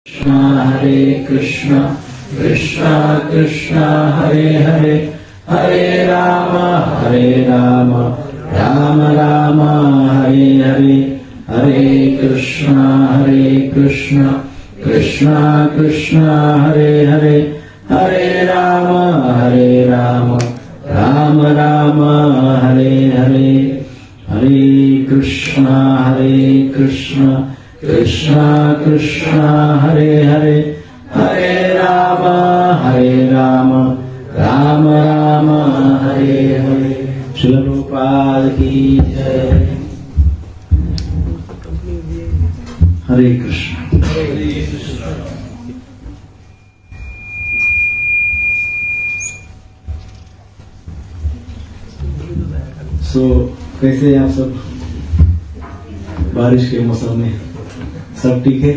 कृष्णा हरे कृष्णा कृष्णा कृष्णा हरे हरे हरे राम राम राम हरे हरे हरे कृष्णा कृष्णा कृष्णा हरे हरे हरे राम राम राम हरे हरे हरे कृष्णा कृष्णा कृष्णा हरे हरे हरे राम राम राम हरे हरे। श्रील प्रभुपाद की जय। हरे कृष्ण। कैसे हैं आप सब? बारिश के मौसम में सब ठीक है?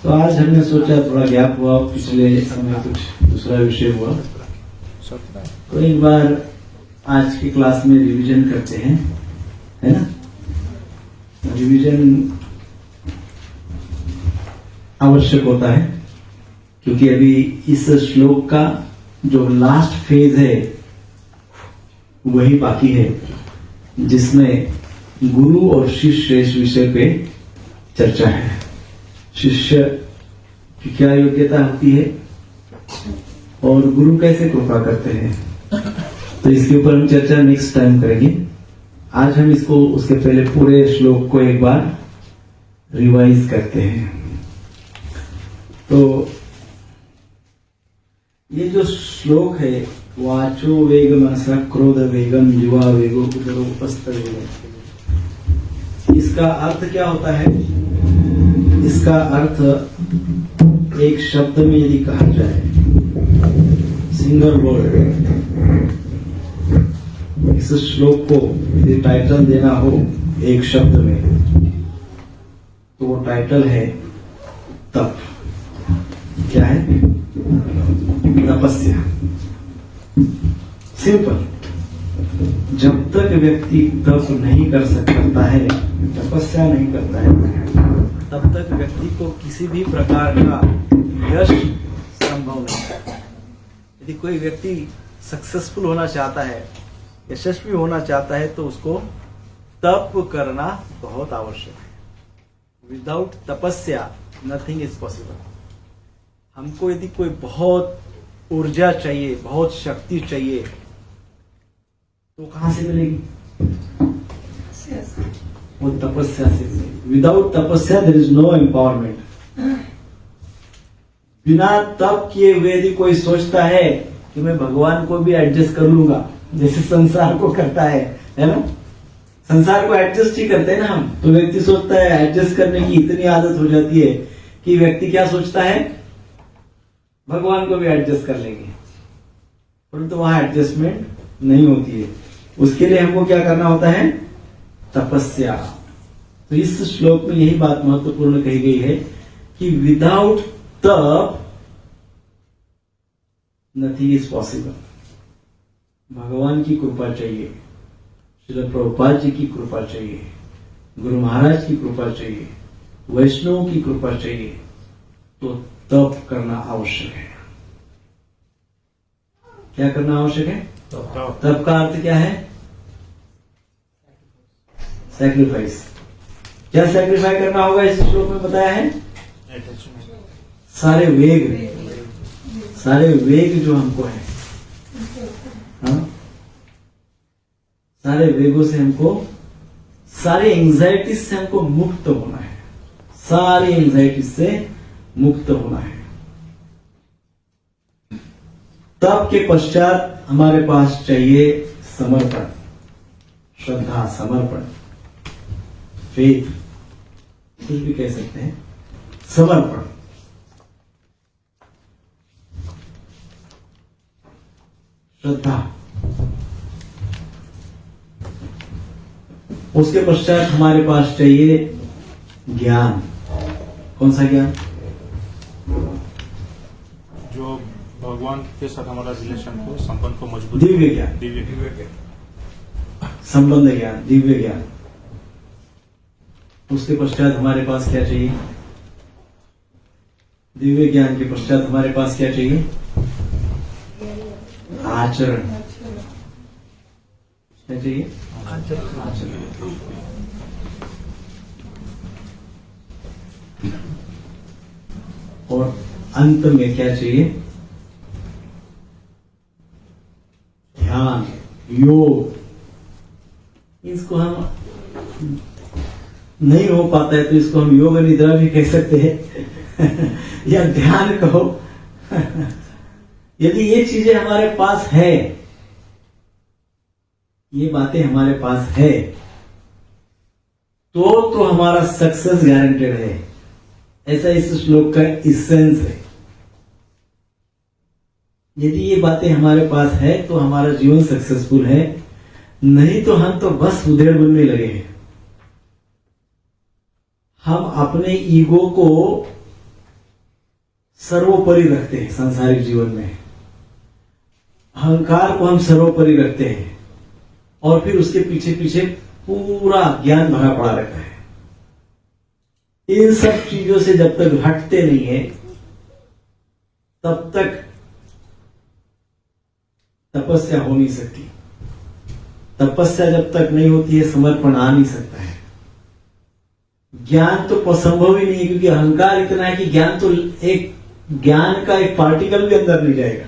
तो आज हमने सोचा थोड़ा गैप हुआ, पिछले समय कुछ दूसरा विषय हुआ, तो एक बार आज की क्लास में रिवीजन करते हैं, है ना? रिवीजन आवश्यक होता है क्योंकि अभी इस श्लोक का जो लास्ट फेज है वही बाकी है, जिसमें गुरु और शिष्य इस विषय पे चर्चा है। शिष्य की क्या योग्यता होती है और गुरु कैसे कृपा करते हैं, तो इसके ऊपर हम चर्चा नेक्स्ट टाइम करेंगे। आज हम इसको उसके पहले पूरे श्लोक को एक बार रिवाइज करते हैं। तो ये जो श्लोक है, वाचो वेग मनसा क्रोध वेगम युवा वेगो उदरोपस्थ वेगम, इसका अर्थ क्या होता है? इसका अर्थ एक शब्द में यदि कहा जाए, सिंगल वर्ड, इस श्लोक को यदि टाइटल देना हो एक शब्द में, तो वो टाइटल है तप। क्या है? तपस्या। सिंपल। जब तक व्यक्ति तप नहीं कर सकता है, तपस्या नहीं करता है, तब तक व्यक्ति को किसी भी प्रकार का यश संभव नहीं है। यदि कोई व्यक्ति सक्सेसफुल होना चाहता है, यशस्वी होना चाहता है, तो उसको तप करना बहुत आवश्यक है। विदाउट तपस्या नथिंग इज पॉसिबल। हमको यदि कोई बहुत ऊर्जा चाहिए, बहुत शक्ति चाहिए, तो कहां से मिलेगी? वो तपस्या से मिलेगी। विदाउट तपस्या देयर इज नो एम्पावरमेंट। बिना तप किए हुए यदि कोई सोचता है कि मैं भगवान को भी एडजस्ट कर लूंगा, जैसे संसार को करता है ना? संसार को एडजस्ट ही करते हैं ना हम। तो व्यक्ति सोचता है, एडजस्ट करने की इतनी आदत हो जाती है कि व्यक्ति क्या सोचता है? भगवान को भी एडजस्ट कर लेंगे, परंतु वहां एडजस्टमेंट नहीं होती है। उसके लिए हमको क्या करना होता है? तपस्या। तो इस श्लोक में यही बात महत्वपूर्ण कही गई है कि विदाउट तप नथिंग इज पॉसिबल। भगवान की कृपा चाहिए, श्रील प्रभुपाद जी की कृपा चाहिए, गुरु महाराज की कृपा चाहिए, वैष्णव की कृपा चाहिए, तो तप करना आवश्यक है। क्या करना आवश्यक है? तप का अर्थ क्या है? सैक्रिफाइस। क्या सैक्रिफाइस करना होगा? इस श्लोक में बताया है सारे वेग जो हमको है, हाँ? सारे वेगों से हमको, सारे एंजाइटी से हमको मुक्त होना है। सारी एंजाइटी से मुक्त होना है। तप के पश्चात हमारे पास चाहिए समर्पण, श्रद्धा, समर्पण, फेथ, कुछ भी कह सकते हैं। समर्पण, श्रद्धा। उसके पश्चात हमारे पास चाहिए ज्ञान। कौन सा ज्ञान? जो भगवान के साथ हमारा रिलेशन को, संबंध को मजबूत। दिव्य ज्ञान। संबंध ज्ञान, दिव्य ज्ञान। उसके पश्चात हमारे पास क्या चाहिए? दिव्य ज्ञान के पश्चात हमारे पास क्या चाहिए? आचरण। क्या चाहिए? आचरण। और अंत में क्या चाहिए? ध्यान, योग। इसको हम नहीं हो पाता है तो इसको हम योग निद्रा भी कह सकते हैं या ध्यान कहो। यदि ये चीजें हमारे पास है, ये बातें हमारे पास है, तो हमारा सक्सेस गारंटेड है। ऐसा इस श्लोक का इसेंस है। यदि ये बातें हमारे पास है तो हमारा जीवन सक्सेसफुल है, नहीं तो हम तो बस उधेड़ बनने लगे हैं। हम अपने ईगो को सर्वोपरि रखते हैं सांसारिक जीवन में, अहंकार को हम सर्वोपरि रखते हैं और फिर उसके पीछे पीछे पूरा ज्ञान भरा पड़ा रहता है। इन सब चीजों से जब तक हटते नहीं है तब तक तपस्या हो नहीं सकती। तपस्या जब तक नहीं होती है समर्पण आ नहीं सकता है। ज्ञान तो संभव ही नहीं है, क्योंकि अहंकार इतना है कि ज्ञान तो एक ज्ञान का एक पार्टिकल भी अंदर नहीं जाएगा।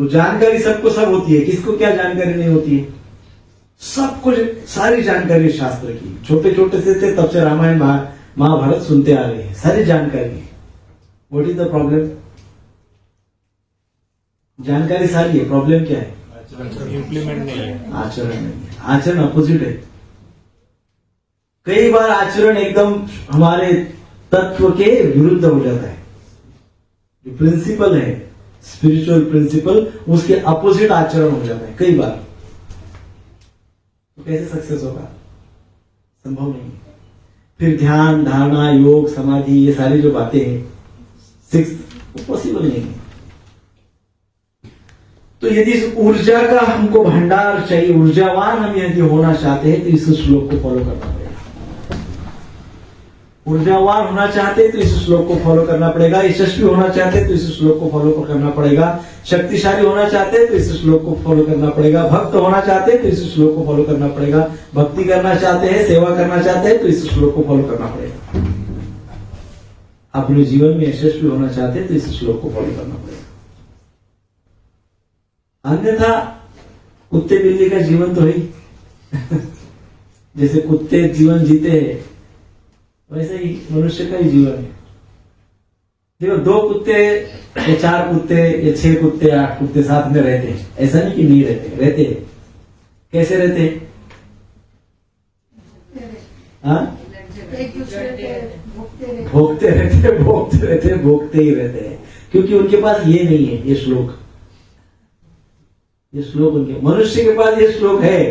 जानकारी सबको सब होती है, किसको क्या जानकारी नहीं होती है? सब कुछ, सारी जानकारी शास्त्र की, छोटे छोटे से थे तब से रामायण महाभारत सुनते आ रहे हैं, सारी जानकारी है। What is the problem? जानकारी सारी है, प्रॉब्लम क्या है? इम्प्लीमेंट नहीं है, आचरण नहीं है। आचरण अपोजिट है। कई बार आचरण एकदम हमारे तत्व के विरुद्ध हो जाता है। जो प्रिंसिपल है, स्पिरिचुअल प्रिंसिपल, उसके अपोजिट आचरण हो जाता है कई बार। तो कैसे सक्सेस होगा? संभव नहीं है। फिर ध्यान, धारणा, योग, समाधि, ये सारी जो बातें हैं, सिक्स, वो पॉसिबल नहीं है। तो यदि इस ऊर्जा का हमको भंडार चाहिए, ऊर्जावान हम यदि होना चाहते हैं तो इस श्लोक को फॉलो करना पड़ेगा। ऊर्जावान होना चाहते हैं तो इस श्लोक को फॉलो करना पड़ेगा। यशस्वी होना चाहते हैं तो इस श्लोक को फॉलो करना पड़ेगा। शक्तिशाली होना चाहते हैं तो इस श्लोक को फॉलो करना पड़ेगा। भक्त होना चाहते हैं तो इस श्लोक को फॉलो करना पड़ेगा। भक्ति करना चाहते हैं, सेवा करना चाहते हैं तो इस श्लोक को फॉलो करना पड़ेगा। अपने जीवन में यशस्वी होना चाहते हैं तो इस श्लोक को फॉलो करना पड़ेगा। अन्यथा कुत्ते बिल्ली का जीवन तो है जैसे कुत्ते जीवन जीते हैं वैसे ही मनुष्य का ही जीवन है। देखो, 2 कुत्ते या 4 कुत्ते या 6 कुत्ते 8 कुत्ते साथ में रहते हैं, ऐसा नहीं कि नहीं रहते, रहते हैं। कैसे रहते हैं? भोगते भोगते ही रहते हैं, क्योंकि उनके पास ये नहीं है, ये श्लोक उनके। मनुष्य के पास ये श्लोक है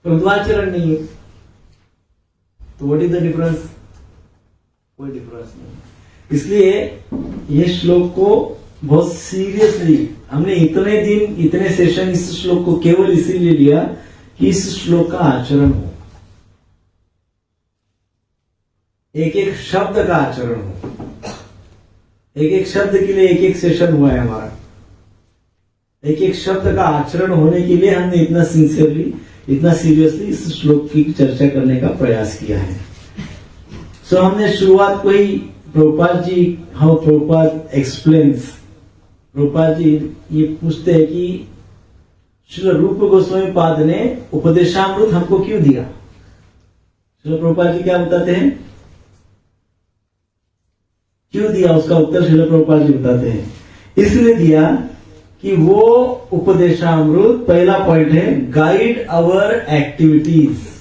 परंतु आचरण नहीं है। तो व्हाट इज द डिफरेंस? कोई डिफरेंस नहीं। इसलिए ये श्लोक को बहुत सीरियसली हमने इतने दिन, इतने सेशन इस श्लोक को केवल इसीलिए लिया कि इस श्लोक का आचरण हो, एक एक शब्द का आचरण हो। एक एक शब्द के लिए एक एक सेशन हुआ है हमारा। एक एक शब्द का आचरण होने के लिए हमने इतना सिंसियरली, इतना सीरियसली इस श्लोक की चर्चा करने का प्रयास किया है। सो हमने शुरुआत को ही प्रभुपाद जी, हाउ प्रभुपाद एक्सप्लेन्स, प्रभुपाद जी ये पूछते हैं कि श्री रूप गोस्वामी पाद ने उपदेशामृत हमको क्यों दिया? श्री प्रभुपाद जी क्या बताते हैं? क्यों दिया? उसका उत्तर श्री प्रभुपाद जी बताते हैं, इसलिए दिया कि वो उपदेशामृत, पहला पॉइंट है, गाइड आवर एक्टिविटीज।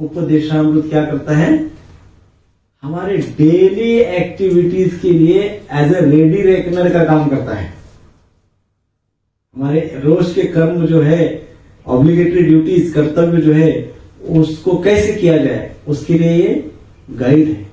उपदेशामृत क्या करता है? हमारे डेली एक्टिविटीज के लिए एज ए रेडी रेकनर का काम करता है। हमारे रोज के कर्म जो है, ऑब्लिगेटरी ड्यूटीज, कर्तव्य जो है, उसको कैसे किया जाए, उसके लिए ये गाइड है।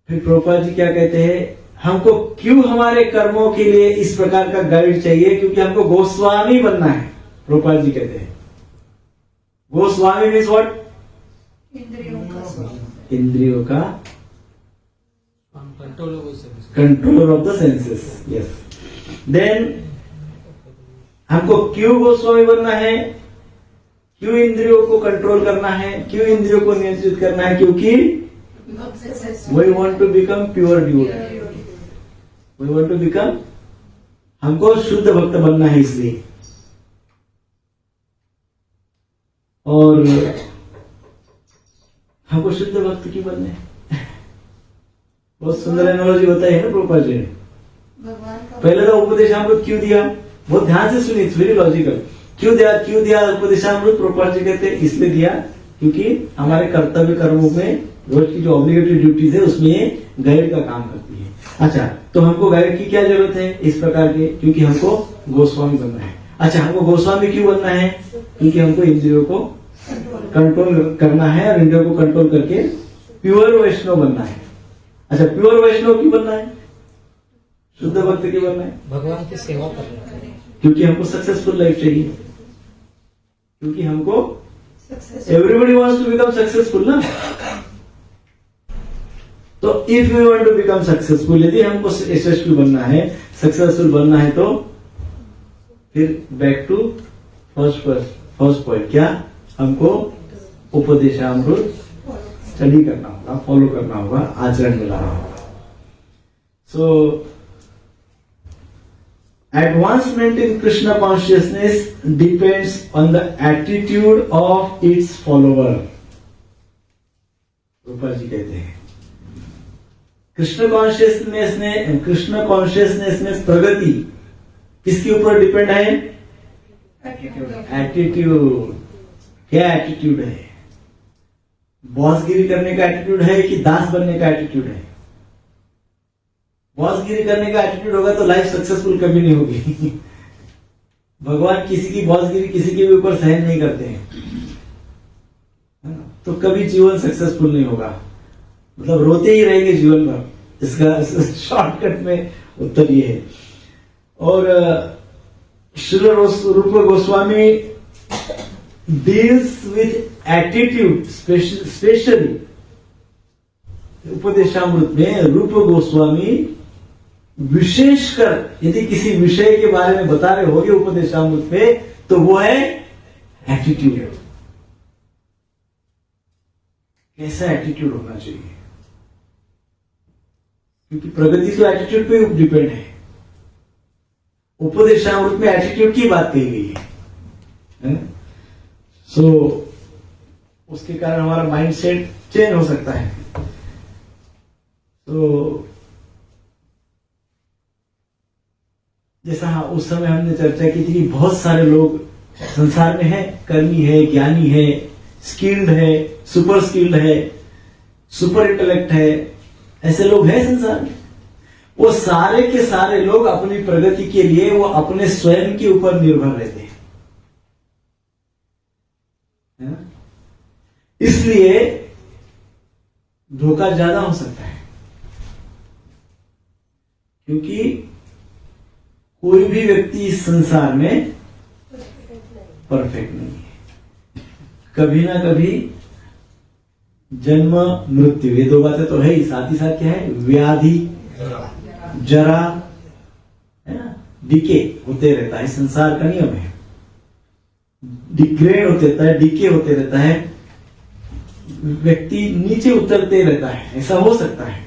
फिर प्रभुपाद जी क्या कहते हैं? हमको क्यों हमारे कर्मों के लिए इस प्रकार का गाइड चाहिए? क्योंकि हमको गोस्वामी बनना है। प्रभुपाद जी कहते हैं गोस्वामी मीन्स व्हाट? इंद्रियों का controller of the senses. Yes. Then हमको क्यों गोस्वामी बनना है? क्यों इंद्रियों को कंट्रोल करना है? क्यों इंद्रियों को नियंत्रित करना है? क्योंकि we want to become pure devotee. We want to become, हमको शुद्ध भक्त बनना है इसलिए। और हमको शुद्ध भक्त क्यों बनना है? बहुत सुंदर एनालॉजी बताई है ना प्रभुपाद जी ने। पहले तो उपदेशामृत क्यों दिया? बहुत ध्यान से सुनिए, इट्स वेरी लॉजिकल। क्यों दिया उपदेशामृत? प्रभुपाद जी कहते हैं इसलिए दिया क्योंकि हमारे कर्तव्य कर्मों में रोज की जो ऑब्लिगेटरी ड्यूटीज है उसमें गाइड का काम करती है। अच्छा, तो हमको गाइड की क्या जरूरत है इस प्रकार के? क्योंकि हमको गोस्वामी बनना है। अच्छा, हमको गोस्वामी क्यों बनना है? क्योंकि हमको इंद्रियों को कंट्रोल करना है और इंद्रियों को कंट्रोल करके प्योर वैष्णव बनना है। अच्छा, प्योर वैष्णव क्यों बनना है? शुद्ध भक्त क्यों बनना है? भगवान की सेवा करना है। क्योंकि हमको सक्सेसफुल लाइफ चाहिए। क्योंकि हमको everybody wants to become successful ना। तो if you want to become successful, यदि हमको यशस्वी बनना है, सक्सेसफुल बनना है, तो फिर बैक टू फर्स्ट पॉइंट, क्या? हमको उपदेशामृत स्टडी करना होगा, फॉलो करना होगा, आचरण में लाना होगा। सो advancement in Krishna consciousness depends on the attitude of its follower. रूपा जी कहते हैं कृष्ण कॉन्शियसनेस में प्रगति किसके ऊपर डिपेंड है? एटीट्यूड। क्या एटीट्यूड है? बॉसगिरी करने का एटीट्यूड है कि दास बनने का एटीट्यूड है? बॉसगिरी करने का एटीट्यूड होगा तो लाइफ सक्सेसफुल कभी नहीं होगी। भगवान किसी की बॉसगिरी किसी के भी ऊपर सहन नहीं करते हैं, तो कभी जीवन सक्सेसफुल नहीं होगा। मतलब रोते ही रहेंगे जीवन भर। इसका शॉर्टकट में उत्तर ये है। और श्रील रूप Goswami deals with attitude specially. Upadeshamrita में रूप गोस्वामी विशेषकर यदि किसी विषय के बारे में बता रहे होंगे उपदेशामृत में, तो वो है एटीट्यूड। कैसा एटीट्यूड होना चाहिए? क्योंकि प्रगति तो एटीट्यूड पे डिपेंड है। उपदेशामृत में एटीट्यूड की बात कही गई है। सो उसके कारण हमारा माइंड सेट चेंज हो सकता है। तो जैसा उस समय हमने चर्चा की थी कि बहुत सारे लोग संसार में हैं, कर्मी है, ज्ञानी है, स्किल्ड है, सुपर स्किल्ड है, सुपर इंटेलेक्ट है, ऐसे लोग हैं संसार में। वो सारे के सारे लोग अपनी प्रगति के लिए वो अपने स्वयं के ऊपर निर्भर रहते हैं, है ना? इसलिए धोखा ज्यादा हो सकता है, क्योंकि कोई भी व्यक्ति इस संसार में परफेक्ट नहीं है। कभी ना कभी जन्म मृत्यु, ये दो बातें तो है ही, साथ ही साथ क्या है? व्याधि, जरा, है ना, डीके होते रहता है। संसार का नियम है, डिग्रेड होते रहता है, डीके होते रहता है, व्यक्ति नीचे उतरते रहता है, ऐसा हो सकता है।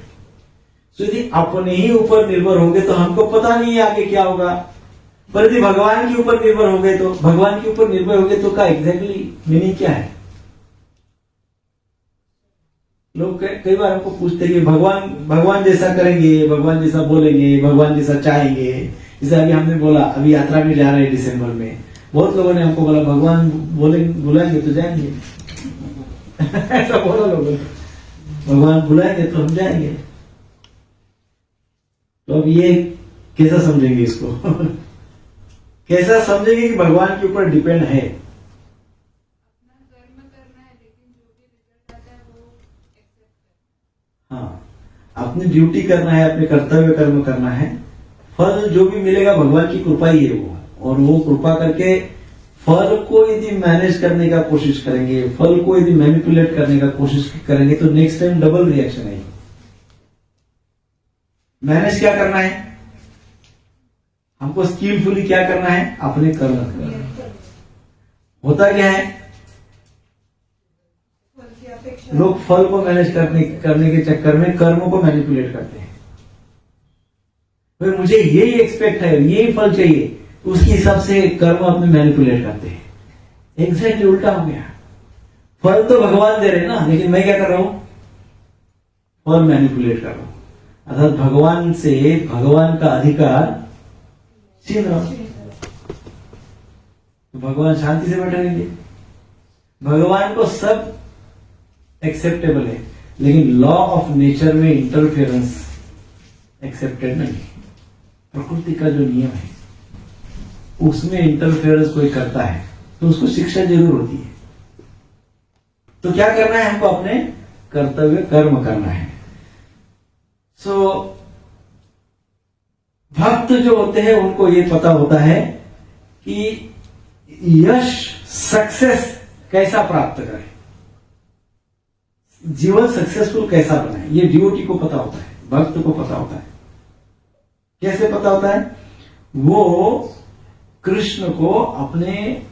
तो यदि अपने ही ऊपर निर्भर होंगे तो हमको पता नहीं है आगे क्या होगा। पर यदि भगवान के ऊपर निर्भर हो गए, तो भगवान के ऊपर निर्भर हो गए तो क्या एग्जैक्टली मीनिंग क्या है? लोग कई बार हमको पूछते हैं कि भगवान जैसा करेंगे, भगवान जैसा बोलेंगे, भगवान जैसा चाहेंगे। जैसे अभी हमने बोला, अभी यात्रा में जा रहे हैं दिसंबर में, बहुत लोगों ने हमको बोला भगवान बुलाएंगे तो जाएंगे। ऐसा बोला लोगों ने, भगवान बुलाएंगे तो हम जाएंगे। तो अब ये कैसा समझेंगे इसको? कैसा समझेंगे कि भगवान के ऊपर डिपेंड है? अपना कर्म करना है, लेकिन जो भी रिजल्ट आता है वो एक्सेप्ट करना। हाँ, अपनी ड्यूटी करना है, अपने कर्तव्य कर्म करना है। फल जो भी मिलेगा भगवान की कृपा ही है वो, और वो कृपा करके फल को यदि मैनेज करने का कोशिश करेंगे, फल को यदि मैनिपुलेट करने का कोशिश करेंगे तो नेक्स्ट टाइम डबल रिएक्शन आएगी। मैनेज क्या करना है हमको, स्किलफुली क्या करना है, अपने कर्म करना है। होता क्या है, फल की अपेक्षा लोग फल को मैनेज करने के चक्कर में कर्मों को मैनिपुलेट करते हैं। भाई मुझे यही एक्सपेक्ट है, यही फल चाहिए, उसके हिसाब से कर्म अपने मैनिपुलेट करते हैं। एग्जैक्टली उल्टा हो गया। फल तो भगवान दे रहे हैं ना, लेकिन मैं क्या कर रहा हूं, फल मैनिपुलेट कर रहा हूं। अर्थात भगवान से भगवान का अधिकार छीन रहा हूं। तो भगवान शांति से बैठे रहेंगे। भगवान को सब एक्सेप्टेबल है, लेकिन लॉ ऑफ नेचर में इंटरफेरेंस एक्सेप्टेड नहीं। प्रकृति का जो नियम है उसमें इंटरफेरेंस कोई करता है तो उसको शिक्षा जरूर होती है। तो क्या करना है हमको, अपने कर्तव्य कर्म करना है। भक्त जो होते हैं उनको ये पता होता है कि यश सक्सेस कैसा प्राप्त करें, जीवन सक्सेसफुल कैसा बनाए, ये डिवोटी को पता होता है, भक्त को पता होता है। कैसे पता होता है, वो कृष्ण को अपने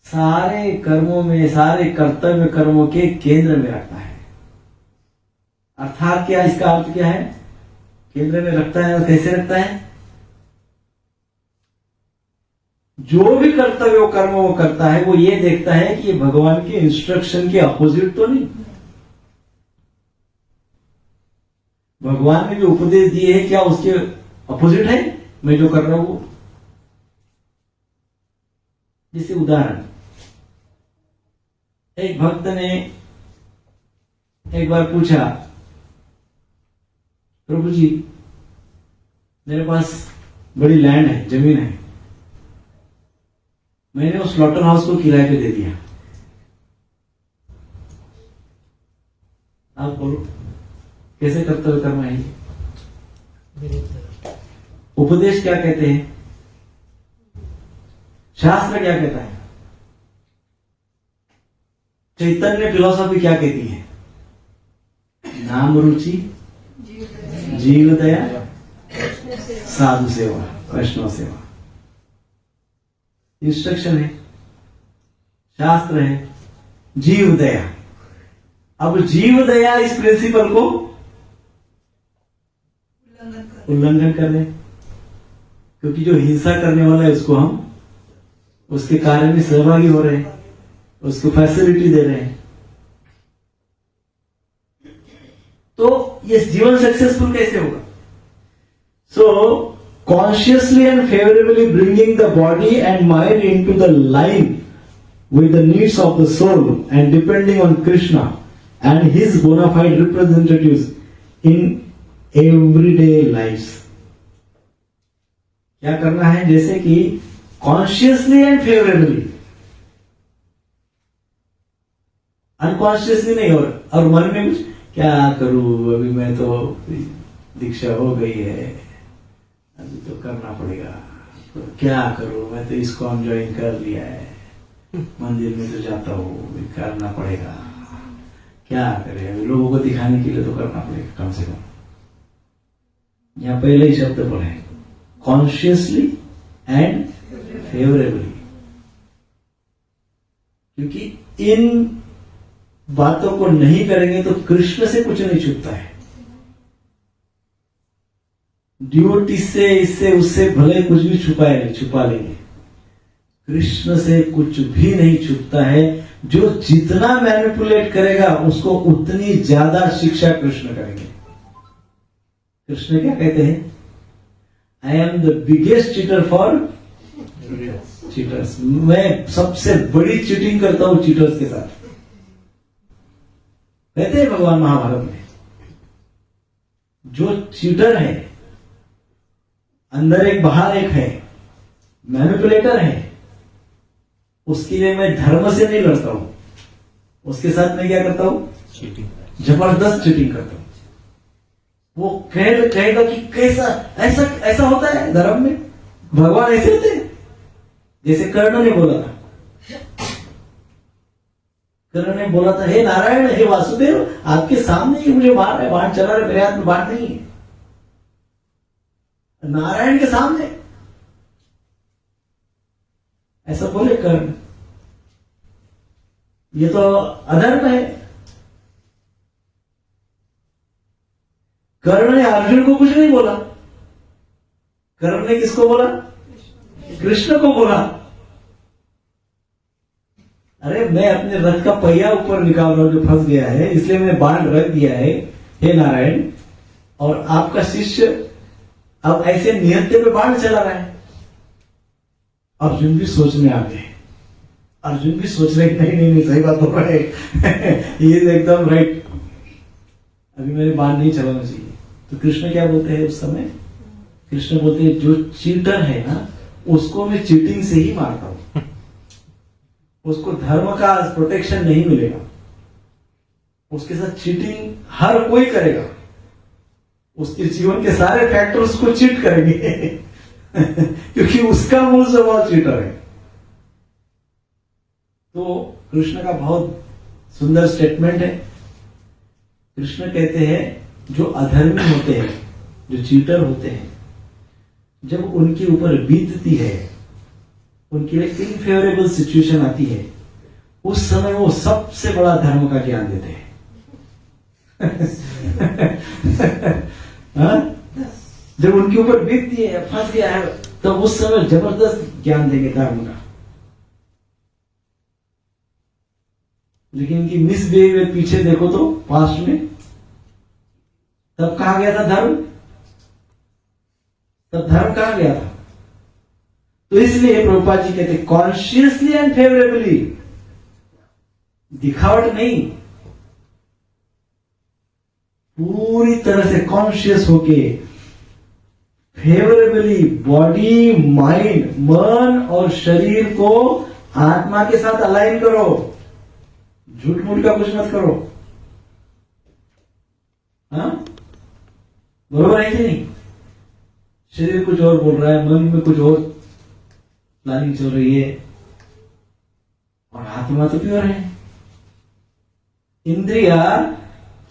सारे कर्मों में, सारे कर्तव्य कर्मों के केंद्र में रखता है। अर्थात क्या, इसका अर्थ क्या है, केंद्र में रखता है। और कैसे रखता है, जो भी कर्तव्य कर्म वो करता है वो ये देखता है कि ये भगवान के इंस्ट्रक्शन के अपोजिट तो नहीं, भगवान ने जो उपदेश दिए है क्या उसके अपोजिट है मैं जो कर रहा हूं। जैसे उदाहरण, एक भक्त ने एक बार पूछा, प्रभु जी मेरे पास बड़ी लैंड है, जमीन है, मैंने उस स्लॉटर हाउस को किराए पे दे दिया, आप बोलो कैसे कर्तव्य कर्म है। उपदेश क्या कहते हैं, शास्त्र क्या कहता है, चैतन्य फिलॉसफी क्या कहती है, नाम रुचि, जीव दया, साधु सेवा, वैष्णव सेवा। इंस्ट्रक्शन है, शास्त्र है, जीव दया। अब जीव दया इस प्रिंसिपल को उल्लंघन कर रहे, क्योंकि जो हिंसा करने वाला है उसको हम उसके कार्य में सहभागी हो रहे हैं, उसको फैसिलिटी दे रहे हैं। तो ये जीवन सक्सेसफुल कैसे होगा। सो consciously and favorably bringing the body and mind into the line with the needs of the soul and depending on Krishna and his bona fide representatives in everyday lives. क्या करना है, जैसे कि consciously and favorably, unconsciously नहीं, और मन में कुछ क्या करूं, अभी मैं तो दीक्षा हो गई है, अभी तो करना पड़ेगा, तो क्या करूं, मैं तो ISKCON ज्वाइन कर लिया है, मंदिर में तो जाता हूं, करना पड़ेगा, क्या करें, अभी लोगों को दिखाने के लिए तो करना पड़ेगा कम से कम। यहां पहले ही शब्द पढ़े, कॉन्शियसली एंड फेवरेबली, क्योंकि इन बातों को नहीं करेंगे तो कृष्ण से कुछ नहीं छुपता है। ड्यूटी से, इससे उससे भले कुछ भी छुपा लेंगे, कृष्ण से कुछ भी नहीं छुपता है। जो जितना मैनिपुलेट करेगा उसको उतनी ज्यादा शिक्षा कृष्ण करेंगे। कृष्ण क्या कहते हैं, I am the biggest cheater for cheaters, मैं सबसे बड़ी चीटिंग करता हूं चीटर्स के साथ, कहते हैं भगवान महाभारत में। जो चीटर है, अंदर एक बाहर एक है, मैनिपुलेटर है, उसके लिए मैं धर्म से नहीं लड़ता हूं, उसके साथ मैं क्या करता हूं, चीटिंग, जबरदस्त चीटिंग करता हूं। वो कहेगा कि कैसा ऐसा ऐसा होता है धर्म में, भगवान ऐसे होते हैं। जैसे कर्ण ने बोला था, कर्ण ने बोला था, हे नारायण, हे वासुदेव, आपके सामने ही मुझे मार रहा है, बाण चला रहा है, मेरे हाथ में बाण नहीं है। नारायण के सामने ऐसा बोले कर्ण, ये तो अधर्म है। कर्ण ने अर्जुन को कुछ नहीं बोला, कर्ण ने किसको बोला? कृष्ण को बोला, अरे मैं अपने रथ का पहिया ऊपर निकाल रहा हूं जो फंस गया है, इसलिए मैंने बाण रख दिया है, हे नारायण, और आपका शिष्य अब ऐसे निहत्थे पे बाण चला रहा है। अर्जुन भी सोचने आ गए, अर्जुन भी सोच रहे नहीं नहीं नहीं, सही बात हो रहा है, ये एकदम राइट, अभी मेरे बाण नहीं चलाना चाहिए। तो कृष्ण क्या बोलते हैं उस समय? कृष्ण बोलते हैं, जो चीटर है ना, उसको मैं चीटिंग से ही मारता हूं, उसको धर्म का प्रोटेक्शन नहीं मिलेगा, उसके साथ चीटिंग हर कोई करेगा, उसके जीवन के सारे फैक्टर्स को चीट करेंगे क्योंकि उसका मूल स्वभाव चीटर है। तो कृष्ण का बहुत सुंदर स्टेटमेंट है। कृष्ण कहते हैं, जो अधर्मी होते हैं, जो चीटर होते हैं, जब उनके ऊपर बीतती है, उनके लिए इनफेवरेबल सिचुएशन आती है, उस समय वो सबसे बड़ा धर्म का ज्ञान देते हैं जब उनके ऊपर बीतती है, फंस गया है, तो उस समय जबरदस्त ज्ञान देंगे धर्म का। लेकिन इनकी मिसबिहेवियर पीछे देखो तो पास्ट में, तब कहा गया था धर्म, तब धर्म कहा गया था। तो इसलिए प्रभुपाद जी कहते कॉन्शियसली एंड फेवरेबली, दिखावट नहीं, पूरी तरह से कॉन्शियस होके फेवरेबली बॉडी, माइंड, मन और शरीर को आत्मा के साथ अलाइन करो, झूठ मूठ का कुछ मत करो। हाँ, बरोबर है कि नहीं? शरीर कुछ और बोल रहा है, मन में कुछ और प्लानिंग चल रही है, और आत्मा तो प्योर है। इंद्रिया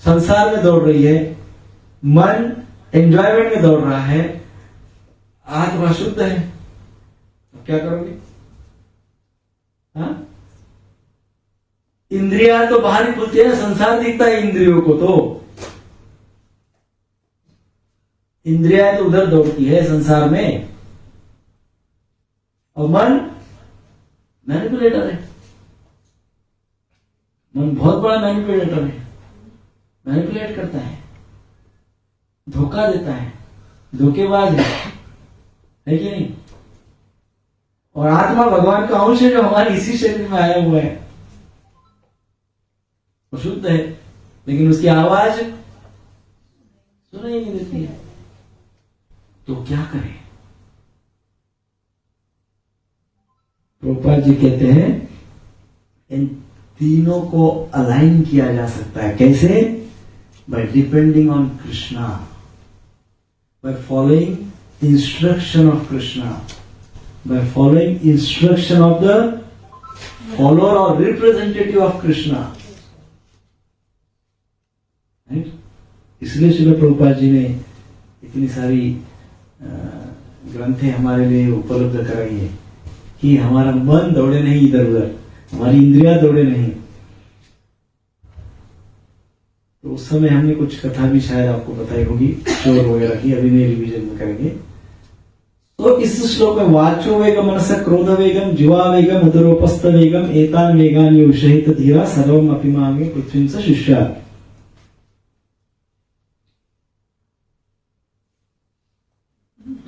संसार में दौड़ रही है, मन एंजॉयमेंट में दौड़ रहा है, आत्मा शुद्ध है, तो क्या करोगे? हाँ, इंद्रिया तो बाहर ही खुलती है, संसार दिखता है इंद्रियों को, तो इंद्रिया तो उधर दौड़ती है संसार में, और मन मैनिपुलेटर है, मन बहुत बड़ा मैनिपुलेटर है, मैनिपुलेट करता है, धोखा देता है, धोखेबाज है कि नहीं? और आत्मा भगवान का अंश है, जो हमारे इसी शरीर में आया हुआ है, वो शुद्ध है, लेकिन उसकी आवाज सुनाई नहीं देती है। तो क्या करें? प्रभुपाद जी कहते हैं, इन तीनों को अलाइन किया जा सकता है। कैसे? By depending on Krishna, by following instruction of Krishna, by following instruction of the follower और रिप्रेजेंटेटिव ऑफ कृष्णा। इसलिए श्रील प्रभुपाद जी ने इतनी सारी ग्रंथें हमारे लिए उपलब्ध कराई है कि हमारा मन दौड़े नहीं इधर उधर, हमारी इंद्रियां दौड़े नहीं। तो उस समय हमने कुछ कथा भी शायद आपको बताई होगी, चोर वगैरह की, अभी नहीं रिवीजन में करेंगे। तो इस श्लोक में वाचो वेगम, मनस क्रोध वेगम, जीवा वेगम, उदरोपस्थ वेगम, एतान वेगानि उषहित धीरा सर्वम अपि मांगे पृथ्वी से शिष्या।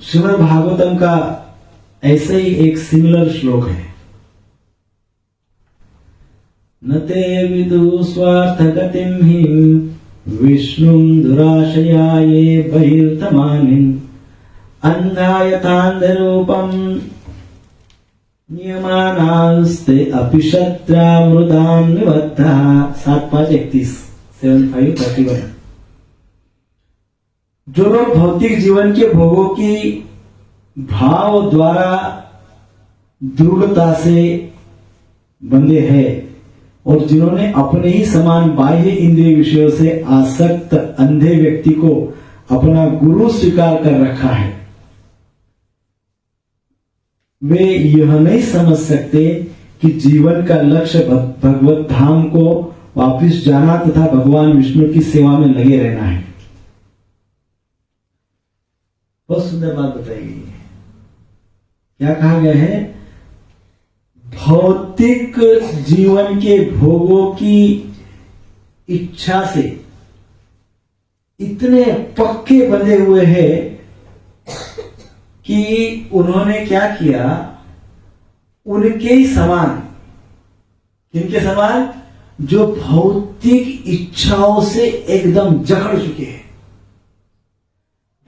श्रीमद् भागवतम का ऐसे ही एक सिमिलर श्लोक है, न ते विदु स्वार्थ गतिम हि विष्णुं दुराशया ये बहिर्तमानिं अन्धायथान्धरूपं नियमानास्ते अपि शत्रामृतां निबद्धः। 7-5-31 75-31। जो लोग भौतिक जीवन के भोगों की भाव द्वारा दृढ़ता से बंधे हैं और जिन्होंने अपने ही समान बाह्य इंद्रिय विषयों से आसक्त अंधे व्यक्ति को अपना गुरु स्वीकार कर रखा है, वे यह नहीं समझ सकते कि जीवन का लक्ष्य भगवत धाम को वापस जाना तथा भगवान विष्णु की सेवा में लगे रहना है। बहुत सुंदर बात बताई गई है। क्या कहा गया है? भौतिक जीवन के भोगों की इच्छा से इतने पक्के बंधे हुए हैं कि उन्होंने क्या किया, उनके ही समान, किनके समान? जो भौतिक इच्छाओं से एकदम जकड़ चुके हैं।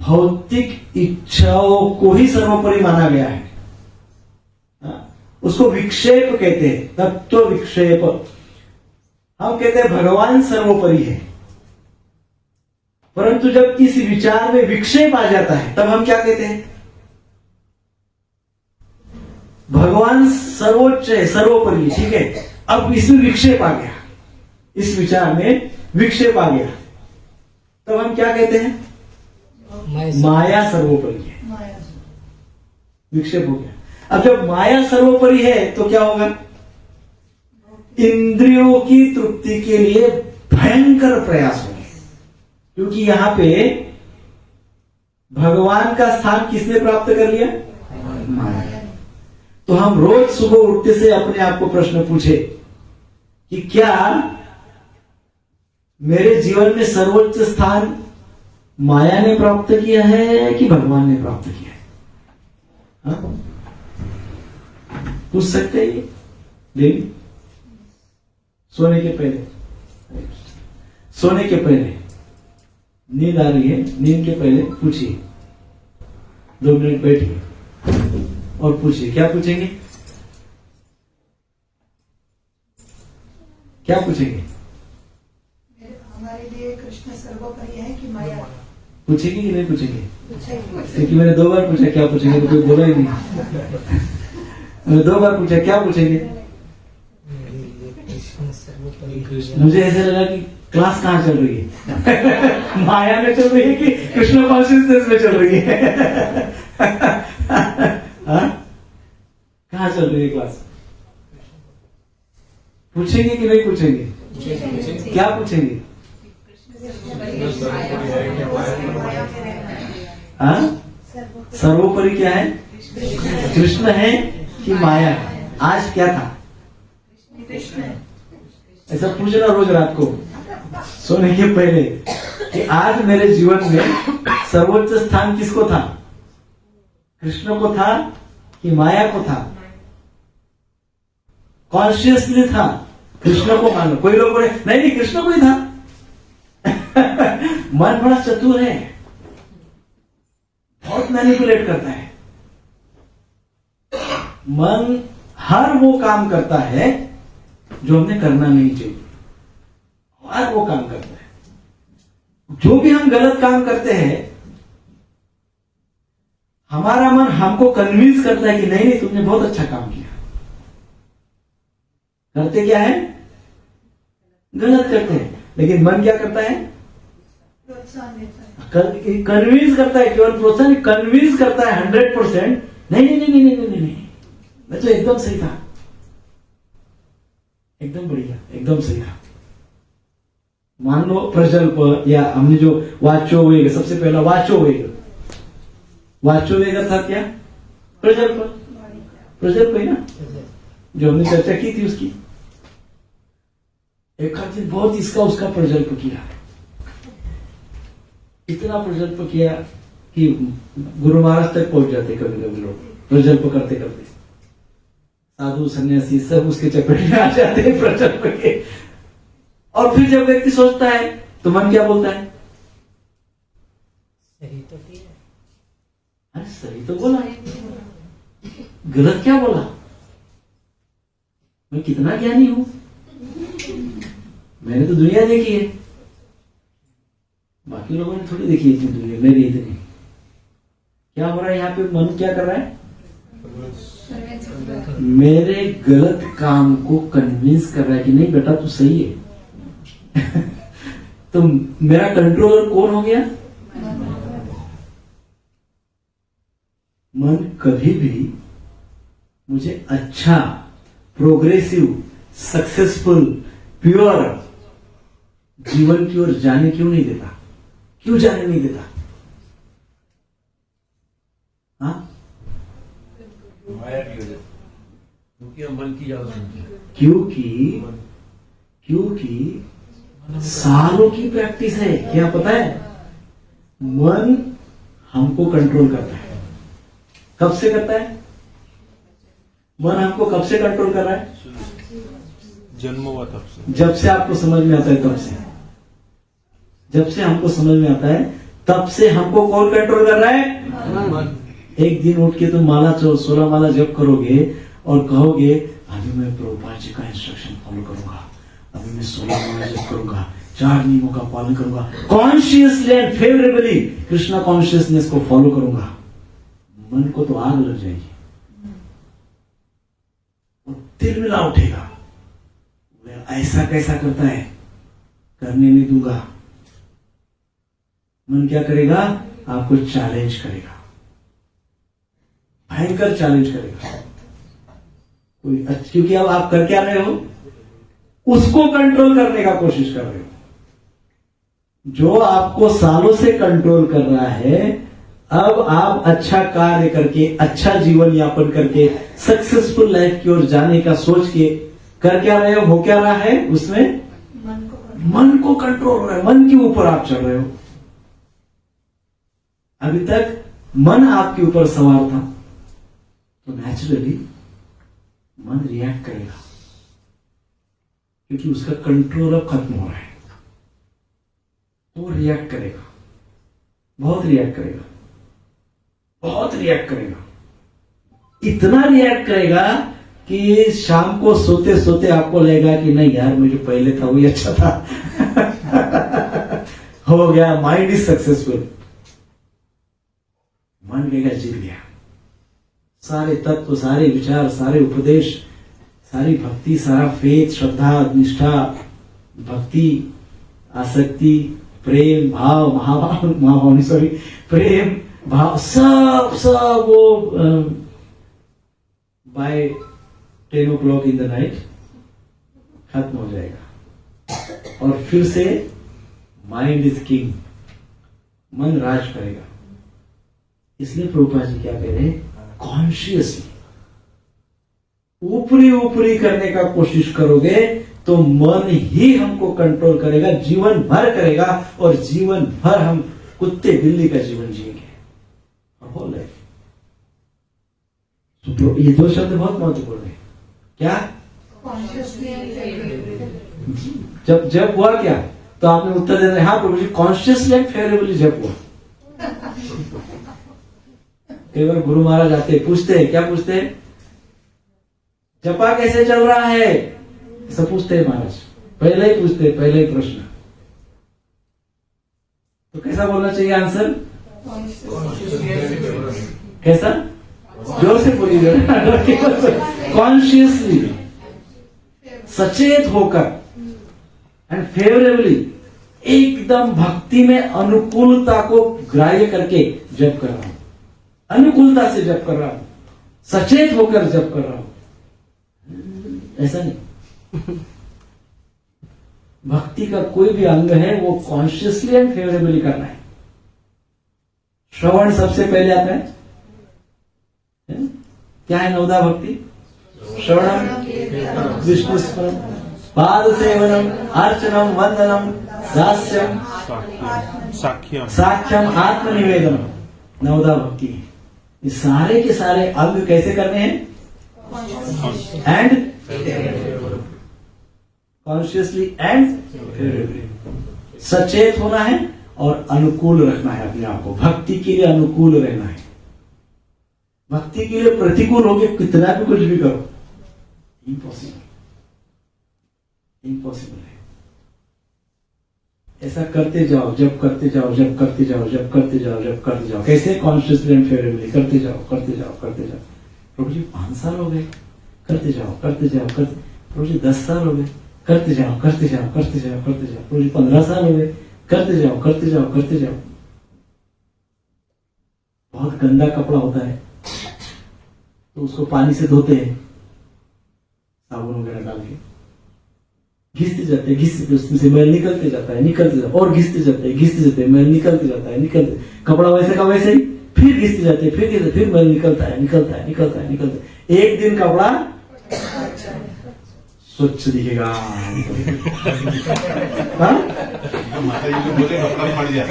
भौतिक इच्छाओं को ही सर्वोपरि माना गया है। उसको विक्षेप कहते हैं, तत्व विक्षेप। हम कहते हैं भगवान सर्वोपरि है, परंतु जब इस विचार में विक्षेप आ जाता है तब हम क्या कहते हैं? भगवान सर्वोच्च है, सर्वोपरि है, ठीक है। अब इसमें विक्षेप आ गया, इस विचार में विक्षेप आ गया, तब हम क्या कहते हैं? माया सर्वोपरि है। विक्षेप हो गया। अब जब माया सर्वोपरि है तो क्या होगा? इंद्रियों की तृप्ति के लिए भयंकर प्रयास होंगे, क्योंकि यहां पे भगवान का स्थान किसने प्राप्त कर लिया? माया। तो हम रोज सुबह उठते से अपने आप को प्रश्न पूछे कि क्या मेरे जीवन में सर्वोच्च स्थान माया ने प्राप्त किया है कि भगवान ने प्राप्त किया है? हाँ? पूछ सकते हैं ये, लेकिन सोने के पहले नींद आ रही है, नींद के पहले पूछिए, 2 मिनट बैठिए और पूछिए। क्या पूछेंगे? क्या पूछेंगे? हमारे लिए कृष्ण सर्वोपरि है कि माया? पूछेंगे कि नहीं पूछेंगे? क्योंकि मैंने 2 बार पूछा क्या पूछेंगे तो कोई बोला ही नहीं। मैंने 2 बार पूछा क्या पूछेंगे? मुझे ऐसा लगा कि क्लास कहाँ चल रही है? माया में चल रही है कि कृष्ण कॉन्शियसनेस में चल रही है? कहाँ चल रही है क्लास? पूछेंगे कि नहीं पूछेंगे? क्या पूछेंगे? सर्वोपरि क्या है? कृष्ण है कि माया है? आज क्या था? ऐसा पूछना रोज रात को सोने के पहले कि आज मेरे जीवन में सर्वोच्च स्थान किसको था? कृष्ण को था कि माया को था? कॉन्शियसली था, कृष्ण को मानो। कोई लोग बोले नहीं कृष्ण को ही था। मन बड़ा चतुर है, बहुत मैनिपुलेट करता है। मन हर वो काम करता है जो हमने करना नहीं चाहिए, हर वो काम करता है। जो भी हम गलत काम करते हैं, हमारा मन हमको कन्विंस करता है कि नहीं नहीं तुमने बहुत अच्छा काम किया। करते क्या है? गलत करते हैं, लेकिन मन क्या करता है? प्रोत्साहन देता है, कन्विंस करता है। केवल प्रोत्साहन, कन्विंस करता है 100%। नहीं नहीं नहीं नहीं नहीं नहीं नहीं, मैं तो एकदम सही था, एकदम बढ़िया, एकदम सही था। मान लो प्रजल्प, या हमने जो वाचो वेग, सबसे पहला वाचो वेग था क्या? प्रजल्प, प्रजल्प है ना, जो हमने चर्चा की थी उसकी। एक दिन बहुत इसका उसका प्रजल्प किया, इतना प्रजल्प किया कि गुरु महाराज तक पहुंच जाते कभी कभी लोग प्रजल्प करते करते। साधु सन्यासी सब उसके चपेट में आ जाते हैं प्रजल्प के। और फिर जब व्यक्ति सोचता है तो मन क्या बोलता है? सही तो किया, अरे सही तो बोला, गलत क्या बोला? मैं कितना ज्ञानी हूं, मैंने तो दुनिया देखी है। बात बाकी लोगों ने थोड़ी देखी इतनी दुनिया, मेरी इतनी। क्या हो रहा है यहाँ पे? मन क्या कर रहा है? मेरे गलत काम को कन्विंस कर रहा है कि नहीं बेटा तू सही है। तो मेरा कंट्रोलर कौन हो गया? मन कभी भी मुझे अच्छा, प्रोग्रेसिव, सक्सेसफुल, प्योर जीवन की ओर जाने क्यों नहीं देता? क्यों जाने नहीं देता? हाँ? क्योंकि हम मन की ज्यादा सुनते हैं। क्योंकि सालों की प्रैक्टिस है। क्या पता है? मन हमको कंट्रोल करता है। कब से करता है? मन हमको कब से कंट्रोल कर रहा है? जन्म हुआ तब से। जब से आपको समझ में आता है तब से। जब से हमको समझ में आता है तब से हमको कौन कंट्रोल कर रहा है? मन। एक दिन उठ के तुम माला 16 माला जप करोगे और कहोगे अभी मैं प्रभुपाद जी का इंस्ट्रक्शन फॉलो करूंगा, अभी मैं 16 माला जप करूंगा, 4 नियमों का पालन करूंगा, consciously and favourably Krishna consciousness को फॉलो करूंगा। मन को तो आग लग जाएगी, वो तिलमिला उठेगा। ऐसा कैसा करता है? करने नहीं दूंगा। मन क्या करेगा? आपको चैलेंज करेगा, भयंकर चैलेंज करेगा। क्योंकि अब आप कर क्या रहे हो? उसको कंट्रोल करने का कोशिश कर रहे हो। जो आपको सालों से कंट्रोल कर रहा है, अब आप अच्छा कार्य करके, अच्छा जीवन यापन करके, सक्सेसफुल लाइफ की ओर जाने का सोच के कर क्या रहे हो? क्या रहा है उसमें? मन को कंट्रोल हो रहा है। मन के ऊपर आप चल रहे हो। अभी तक मन आपके ऊपर सवार था, तो नेचुरली मन रिएक्ट करेगा, क्योंकि उसका कंट्रोल अब खत्म हो रहा है। तो रिएक्ट करेगा, बहुत रिएक्ट करेगा, बहुत रिएक्ट करेगा। इतना रिएक्ट करेगा कि शाम को सोते सोते आपको लगेगा कि नहीं यार, मुझे पहले था वही अच्छा था। हो गया, माइंड इज सक्सेसफुल। मन कहेगा जीत गया। सारे तत्व, सारे विचार, सारे उपदेश, सारी भक्ति, सारा फेथ, श्रद्धा, निष्ठा, भक्ति, आसक्ति, प्रेम, भाव, महाभाव सॉरी, प्रेम भाव, सब वो bye 10 o'clock in the night खत्म हो जाएगा। और फिर से माइंड इज किंग, मन राज करेगा। इसलिए प्रभुपाद जी क्या कह रहे हैं? कॉन्शियसली ऊपरी ऊपरी करने का कोशिश करोगे तो मन ही हमको कंट्रोल करेगा, जीवन भर करेगा, और जीवन भर हम कुत्ते बिल्ली का जीवन जिएंगे। Whole life. तो ये 2 शब्द बहुत महत्वपूर्ण है। क्या? जब हुआ क्या? तो आपने उत्तर दे रहे, हाँ प्रभु जी, कॉन्शियसली एंड फेवरेबली जब हुआ। कई बार गुरु महाराज आते, पूछते हैं, क्या पूछते हैं? जपा कैसे चल रहा है? सब पूछते हैं महाराज, पहले ही पूछते हैं, पहले ही प्रश्न। तो कैसा बोलना चाहिए आंसर? कैसा? जोर से बोलिए। कॉन्शियसली, सचेत होकर एंड फेवरेबली, एकदम भक्ति में अनुकूलता को ग्राह्य करके जप कर रहा हूं, अनुकूलता से जप कर रहा हूं, सचेत होकर जप कर रहा हूं। ऐसा नहीं। भक्ति का कोई भी अंग है वो कॉन्शियसली एंड फेवरेबली करना है। श्रवण सबसे पहले आता है। क्या है नवदा भक्ति? श्रवणम, विष्णु स्मरण, पाद सेवनम, अर्चनम, वंदनम, दास्यम, साख्यम, आत्मनिवेदनम, नवदा भक्ति। ये सारे के सारे अंग कैसे करने हैं? एंड कॉन्शियसली एंड सचेत होना है और अनुकूल रखना है अपने आप को। भक्ति के लिए अनुकूल रहना है। भक्ति के लिए प्रतिकूल होके कितना भी कुछ भी करो, इम्पॉसिबल, इम्पॉसिबल है। ऐसा करते जाओ, जब करते जाओ, जब करते जाओ, जब करते जाओ, जब करते जाओ। कैसे? कॉन्शियसली एंड फेवरेबली करते जाओ, करते जाओ, करते जाओ। प्रभु जी 5 साल हो गए, करते जाओ, करते जाओ, करते। प्रभु जी 10 साल हो गए, करते जाओ, करते जाओ, करते जाओ, करते जाओ। प्रभु जी 15 साल हो गए, करते जाओ, करते जाओ, करते जाओ। बहुत गंदा कपड़ा होता है तो उसको पानी से धोते हैं, साबुन वगैरह डाल के, घिसते जाते हैं, घिसते, उसमें से मैल निकलते जाता है, निकलते जाता है, और घिसते जाते हैं, घिसते जाते हैं, मैल निकलते जाता है, निकलते, कपड़ा वैसे का वैसे ही, फिर घिसते जाते हैं, फिर घिसते, फिर मैल निकलता है, निकलता है, निकलता है, निकलता है। एक दिन कपड़ा स्वच्छ दिखेगा। हाँ? माता जी को बोले कपड़ा फट जाए।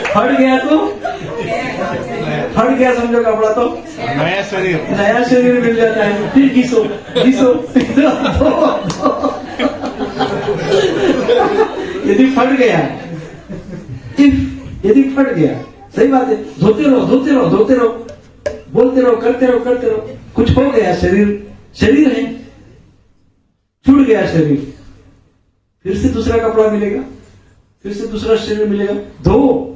फट गया तो फट गया समझो कपड़ा तो नया शरीर मिल जाता है। फिर घिसो घिसो। यदि फट गया, यदि फट गया, सही बात है, धोते रहो, धोते रहो, धोते रहो, बोलते रहो, करते रहो, करते रहो। कुछ हो गया, शरीर है, छूट गया शरीर, फिर से दूसरा कपड़ा मिलेगा, फिर से दूसरा शरीर मिलेगा, धो।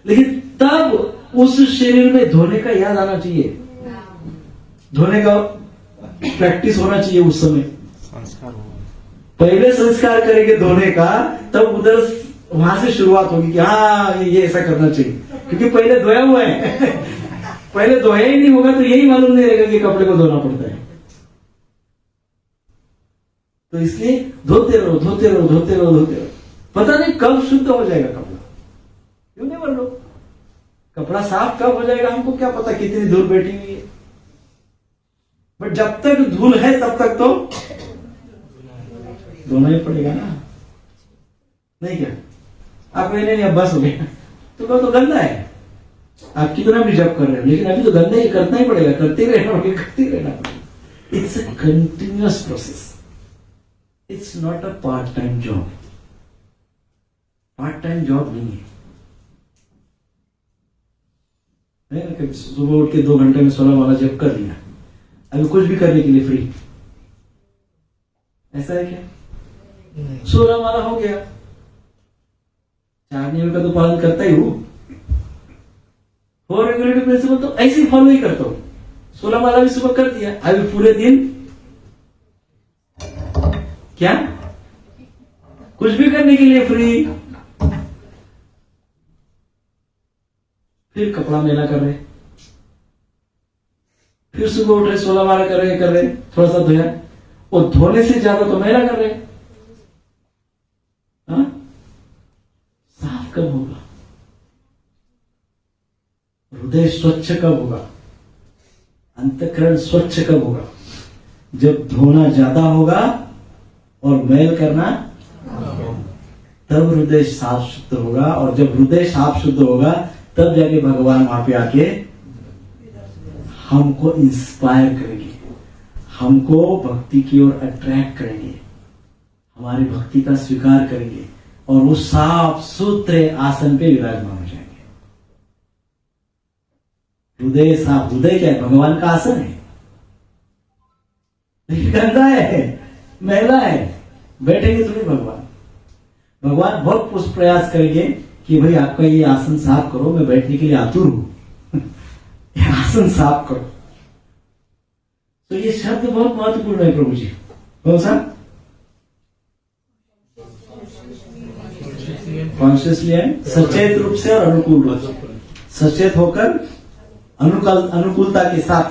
लेकिन तब उस शरीर में धोने का याद आना चाहिए, धोने का प्रैक्टिस होना चाहिए उस समय। संस्कार होगा, पहले संस्कार करेंगे धोने का, तब उधर वहां से शुरुआत होगी कि हाँ ये ऐसा करना चाहिए, क्योंकि पहले धोया हुआ है। पहले धोया ही नहीं होगा तो यही मालूम नहीं रहेगा कि कपड़े को धोना पड़ता है। तो इसलिए धोते रहो, धोते रहो, धोते रहो, धोते रहो। पता नहीं कब शुद्ध हो जाएगा कपड़ा, क्यों नहीं बोल लो, कपड़ा साफ कब हो जाएगा हमको क्या पता, कितनी धूल बैठी हुई है। बट जब तक धूल है तब तक तो धोना ही पड़ेगा ना, नहीं क्या? आप नहीं अब बस हो गया तो गंदा है, आप कितना भी जब कर रहे हो, लेकिन अभी तो गंदा ही करना ही पड़ेगा, करते रहना पड़ेगा, करते रहना पड़ेगा। It's a continuous process, it's not a part time job. Part time job नहीं है ना कि सुबह उठ के 2 घंटे में 16 वाला जब कर लिया, अभी कुछ भी करने के लिए फ्री, ऐसा है क्या? 16 वाला हो गया, 4 नियम का तो पालन करता ही हूं, 4 रेगुलेटरी प्रिंसिपल तो ऐसे ही फॉलो ही करता हूं। 16 वाला भी सुबह कर दिया, अभी पूरे दिन क्या कुछ भी करने के लिए फ्री, फिर कपड़ा मेला कर रहे, फिर सुबह उठ रहे, 16 वाला कर रहे, थोड़ा सा धोया, और धोने से ज्यादा तो मेला कर रहे। हाँ? साफ कब होगा? हृदय स्वच्छ कब होगा? अंतःकरण स्वच्छ कब होगा? जब धोना ज्यादा होगा और मैल करना, तब हृदय साफ शुद्ध होगा। और जब हृदय साफ शुद्ध होगा तब जाके भगवान वहां पे आके हमको इंस्पायर करेंगे, हमको भक्ति की ओर अट्रैक्ट करेंगे, हमारी भक्ति का स्वीकार करेंगे, और वो साफ सुथरे आसन पे विराजमान हो जाएंगे। हृदय साफ, हृदय क्या है? भगवान का आसन है, गंदा है, मैला है, बैठेंगे थोड़ी भगवान। भगवान बहुत प्रयास करेंगे कि भाई आपका ये आसन साफ करो, मैं बैठने के लिए आतुर हूं। ये आसन साफ करो। तो ये शब्द बहुत महत्वपूर्ण है प्रभु जी। कौन सा? कॉन्शियसली है, सचेत रूप से और अनुकूल रूप से, सचेत होकर अनुकूलता के साथ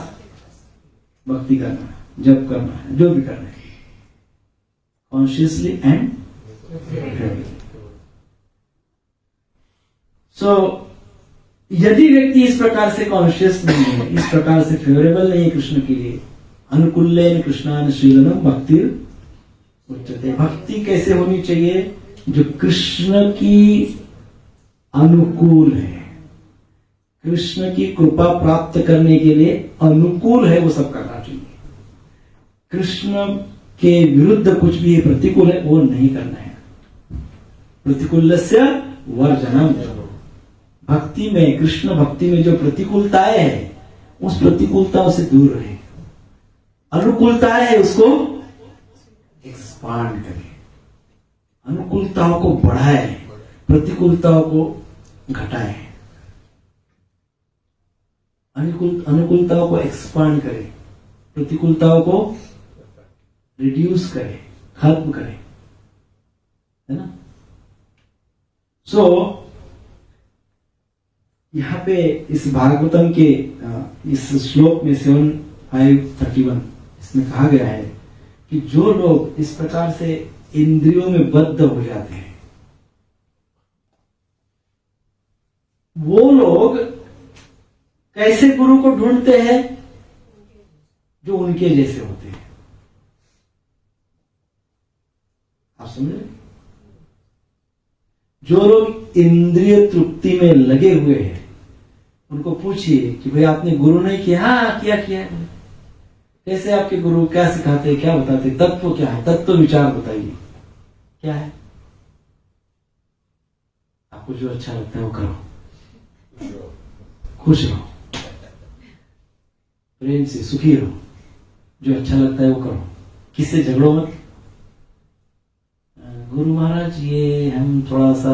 भक्ति करना, जप करना है, जो भी करना है, कॉन्शियसली एंड सो यदि व्यक्ति इस प्रकार से कॉन्शियस नहीं है, इस प्रकार से फेवरेबल नहीं है कृष्ण के लिए, अनुकूल्येन कृष्णान शीलनम भक्ति उच्यते। भक्ति कैसे होनी चाहिए? जो कृष्ण की अनुकूल है, कृष्ण की कृपा प्राप्त करने के लिए अनुकूल है, वो सब करना चाहिए। कृष्ण के विरुद्ध कुछ भी प्रतिकूल है वो नहीं करना है। प्रतिकूलस्य वर्जनम। भक्ति में, कृष्ण भक्ति में जो प्रतिकूलताएं है, उस प्रतिकूलताओं से दूर रहे। अनुकूलताएं है उसको एक्सपांड करें, अनुकूलताओं को बढ़ाए, प्रतिकूलताओं को घटाए, अनुकूलताओं को एक्सपांड करे, प्रतिकूलताओं को रिड्यूस करे, खत्म करे, है ना। सो यहाँ पे इस भागवतम के इस श्लोक में 7:5-31 इसमें कहा गया है कि जो लोग इस प्रकार से इंद्रियों में बद्ध हो जाते हैं, वो लोग कैसे गुरु को ढूंढते हैं? जो उनके जैसे होते हैं। आप समझ रहे? जो लोग इंद्रिय तृप्ति में लगे हुए हैं, उनको पूछिए कि भाई आपने गुरु नहीं किया? हाँ किया है। कैसे आपके गुरु क्या सिखाते हैं, क्या बताते, तत्व क्या है, तत्व विचार बताइए क्या है। आपको जो अच्छा लगता है वो करो, खुश रहो, प्रेम से सुखी रहो, जो अच्छा लगता है वो करो, किससे झगड़ो मत। गुरु महाराज ये हम थोड़ा सा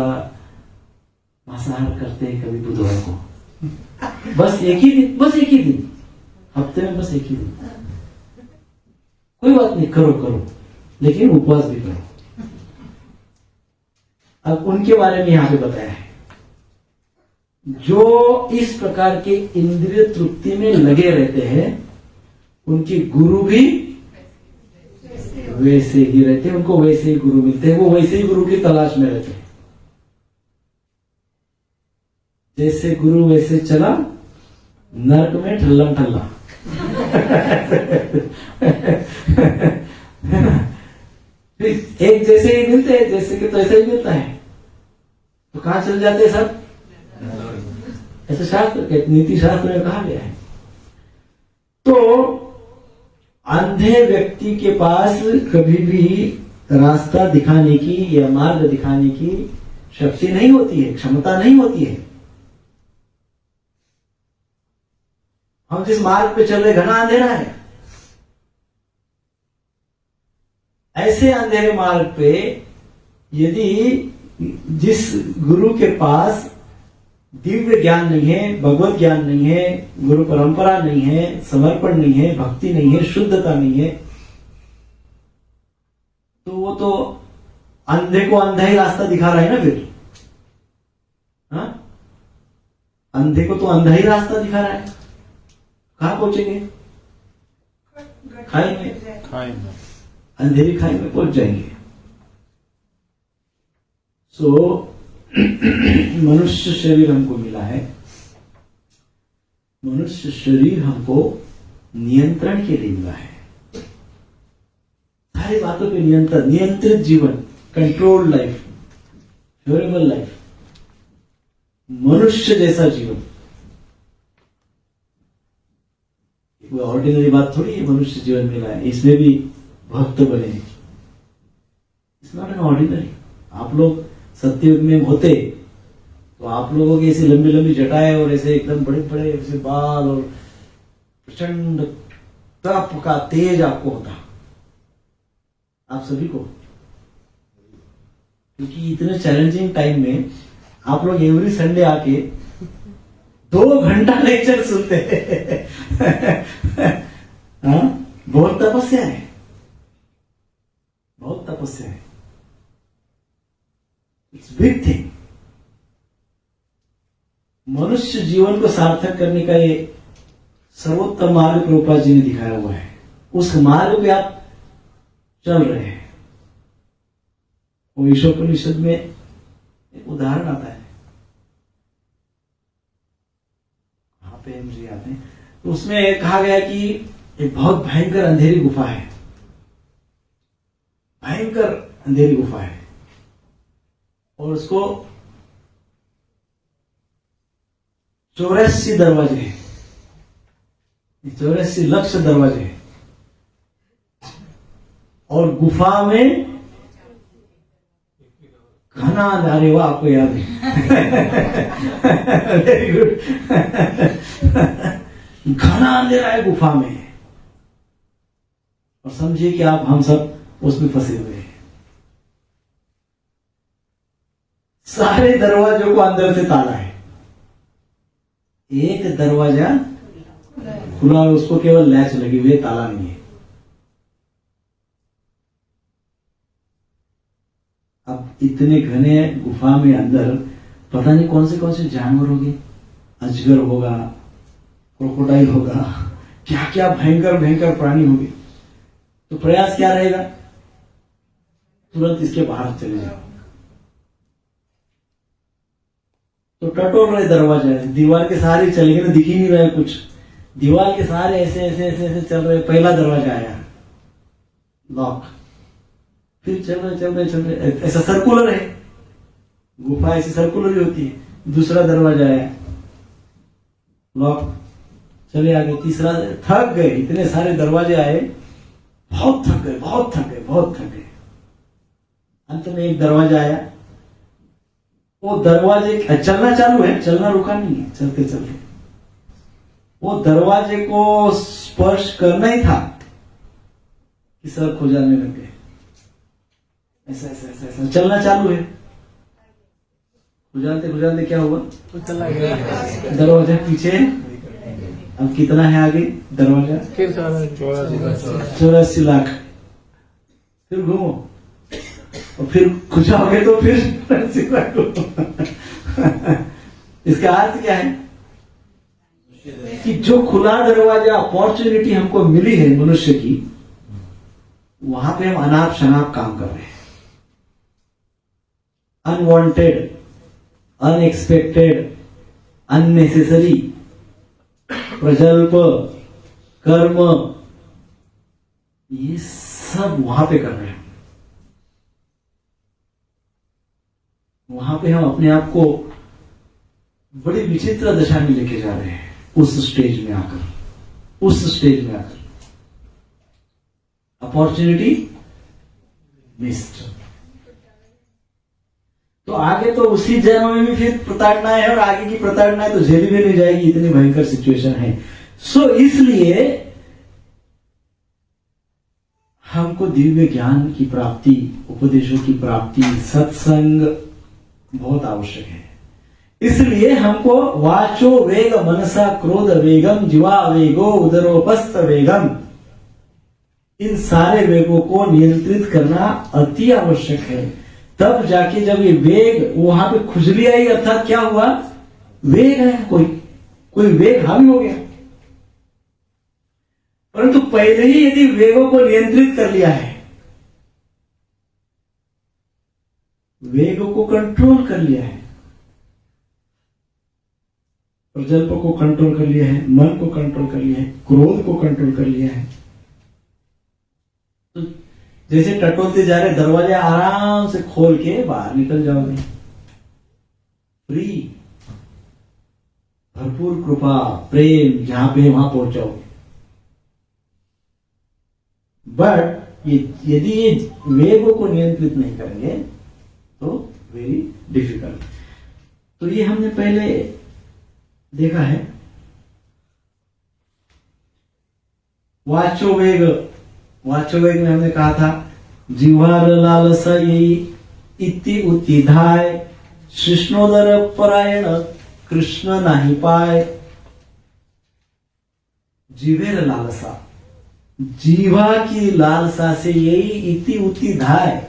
मांसाहार करते हैं कभी बुधवार को, बस एक ही दिन हफ्ते में, बस एक ही दिन। कोई बात नहीं, करो, लेकिन उपवास भी करो। अब उनके बारे में यहां पे बताया है, जो इस प्रकार के इंद्रिय तृप्ति में लगे रहते हैं, उनके गुरु भी वैसे ही रहते हैं, उनको वैसे ही गुरु मिलते हैं, वो वैसे ही गुरु की तलाश में रहते हैं। जैसे गुरु वैसे चला, नरक में ठल्लम ठल्ला। एक जैसे ही मिलते हैं, जैसे कि तो ऐसा ही मिलता है, तो कहां चल जाते हैं सब? ऐसे शास्त्र, नीति शास्त्र में कहा गया है। तो अंधे व्यक्ति के पास कभी भी रास्ता दिखाने की या मार्ग दिखाने की शक्ति नहीं होती है, क्षमता नहीं होती है। हम जिस मार्ग पे चल रहे, घना अंधेरा है, ऐसे अंधेरे मार्ग पे यदि जिस गुरु के पास दिव्य ज्ञान नहीं है, भगवत ज्ञान नहीं है, गुरु परंपरा नहीं है, समर्पण नहीं है, भक्ति नहीं है, शुद्धता नहीं है, तो वो तो अंधे को अंधा ही रास्ता दिखा रहा है ना फिर। हाँ, अंधे को तो अंधा ही रास्ता दिखा रहा है। कहां पहुंचेंगे? खाई में, अंधेरी खाई में पहुंच जाएंगे। सो मनुष्य शरीर हमको मिला है, मनुष्य शरीर हमको नियंत्रण के लिए मिला है। सारी बातों पे नियंत्रण, नियंत्रित जीवन, कंट्रोल्ड लाइफ, फ्योरेबल लाइफ, मनुष्य जैसा जीवन। कोई ऑर्डिनरी बात थोड़ी है, मनुष्य जीवन मिला है, इसमें भी भक्त बने। It's not an ordinary. आप लोग सत्ययुग में होते तो आप लोगों की ऐसी लंबी लंबी जटाएं और ऐसे एकदम बड़े बड़े ऐसे बाल और प्रचंड तप का तेज आपको होता, आप सभी को। क्योंकि इतने चैलेंजिंग टाइम में आप लोग एवरी संडे आके 2 घंटा लेक्चर सुनते हैं। बहुत तपस्या है, बहुत तपस्या है। It's big thing. मनुष्य जीवन को सार्थक करने का ये सर्वोत्तम मार्ग प्रभुपाद जी ने दिखाया हुआ है। उस मार्ग पे आप चल रहे हैं। वो ईशोपनिषद में एक उदाहरण आता है, वहां पे हम जी आते हैं, तो उसमें कहा गया कि एक बहुत भयंकर अंधेरी गुफा है, भयंकर अंधेरी गुफा है, और उसको 84 दरवाजे हैं, 84 लक्ष दरवाजे हैं, और गुफा में घना अंधेरा। हुआ आपको याद है? Very good. घना अंधेरा है गुफा में, और समझिए कि आप हम सब उसमें फंसे हुए हैं। सारे दरवाजों को अंदर से ताला है, एक दरवाजा खुला है, उसको केवल लैच लगी हुई है, ताला नहीं है। अब इतने घने गुफा में अंदर पता नहीं कौन से जानवर होंगे, अजगर होगा, क्रोकोडाइल होगा, क्या क्या भयंकर भयंकर प्राणी होंगे। तो प्रयास क्या रहेगा, तुरंत इसके बाहर चले जाओ। तो टटोल रहे दरवाजा है, दीवार के सहारे चले गए, दिख ही नहीं रहा है कुछ, दीवार के सहारे ऐसे ऐसे ऐसे ऐसे चल रहे। पहला दरवाजा आया लॉक, फिर चल रहे ऐसा सर्कुलर है, गुफा ऐसी सर्कुलर ही होती है। दूसरा दरवाजा आया लॉक, चले आगे। तीसरा, थक गए, इतने सारे दरवाजे आए, बहुत थक गए। अंत में एक दरवाजा आया, वो दरवाजे चलना चालू है, चलना रुका नहीं है, चलते चलते वो दरवाजे को स्पर्श करना ही था कि सर खुजाने लग गए। ऐसा चलना चालू है, खुजाते क्या हुआ, तो चला गया, दरवाजा पीछे। अब कितना है आगे दरवाजा, फिर 84 लाख। फिर घूमो और फिर खुजाओगे तो फिर 84 लाख घूमो। इसका अर्थ क्या है कि जो खुला दरवाजा अपॉर्चुनिटी हमको मिली है मनुष्य की, वहां पे हम अनाप शनाप काम कर रहे हैं। अनवांटेड, अनएक्सपेक्टेड, अननेसेसरी प्रजल्प, कर्म, ये सब वहां पे कर रहे हैं। वहां पे हम अपने आप को बड़ी विचित्र दशा में लेके जा रहे हैं। उस स्टेज में आकर अपॉर्चुनिटी मिस्ड। तो आगे तो उसी जन्म में भी फिर प्रताड़ना है, और आगे की प्रताड़ना तो झेली में नहीं जाएगी, इतनी भयंकर सिचुएशन है। सो इसलिए हमको दिव्य ज्ञान की प्राप्ति, उपदेशों की प्राप्ति, सत्संग बहुत आवश्यक है। इसलिए हमको वाचो वेग मनसा क्रोध वेगम जीवा वेगो उदरोपस्थ वेगम, इन सारे वेगों को नियंत्रित करना अति आवश्यक है। तब जाके जब ये वेग वहां पे खुजली आई, अर्थात क्या हुआ, वेग है, कोई वेग हावी हो गया। परंतु पहले ही यदि वेगों को नियंत्रित कर लिया है, वेगों को कंट्रोल कर लिया है, प्रजल्प को कंट्रोल कर लिया है, मन को कंट्रोल कर लिया है, क्रोध को कंट्रोल कर लिया है, तो जैसे टटोलते जा रहे दरवाजे आराम से खोल के बाहर निकल जाओगे, फ्री, भरपूर कृपा प्रेम जहां पे वहां पहुंच जाओगे। बट यदि ये वेगों को नियंत्रित नहीं करेंगे तो वेरी डिफिकल्ट। तो ये हमने पहले देखा है। वाचो वेग में हमने कहा था, जीवार लालसा यही इति उतिधाय, कृष्णोदर परायण कृष्ण नाही पाए। जीवेर लालसा, जीवा की लालसा से यही इति उति धाय,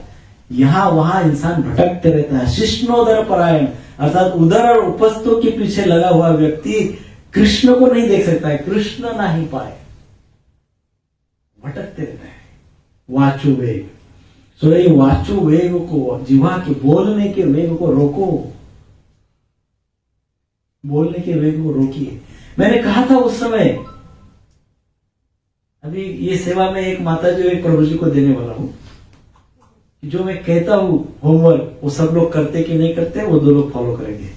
यहां वहां इंसान भटकते रहता है। शिष्णोदर परायण अर्थात उदर और उपस्थों के पीछे लगा हुआ व्यक्ति कृष्ण को नहीं देख सकता है, कृष्ण नहीं पाए, भटकते रहता है। वाचो वेग, सो ये वाचो वेग को, जीवा के बोलने के वेग को रोको, बोलने के वेग को रोकिए। मैंने कहा था उस समय, अभी ये सेवा में एक माता जी एक प्रभु जी को देने वाला हूं, जो मैं कहता हूं होमवर्क वो सब लोग करते कि नहीं करते, वो 2 लोग फॉलो करेंगे।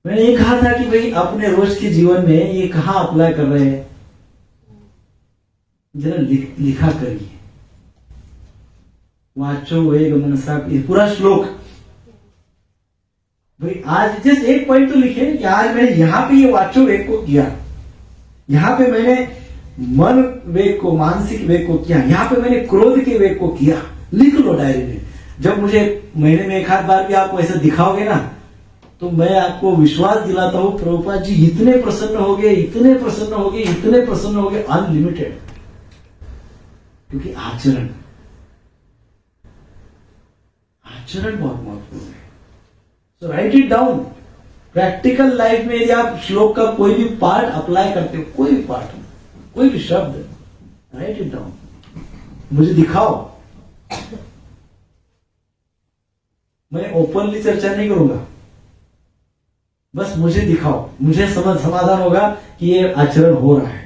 मैंने ये कहा था कि भाई अपने रोज के जीवन में ये कहां अप्लाई कर रहे हैं, जरा लिखा करिए। वाचो वेग मनसा, ये पूरा श्लोक भाई आज जस्ट एक पॉइंट तो लिखे कि आज मैंने यहां पे ये वाचो वेग को किया, यहां पे मैंने मन वेग को, मानसिक वेग को किया, यहां पे मैंने क्रोध के वेग को किया। लिख लो डायरी में। जब मुझे महीने में एक आध बार भी आप ऐसा दिखाओगे ना, तो मैं आपको विश्वास दिलाता हूं प्रभुपाद जी इतने प्रसन्न हो गए, इतने प्रसन्न हो गए, इतने प्रसन्न हो गए, अनलिमिटेड। क्योंकि आचरण बहुत महत्वपूर्ण है। So write it down. Practical life में यदि आप श्लोक का कोई भी पार्ट अप्लाई करते हो, कोई भी पार्ट, कोई भी शब्द, राइट इट डाउन, मुझे दिखाओ। मैं ओपनली चर्चा नहीं करूंगा, बस मुझे दिखाओ, मुझे समाधान होगा कि ये आचरण हो रहा है।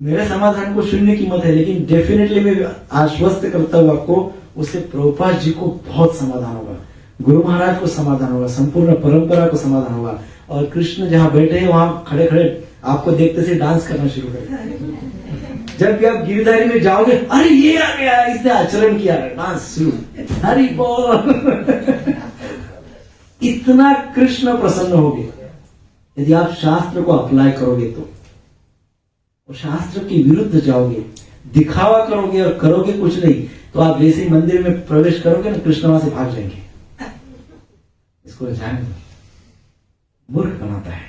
मेरे समाधान को शून्य कीमत है, लेकिन डेफिनेटली मैं आश्वस्त करता हूं आपको, उससे प्रभुपाद जी को बहुत समाधान होगा, गुरु महाराज को समाधान होगा, संपूर्ण परंपरा को समाधान होगा। और कृष्ण जहां बैठे हैं वहां खड़े खड़े आपको देखते से डांस करना शुरू करेंगे। जब भी आप गिरधारी में जाओगे, अरे ये आ गया, इसने आचरण किया, डांस शुरू, हरि बोल। इतना कृष्ण प्रसन्न होगे यदि आप शास्त्र को अप्लाई करोगे तो। और शास्त्र के विरुद्ध जाओगे, दिखावा करोगे और करोगे कुछ नहीं, तो आप जैसे ही मंदिर में प्रवेश करोगे ना, कृष्ण वहां से भाग जाएंगे। इसको जान मूर्ख बनाता है,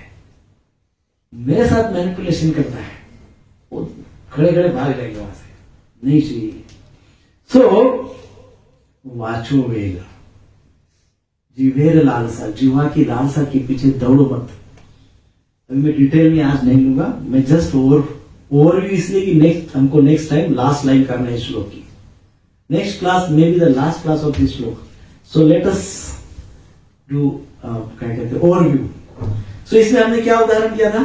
मेरे साथ मैनिपुलेशन करता है, वो खड़े खड़े भाग जाएंगे वहां से, नहीं चाहिए। सो वाचो वेग, जीवेर लालसा, जीवा की लालसा के पीछे दौड़ो मत। अभी मैं डिटेल में आज नहीं लूंगा, मैं जस्ट ओवरव्यू इसलिए कि हमको नेक्स्ट टाइम लास्ट लाइन करना है श्लोक की। Next class may be the last class of this श्लोक, सो लेट अस डू क्या कहते हैं ओवरव्यू। सो इसमें हमने क्या उदाहरण दिया था?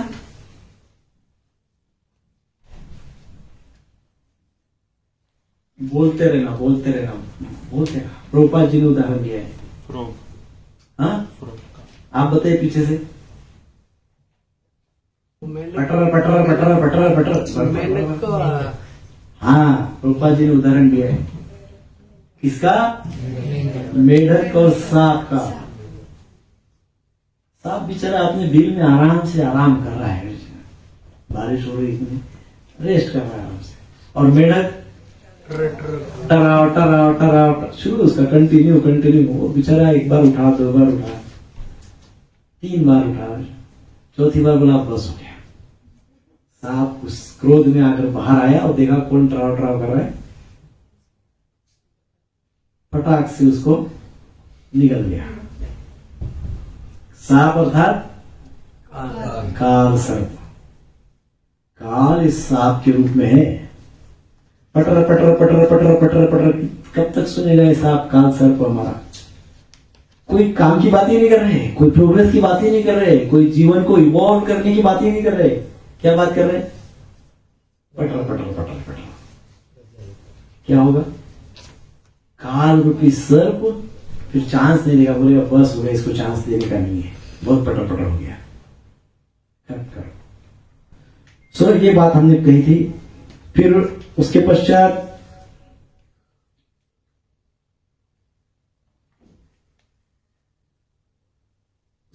बोलते रहना, बोलते रहना, बोलते रहना। प्रभुपाद जी ने उदाहरण दिया है। फ्रॉग। हाँ, फ्रॉग आप बताइए पीछे से। पटर पटर पटर पटर पटर। हाँ, प्रभुपाद जी ने उदाहरण दिया है। किसका? मेढक और सांप का। सांप बेचारा अपने बिल में आराम से आराम कर रहा है, बारिश हो रही है, रेस्ट कर रहा है आराम से। और मेढक टराव टराव टराव शुरू, उसका कंटिन्यू कंटिन्यू। वो बेचारा एक बार उठा, दो बार उठा, 3 बार उठा, चौथी बार बोला बस हो गया। सांप उस क्रोध में आकर बाहर आया और देखा कौन टराव टराव कर रहा है, फटाक से उसको निकल गया। सांप अर्थात काल सर्प। काल इस सांप के रूप में है। पटर पटर पटर पटर पटर पटर, कब तक सुनेगा ये सांप काल सर्प हमारा? कोई काम की बात ही नहीं कर रहे, कोई प्रोग्रेस की बात ही नहीं कर रहे, कोई जीवन को इवॉल्व करने की बात ही नहीं कर रहे। क्या बात कर रहे हैं? पटर पटर पटर पटर। क्या होगा? काल रूपी सर्प फिर चांस नहीं देगा, बोलेगा बस हो गया, इसको चांस देने का नहीं है, बहुत पटर पटर हो गया, कर। सो ये बात हमने कही थी। फिर उसके पश्चात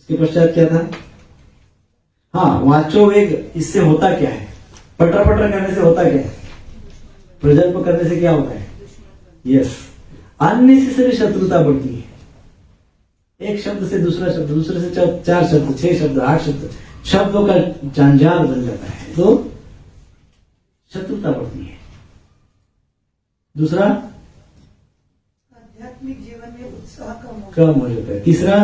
क्या था? हाँ, वाचो वेग, इससे होता क्या है? पटर पटर करने से होता क्या है? प्रजल्प करने से क्या होता है? यस, अननेसेसरी शत्रुता बढ़ती है। एक शब्द से दूसरा शब्द, दूसरे से 4 शब्द, 6 शब्द, 8 शब्द, शब्दों का जंजाल बन जाता है, तो शत्रुता बढ़ती है। दूसरा, आध्यात्मिक जीवन में उत्साह कम हो जाता है। तीसरा,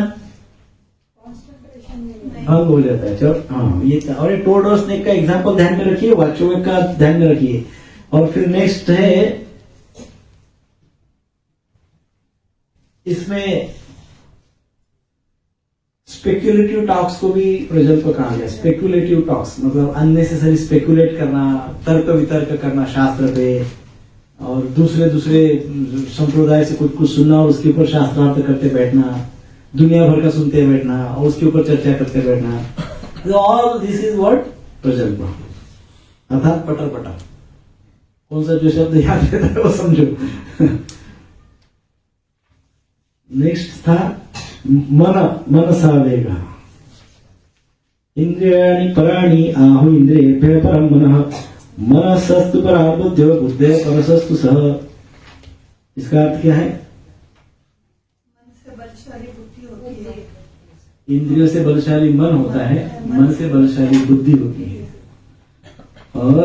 भंग हो जाता है। चलो, हाँ, ये था। और टोड और स्नेक का एग्जांपल ध्यान में रखिए, वाचोवेग का ध्यान में रखिए। और फिर नेक्स्ट है, इसमें स्पेक्युलेटिव टॉक्स को भी प्रजल्प कहा गया। स्पेक्युलेटिव टॉक्स मतलब अननेसेसरी स्पेक्युलेट करना, तर्क वितर्क करना शास्त्र पे, और दूसरे संप्रदाय से कुछ सुनना और उसके ऊपर शास्त्रार्थ करते बैठना, दुनिया भर का सुनते बैठना और उसके ऊपर चर्चा करते बैठना। All this is what? प्रजल्प, अर्थात पटर पटर। कौन सा जो शब्द याद रहता है वो समझो। नेक्स्ट था मनसा वेग। इंद्रियाणि पराणि आहु इंद्रियेभ्यः परं मनः, मनसस्तु परा बुद्ध्यो बुद्धेः परसस्तु सः। इसका अर्थ क्या है? मन से बलशाली बुद्धि होती है। इंद्रियों से बलशाली मन होता है, मन से बलशाली बुद्धि होती है। और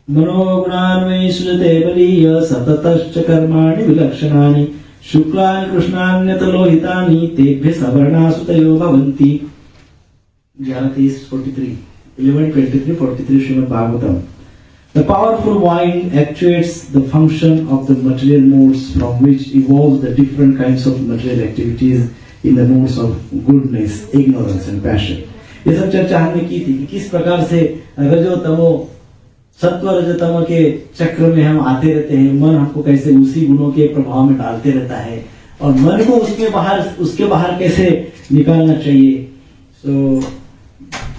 मनोगुणान्वयी सृजते बलीय सततश्च कर्माणि विलक्षणानि शुक्लानि कृष्णान्यत लोहितानि तेभ्य सवर्णासुतयो भवन्ति। 11:43 11:23-43 Shrimad Bhagavatam. The powerful mind actuates the function of the material modes from which evolve the different kinds of material activities in the modes of goodness, ignorance and passion। ये सब चर्चा हमने की थी कि किस प्रकार से रजो तमो सत्व रजतम के चक्र में हम आते रहते हैं, मन हमको कैसे उसी गुणों के प्रभाव में डालते रहता है और मन को उसके बाहर कैसे निकालना चाहिए। सो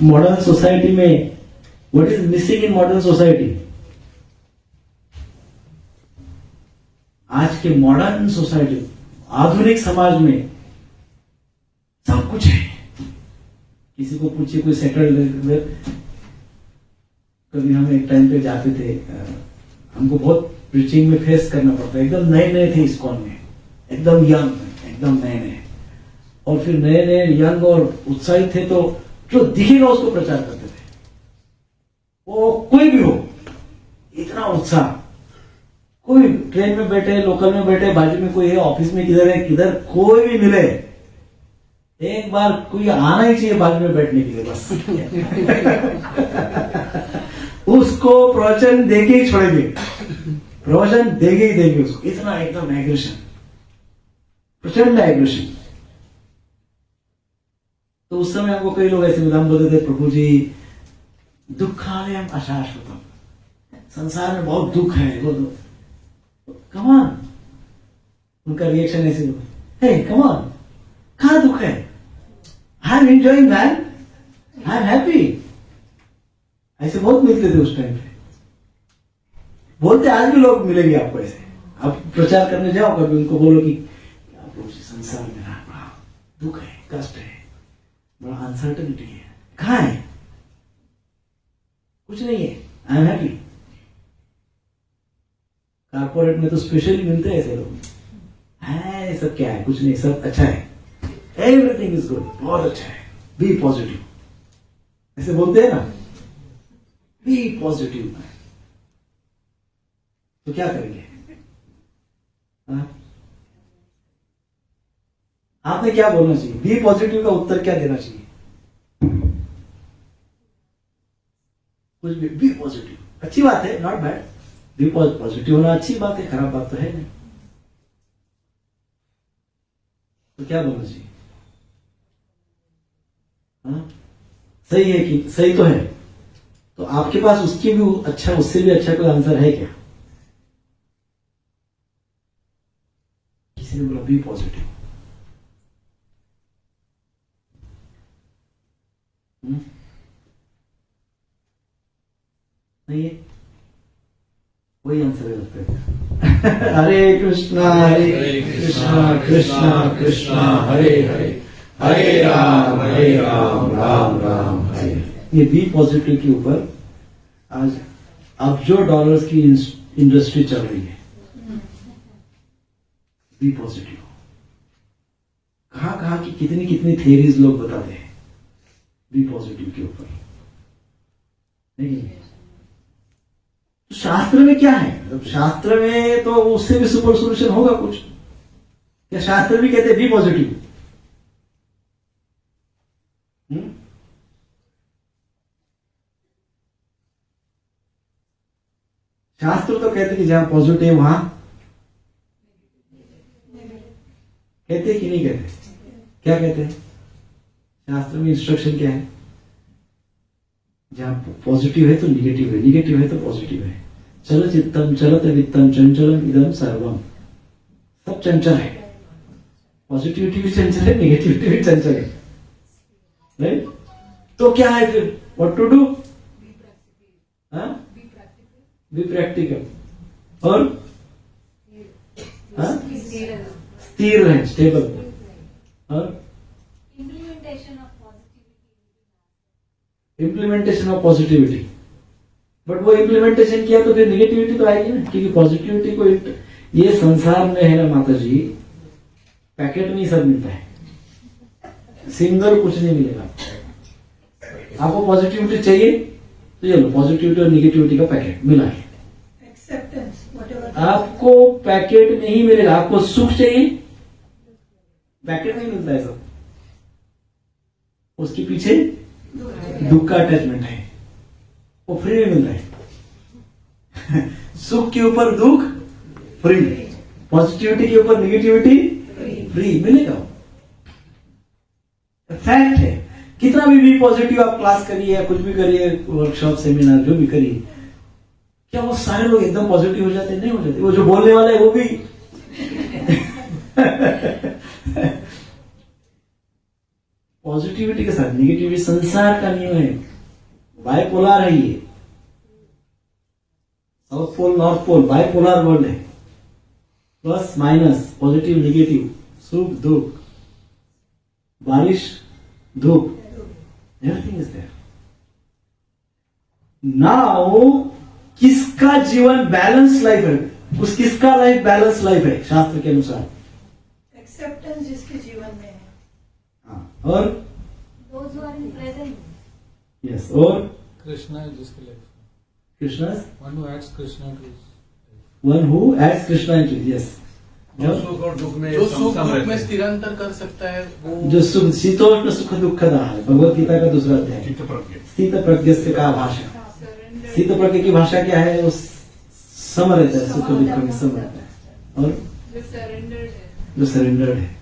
मॉडर्न सोसाइटी में what is missing in modern society? आज के मॉडर्न सोसाइटी, आधुनिक समाज में सब कुछ है। किसी को पूछिए कोई सेटल्ड, कभी हम एक टाइम पे जाते थे, हमको बहुत प्रीचिंग में फेस करना पड़ता है। एकदम नए नए थे इस्कॉन में, एकदम यंग, एकदम नए नए, और फिर नए नए यंग और उत्साहित थे तो जो दिखेगा उसको प्रचार करते थे। वो कोई भी हो, इतना उत्साह। कोई ट्रेन में बैठे, लोकल में बैठे, बाजू में कोई है, ऑफिस में किधर है, किधर कोई भी मिले, एक बार कोई आना ही चाहिए बाजू में बैठने के लिए बस। उसको प्रवचन देके ही छोड़ेंगे, प्रवचन देंगे ही देंगे उसको। इतना एकदम एग्रेशन, प्रचंड एग्रेशन। तो उस समय हमको कई लोग ऐसे विधान बोलते थे, प्रभु जी दुखालयम अशाश्वतम, संसार में बहुत दुख है, वो कम ऑन। उनका रिएक्शन ऐसे हुआ, हे कम ऑन, कहां दुख है? I am enjoying man, I am happy. ऐसे बहुत मिलते थे उस टाइम पे, बोलते आज भी लोग मिलेंगे आपको ऐसे। आप प्रचार करने जाओ कभी, उनको बोलो कि आप लोग संसार में बड़ा दुख है, कष्ट है, बड़ा अनसर्टनिटी है, कहां है? कुछ नहीं है, आई एम हैप्पी। कारपोरेट में तो स्पेशली मिलते हैं ऐसे लोग, है सब क्या है, कुछ नहीं, सब अच्छा है, एवरीथिंग इज गुड, बहुत अच्छा है, बी पॉजिटिव, ऐसे बोलते हैं ना, बी पॉजिटिव। तो क्या करेंगे? आपने क्या बोलना चाहिए? बी पॉजिटिव का उत्तर क्या देना चाहिए? कुछ भी, बी पॉजिटिव अच्छी बात है, नॉट बैड। बी पॉजिटिव होना अच्छी बात है, खराब बात तो है नहीं। तो क्या बोलना चाहिए? सही है कि सही तो है, तो आपके पास उसकी भी अच्छा, उससे भी अच्छा कोई आंसर है क्या? किसी ने बोला बी पॉजिटिव, नहीं है, वही आंसर है। हरे कृष्णा कृष्णा कृष्णा हरे हरे, हरे राम राम राम हरे। ये बी पॉजिटिव के ऊपर आज अरबों डॉलर्स की इंडस्ट्री चल रही है। बी पॉजिटिव, कहां की कितनी कितनी थियरीज लोग बताते हैं बी पॉजिटिव के ऊपर, नहीं? तो शास्त्र में क्या है? मतलब शास्त्र में तो उससे भी सुपर सोल्यूशन होगा कुछ, क्या शास्त्र भी कहते हैं बी पॉजिटिव? शास्त्र तो कहते कि जहां पॉजिटिव वहां, कहते कि नहीं कहते? क्या कहते हैं शास्त्र में? इंस्ट्रक्शन क्या है? जहां पॉजिटिव है तो निगेटिव है, निगेटिव है तो पॉजिटिव है। चल चित्तम चलत वित्तम चंचलम इदम सर्वम, सब चंचल है, पॉजिटिविटी भी चंचल है, निगेटिविटी भी चंचल है, राइट? तो क्या है फिर? What to do? Be practical और स्थिर रहे, स्टेबल, और इम्प्लीमेंटेशन ऑफ पॉजिटिविटी। बट वो इम्प्लीमेंटेशन किया तो फिर निगेटिविटी तो आएगी ना, क्योंकि पॉजिटिविटी को ये संसार में है ना माता जी, पैकेट में ही सब मिलता है, सिंगल कुछ नहीं मिलेगा। आपको पॉजिटिविटी चाहिए तो ये लो, पॉजिटिविटी और निगेटिविटी का पैकेट मिला है। एक्सेप्टेंस व्हाटएवर आपको पैकेट नहीं मिलेगा। आपको सुख चाहिए, पैकेट नहीं मिलता है सब, उसके पीछे दुख का अटैचमेंट है, वो फ्री में मिल रहा है। सुख के ऊपर दुख फ्री, पॉजिटिविटी के ऊपर निगेटिविटी फ्री मिलेगा। फैक्ट है। कितना भी पॉजिटिव आप क्लास करिए या कुछ भी करिए, वर्कशॉप सेमिनार जो भी करिए, क्या वो सारे लोग एकदम पॉजिटिव हो जाते? नहीं हो जाते। वो जो बोलने वाला है वो भी पॉजिटिविटी के साथ निगेटिविटी संसार का नियम है। बाइपोलर है ये, south pole north pole bipolar world है, प्लस माइनस, पॉजिटिव निगेटिव, सुख दुख, बारिश धूप, एवरीथिंग इज देयर। नाउ किसका जीवन बैलेंस लाइफ है? किसका लाइफ बैलेंस लाइफ है शास्त्र के अनुसार? एक्सेप्टेंस जिसके जीवन में है। हाँ, और Those who are in present. Yes, और Krishna is जिसकी life Krishna, one who adds Krishna to his one who adds Krishna into, yes, जो सुख और दुख में जो सुख समसम दुख में रहते हैं। स्थिरांतर कर सकता है वो जो सुख शीतोष्ण सुख दुख रहा है। भगवत गीता का दूसरा अध्याय, चित्त प्रज्ञ। स्थित प्रज्ञ से का भाषा। Surrender. स्थित प्रज्ञ की भाषा क्या है? वो सम रहता है, सुख दुख में सम रहता है, और जो surrendered है. जो सरेंडर्ड है।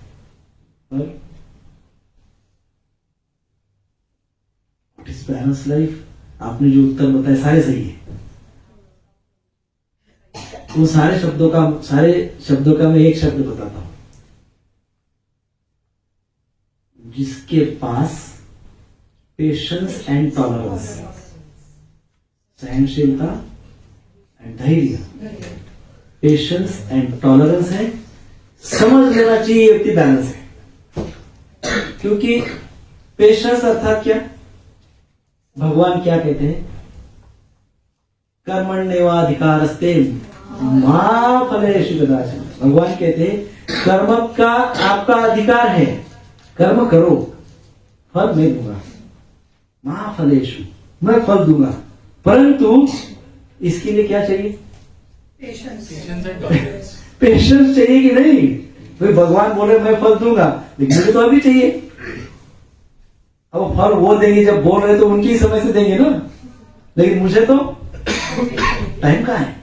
और इस बैलेंस लाइफ, आपने जो उत्तर बताए सारे सही है। उन सारे शब्दों का मैं एक शब्द बताता हूं, जिसके पास पेशेंस एंड टॉलरेंस, सहनशीलता एंड धैर्य, पेशेंस एंड टॉलरेंस है, समझ लेना चाहिए ये व्यक्ति बैलेंस है। क्योंकि पेशेंस अर्थात क्या? भगवान क्या कहते हैं? कर्मण्येवाधिकारस्ते मा फलेषु कदाचन। भगवान कहते हैं कर्म का आपका अधिकार है, कर्म करो, फल मैं दूंगा। मा फलेषु, मैं फल दूंगा, परंतु इसके लिए क्या चाहिए? Patience. Patience and tolerance. Patience चाहिए कि नहीं? भाई भगवान बोले मैं फल दूंगा, लेकिन मुझे तो अभी चाहिए। अब फल वो देंगे जब बोल रहे तो उनकी समय से देंगे ना, लेकिन मुझे तो टाइम कहाँ है?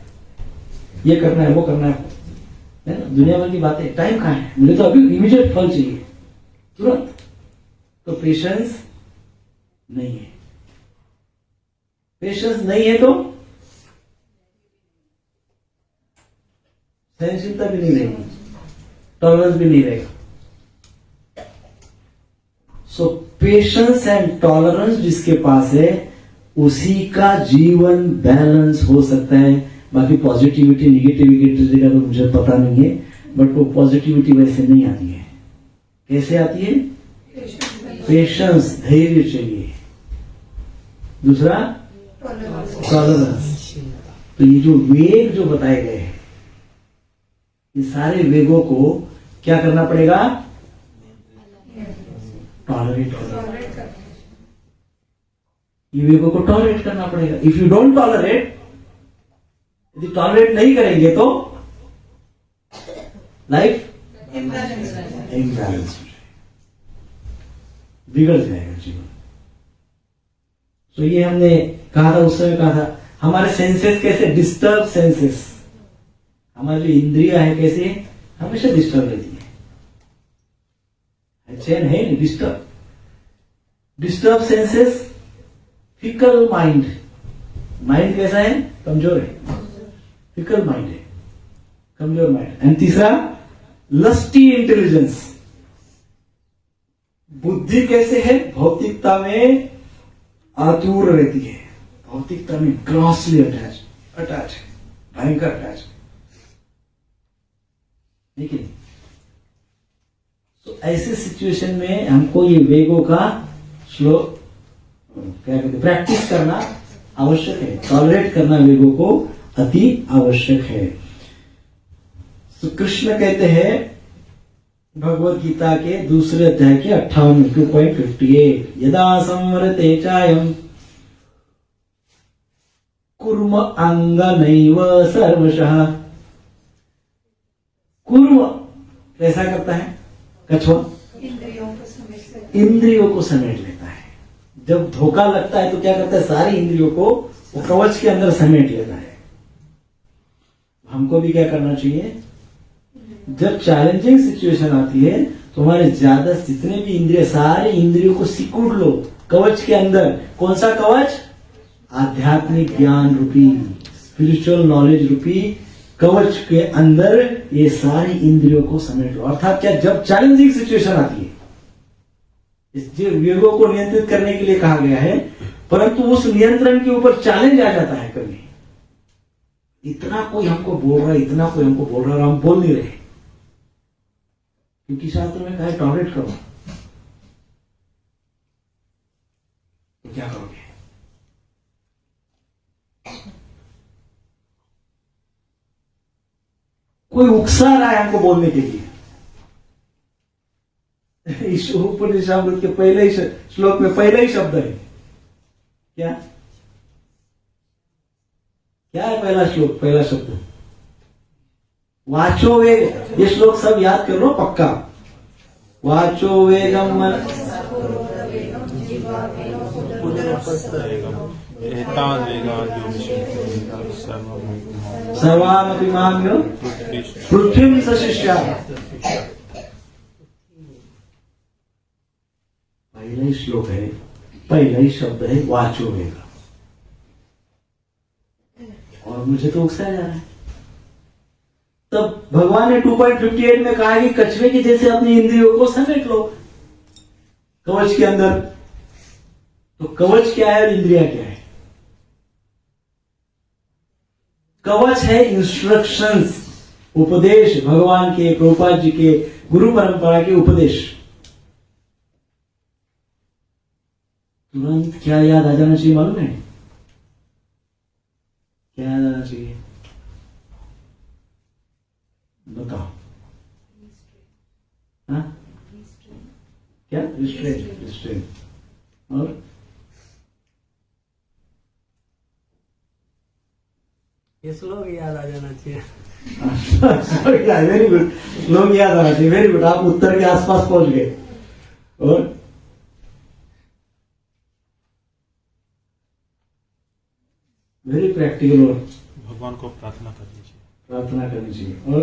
ये करना है, वो करना है ना, दुनिया भर की बातें, टाइम कहाँ है? मुझे तो अभी इमीडिएट फल चाहिए, तुरंत। तो पेशेंस नहीं है। पेशेंस नहीं है तो सहनशीलता भी नहीं रहेगी, टॉलरेंस भी नहीं रहेगा। सो पेशेंस एंड टॉलरेंस जिसके पास है, उसी का जीवन बैलेंस हो सकता है। बाकी पॉजिटिविटी निगेटिविटी का तो मुझे पता नहीं है, बट वो पॉजिटिविटी वैसे नहीं आती है। कैसे आती है? पेशेंस, धैर्य चाहिए। दूसरा टॉलरेंस। तो ये जो वेग जो बताए गए हैं, ये सारे वेगों को क्या करना पड़ेगा? टॉलरेट करना। ये वेगों को टॉलरेट करना पड़ेगा। इफ यू डोंट टॉलरेट, यदि टॉलरेट नहीं करेंगे तो लाइफ इम्बैलेंस, बिगड़ जाएगा जीवन। तो ये हमने कहा था, उस समय कहा था, हमारे सेंसेस कैसे डिस्टर्ब सेंसेस, हमारी जो इंद्रिया है कैसे हमेशा डिस्टर्ब रहती है, चैन है नहीं, disturb senses, fickle mind, mind कैसा है? कमजोर है, फिकल माइंड है, कमजोर माइंड। एंड तीसरा लस्टी इंटेलिजेंस, बुद्धि कैसे है? भौतिकता में आतुर रहती है, भौतिकता में ग्रॉसली अटैच है, भयंकर अटैच है, ठीक है। तो ऐसे सिचुएशन में हमको ये वेगों का स्लो क्या कहते प्रैक्टिस करना आवश्यक है, टॉलरेट करना वेगों को अति आवश्यक है। तो कृष्ण कहते हैं भगवत गीता के दूसरे अध्याय के 58 यदा संवरते चायम कुर्म अंग नैव सर्वशः। कुर्म कैसा करता है कछुआ? इंद्रियों को समेट इंद्रियों को समेट लेता है। जब धोखा लगता है तो क्या करता है? सारी इंद्रियों को वो कवच के अंदर समेट लेता है। हमको भी क्या करना चाहिए? जब चैलेंजिंग सिचुएशन आती है तो हमारे ज्यादा जितने भी इंद्रिय, सारे इंद्रियों को सिकुड़ लो कवच के अंदर। कौन सा कवच? आध्यात्मिक ज्ञान रूपी, स्पिरिचुअल नॉलेज रूपी कवच के अंदर ये सारी इंद्रियों को समेट लो। अर्थात क्या? जब चैलेंजिंग सिचुएशन आती है, इस विवेकों को नियंत्रित करने के लिए कहा गया है, परंतु उस नियंत्रण के ऊपर चैलेंज आ जाता है कभी। इतना कोई हमको बोल रहा है, इतना कोई हमको बोल रहा है, हम बोल नहीं रहे, क्योंकि शास्त्र में कहा है टॉलरेट करो। तो क्या करोगे? कोई उकसा रहा है हमको बोलने के लिए। इस उपनिषद के पहले ही श्लोक में पहले ही शब्द है क्या? क्या है पहला श्लोक? पहला शब्द वाचो वेग। ये श्लोक सब याद कर लो पक्का। वाचो वेगम सर्वामपि माम यो पृथ्वीं सशिष्या। पहला ही श्लोक है, पहला ही शब्द है वाचो वेग, और मुझे तो उकसाया जा रहा है। तब भगवान ने 2.58 में कहा कि कछुए की जैसे अपनी इंद्रियों को समेट लो कवच के अंदर। तो कवच क्या है और इंद्रिया क्या है? कवच है इंस्ट्रक्शंस, उपदेश, भगवान के, प्रभुपाद जी के, गुरु परंपरा के उपदेश। तुरंत क्या याद आ जाना चाहिए मालूम है? क्या याद आना चाहिए? बताओ। हाँ? क्या? रिस्ट्रेंट। और ये श्लोक याद आ जाना चाहिए। वेरी गुड, लोग याद आना चाहिए। वेरी गुड, आप उत्तर के आसपास पहुंच गए। और वेरी प्रैक्टिकल। और भगवान को प्रार्थना करनी चाहिए। प्रार्थना करनी चाहिए। और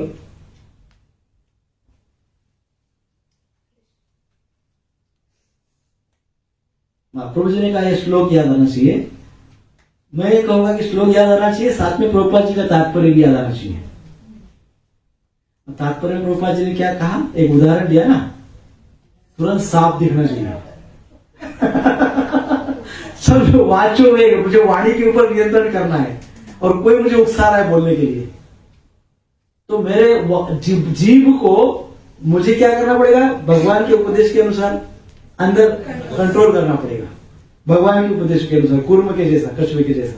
प्रभु जी ने कहा यह श्लोक याद आना चाहिए। मैं ये कहूंगा कि श्लोक याद आना चाहिए, साथ में प्रभुपाद जी का तात्पर्य भी याद आना चाहिए। तात्पर्य में प्रभुपाद जी ने क्या कहा? एक उदाहरण दिया ना, तुरंत सांप दिखना चाहिए। सब वाचो वेग, मुझे वाणी के ऊपर नियंत्रण करना है, और कोई मुझे उकसा रहा है बोलने के लिए, तो मेरे जीभ को मुझे क्या करना पड़ेगा? भगवान के उपदेश के अनुसार अंदर कंट्रोल करना पड़ेगा, भगवान के उपदेश के अनुसार, कुर्म के जैसा, कछुए के जैसा।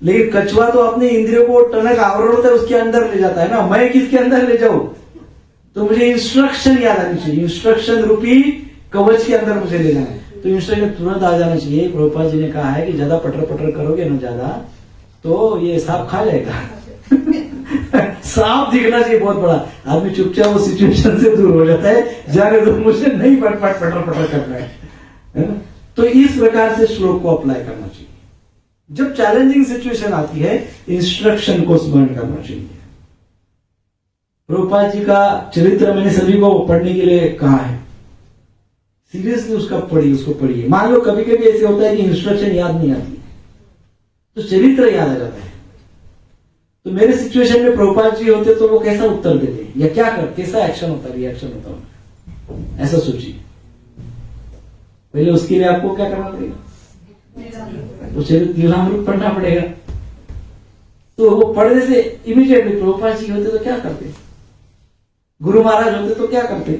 लेकिन कछुआ तो अपने इंद्रियों को टनक आवरण होता है उसके अंदर ले जाता है ना, मैं किसके अंदर ले जाऊं? तो मुझे इंस्ट्रक्शन याद आनी चाहिए, इंस्ट्रक्शन रूपी कवच के अंदर मुझे ले जाना है। तो इंस्ट्रक्शन तुरंत आ जाना चाहिए। प्रभुपाद जी ने कहा है कि ज्यादा पटर पटर करोगे ना ज्यादा तो ये सांप खा जाएगा। सांप दिखना चाहिए बहुत बड़ा, आदमी चुपचाप वो सिचुएशन से दूर हो जाता है, जाने दो मुझे नहीं पटर पटर करना है ना। तो इस प्रकार से श्लोक को अप्लाई करना चाहिए। जब चैलेंजिंग सिचुएशन आती है इंस्ट्रक्शन को स्मरण करना चाहिए। प्रभुपाद जी का चरित्र मैंने सभी को पढ़ने के लिए कहा है, सीरियसली उसको पढ़िए। मान लो कभी कभी ऐसे होता है कि इंस्ट्रक्शन याद नहीं आती तो चरित्र याद आ जाता है। तो मेरे सिचुएशन में प्रभुपाद जी होते तो वो कैसा उत्तर देते या क्या करते, कैसा एक्शन होता, रिएक्शन होता, ऐसा सोचिए। पहले उसके लिए आपको क्या करना पड़ेगा? तो चरित्र लीलामृत पढ़ना पड़ेगा। तो वो पढ़ने से इमीडिएटली प्रभुपाद जी होते तो क्या करते, गुरु महाराज होते तो क्या करते,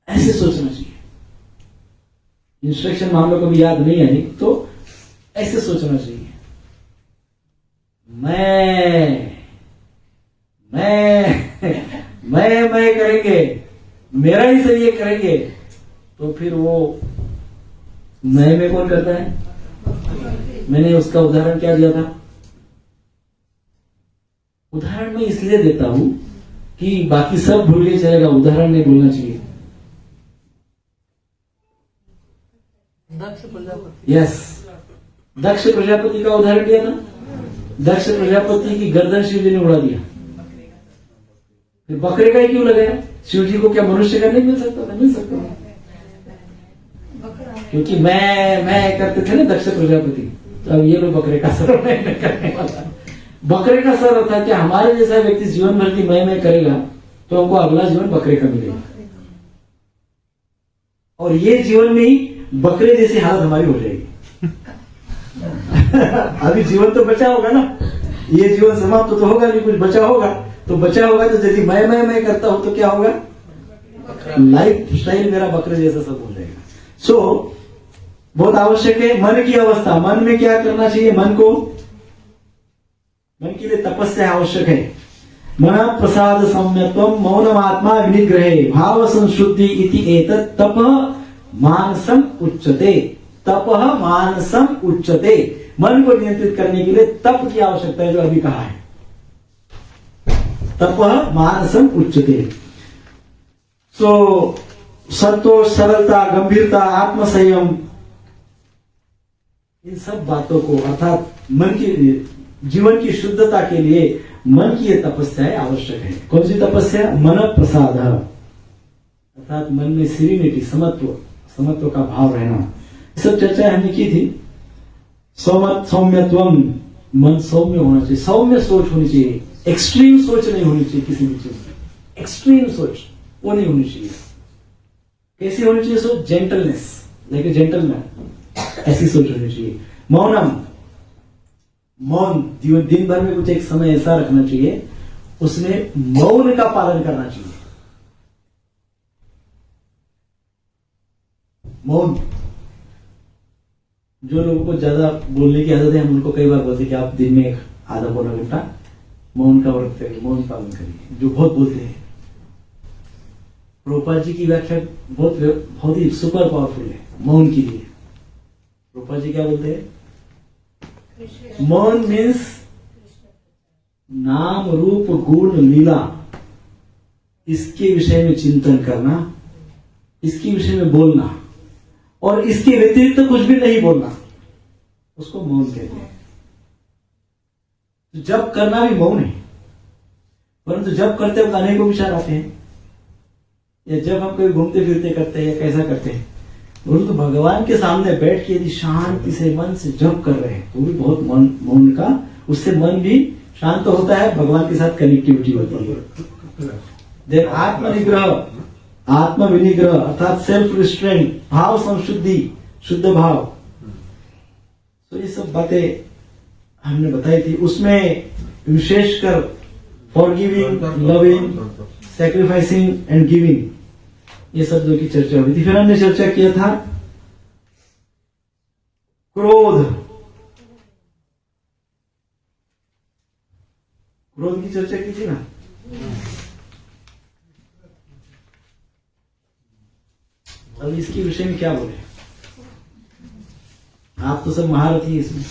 ऐसे सोचना चाहिए। इंस्ट्रक्शन मान लो कभी याद नहीं आई तो ऐसे सोचना चाहिए, मैं मेरा ही सही ये करेंगे तो फिर वो मैं में कौन करता है? मैंने उसका उदाहरण क्या दिया था? उदाहरण मैं इसलिए देता हूं कि बाकी सब भूल के चलेगा, उदाहरण नहीं भूलना चाहिए। दक्ष प्रजापति। यस, दक्ष प्रजापति का उदाहरण दिया था। दक्ष प्रजापति की गर्दन शिव जी ने उड़ा दिया, फिर बकरे का ही क्यों लगाया? शिव जी को क्या मनुष्य का नहीं मिल सकता था? मिल सकता था, क्योंकि मैं करते थे ना दक्ष प्रजापति। तो अब ये लोग बकरे का सर नहीं करने वाला। बकरे का सर था कि हमारे जैसा व्यक्ति जीवन भर की मैं करेगा तो हमको अगला जीवन बकरे का मिलेगा, और ये जीवन में ही बकरे जैसी हालत हमारी हो जाएगी। अभी जीवन तो बचा होगा ना, ये जीवन समाप्त तो होगा नहीं, कुछ बचा होगा। तो बचा होगा तो यदि मैं करता हूं तो क्या होगा? लाइफ स्टाइल मेरा बकरे जैसा सब हो जाएगा। सो बहुत आवश्यक है मन की अवस्था। मन में क्या करना चाहिए? मन के लिए तपस्या आवश्यक है। मन प्रसाद सम्यत्वम मौनम आत्मा विनिग्रहे भाव संशुद्धि इति एतत् तपः मानसम उच्यते। तपः मानसम उच्यते। मन को नियंत्रित करने के लिए तप की आवश्यकता है, जो अभी कहा है। तपः मानसम उच्यते। सो संतोष, सरलता, गंभीरता, आत्मसंयम, इन सब बातों को अर्थात मन की जीवन की शुद्धता के लिए मन की यह तपस्या आवश्यक है। कौन सी तपस्या? मन प्रसाद, अर्थात मन में सीरीनिटी, समत्व का भाव रहना। ये सब चर्चा हमने की थी। सौम्यत्वम, मन सौम्य होना चाहिए, सौम्य सोच होनी चाहिए, एक्सट्रीम सोच नहीं होनी चाहिए किसी भी चीज की। एक्सट्रीम सोच वो नहीं होनी चाहिए। कैसी होनी चाहिए सोच? जेंटलनेस, लाइक ए जेंटलमैन, ऐसी सोच होनी चाहिए। मौनम, मौन दिन भर में कुछ एक समय ऐसा रखना चाहिए उसमें मौन का पालन करना चाहिए। मौन, जो लोगों को ज्यादा बोलने की आदत है, हम उनको कई बार बोलते हैं कि आप दिन में एक आधा पौना घंटा मौन का व्रत करिए, मौन पालन करिए। जो बहुत बोलते हैं, प्रभुपाद जी की व्याख्या बहुत ही सुपर पावरफुल है मौन के लिए। प्रभुपाद जी क्या बोलते हैं? मौन मीन्स नाम रूप गुण लीला, इसके विषय में चिंतन करना, इसके विषय में बोलना, और इसके व्यतिरिक्त तो कुछ भी नहीं बोलना, उसको मौन कहते हैं। तो जब करना भी मौन है, परंतु जब करते वक्त अनेकों विचार आते हैं, या जब हम कभी घूमते फिरते करते हैं या कैसा करते हैं, परंतु भगवान के सामने बैठ के यदि शांति से मन से जप कर रहे हैं तो भी बहुत मौन का, उससे मन भी शांत होता है, भगवान के साथ कनेक्टिविटी होती है। देन आत्मनिग्रह, आत्म विनिग्रह अर्थात सेल्फ रिस्ट्रेंट, भाव संशुद्धि, शुद्ध भाव। तो ये सब बातें हमने बताई थी। उसमें विशेषकर forgiving, loving, sacrificing and giving, ये शब्दों की चर्चा हुई थी। फिर हमने चर्चा किया था क्रोध। क्रोध की चर्चा की थी ना। अब इसके विषय में क्या बोले? आप तो सब महारथी हैं इसमें।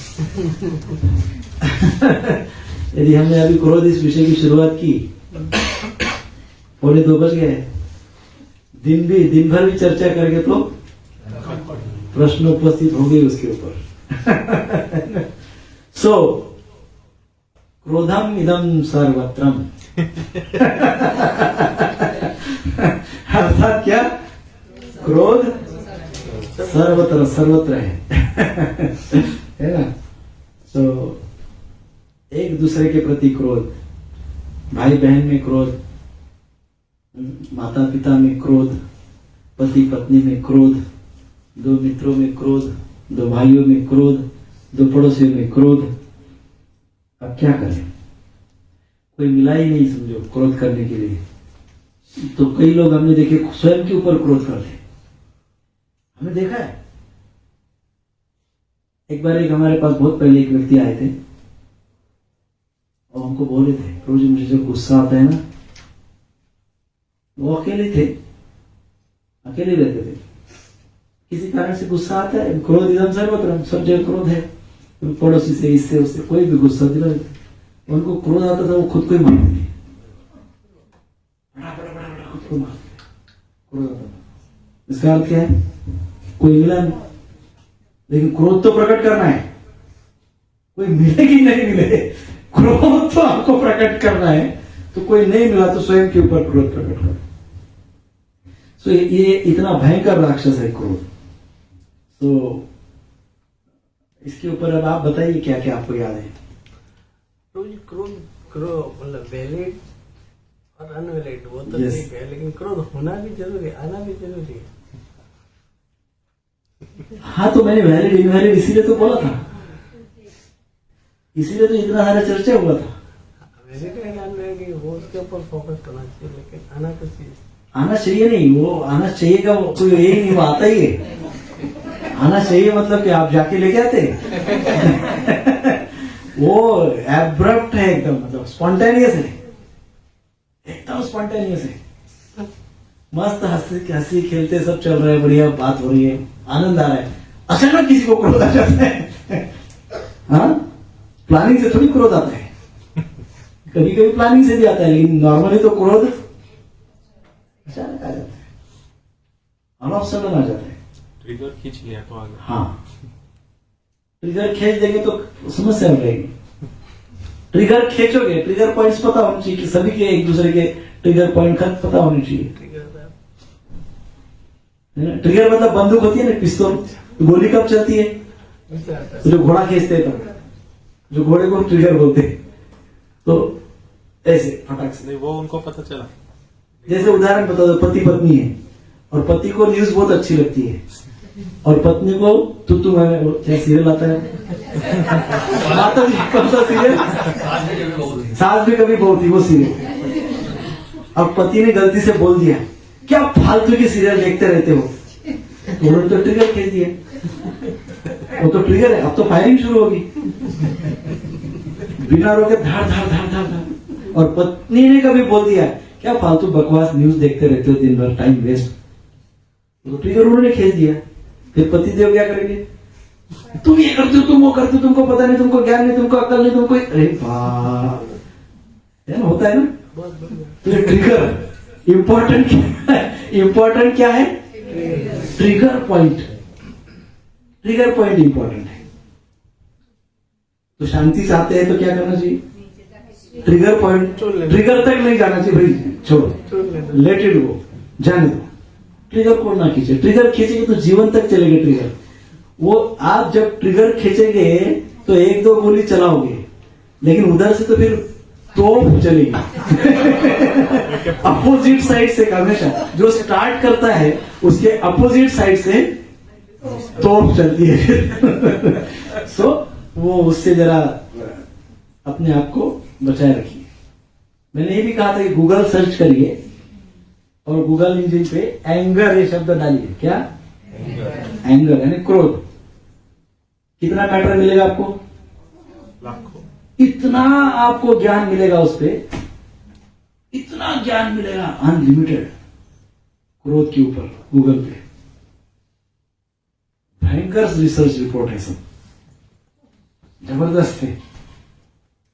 यदि हमने अभी क्रोध इस विषय की शुरुआत की, 2:45 बज गए, दिन भर भी चर्चा करके तो प्रश्न उपस्थित हो गए उसके ऊपर। सो क्रोधम इदम सर्वत्रम, अर्थात क्या? क्रोध सर्वत्र है ना। तो एक दूसरे के प्रति क्रोध, भाई बहन में क्रोध, माता पिता में क्रोध, पति पत्नी में क्रोध, दो मित्रों में क्रोध, दो भाइयों में क्रोध, दो पड़ोसियों में क्रोध। अब क्या करें? कोई मिला ही नहीं समझो क्रोध करने के लिए। तो कई लोग हमने देखे स्वयं के ऊपर क्रोध करते, हमने देखा है। एक बार हमारे पास बहुत पहले एक व्यक्ति आए थे और हमको बोले थे, प्रभु जी मुझे जब गुस्सा आता है ना, वो अकेले थे, अकेले रहते थे। किसी कारण से गुस्सा आता है, क्रोध इधम सर्वत्र, सब जगह क्रोध है, पड़ोसी से, इससे उससे, कोई भी गुस्सा दिला देते। उनको क्रोध आता था, वो खुद को ही मारते थे, खुद को मारते थे, क्रोध आता था। इसका अर्थ क्या है? कोई मिला नहीं, लेकिन क्रोध तो प्रकट करना है। कोई मिले कि नहीं मिले, क्रोध तो आपको प्रकट करना है। तो कोई नहीं मिला तो स्वयं के ऊपर क्रोध प्रकट करो। सो ये इतना भयंकर राक्षस है क्रोध। तो इसके ऊपर अब आप बताइए क्या क्या आपको याद है। क्रोध मतलब वैलिड और अनवैलिड वो तो Yes. ठीक है, लेकिन क्रोध होना भी जरूरी है, आना भी जरूरी है। हाँ, तो मैंने वैलिड इनवैलिड इसीलिए तो बोला था, इसीलिए तो इतना सारा चर्चा हुआ था। वैलिड है अनवैलिड वो उसके ऊपर फोकस करना चाहिए, लेकिन आना तो चाहिए। आना चाहिए नहीं, वो आना चाहिए का कोई यही नहीं, वो आता ही है। आना चाहिए मतलब कि आप जाके लेके आते वो एब्रप्ट है एकदम, मतलब स्पॉन्टेनियस है, एकदम स्पॉन्टेनियस है। मस्त हंसी खेलते सब चल रहा है, बढ़िया बात हो रही है, आनंद आ रहा है, अचानक किसी को क्रोध आ जाता है। हाँ, प्लानिंग से थोड़ी क्रोध आता है, कभी कभी प्लानिंग से भी आता है, लेकिन नॉर्मली तो क्रोध अचानक आ जाता है, ऑन ऑफ सडन आ जाता है। ट्रिगर खींच लिया तो आगे। हाँ, ट्रिगर खींच देंगे तो समस्या हो जाएगी। ट्रिगर खींचोगे, ट्रिगर पॉइंट्स पता होने चाहिए कि सभी के एक दूसरे के ट्रिगर पॉइंट का पता होने चाहिए। ट्रिगर मतलब बंदूक होती है ना, पिस्तौल, तो गोली कब चलती है? तो जो घोड़ा खींचते हैं तब, जो घोड़े को ट्रिगर बोलते हैं, तो ऐसे फटाक से। नहीं, वो उनको पता चला। जैसे उदाहरण बता दो, पति पत्नी है और पति को न्यूज बहुत अच्छी लगती है और पत्नी को तू मैं क्या सीरियल आता है माता जी, कौन सा सीरियल? सास भी कभी बहू थी, वो सीरियल। अब पति ने गलती से बोल दिया, क्या फालतू की सीरियल देखते रहते हो, तो उन्होंने तो ट्रिगर खींच दिया। वो तो ट्रिगर है, अब तो फायरिंग शुरू होगी बिना रोके, धार धार धार धार धार। और पत्नी ने कभी बोल दिया, क्या फालतू बकवास न्यूज देखते रहते हो दिन भर, टाइम वेस्ट, तो ट्रिगर उन्होंने खींच दिया। फिर पति देव क्या करेंगे? तुम ये करते हो, तुम वो करते हो, तुमको पता नहीं, तुमको ज्ञान नहीं, तुमको अकल नहीं, तुमको, अरे वाह, है ना, होता है ना। तो ट्रिगर इंपॉर्टेंट क्या है? Trigger point, trigger point important है। तो शांति चाहते हैं तो क्या करना चाहिए? ट्रिगर पॉइंट, ट्रिगर तक नहीं जाना चाहिए भाई, छोड़ो, लेट इट गो, जाने दो। ट्रिगर को ना खींचे, ट्रिगर खींचेंगे तो जीवन तक चलेगा ट्रिगर। वो आप जब ट्रिगर खींचेंगे तो एक दो गोली चलाओगे, लेकिन उधर से तो फिर तोप चलेगी अपोजिट साइड से। हमेशा जो स्टार्ट करता है उसके अपोजिट साइड से तोप चलती है फिर। सो वो उससे जरा अपने आप को बचाए रखिए। मैंने ये भी कहा था कि गूगल सर्च करिए और गूगल इंजन पे एंगर ये शब्द डालिए। क्या? एंगर यानी क्रोध। कितना मैटर मिलेगा आपको? लाखों। इतना आपको ज्ञान मिलेगा उस पे, इतना ज्ञान मिलेगा अनलिमिटेड क्रोध के ऊपर गूगल पे। भयंकर रिसर्च रिपोर्ट है, सब जबरदस्त है।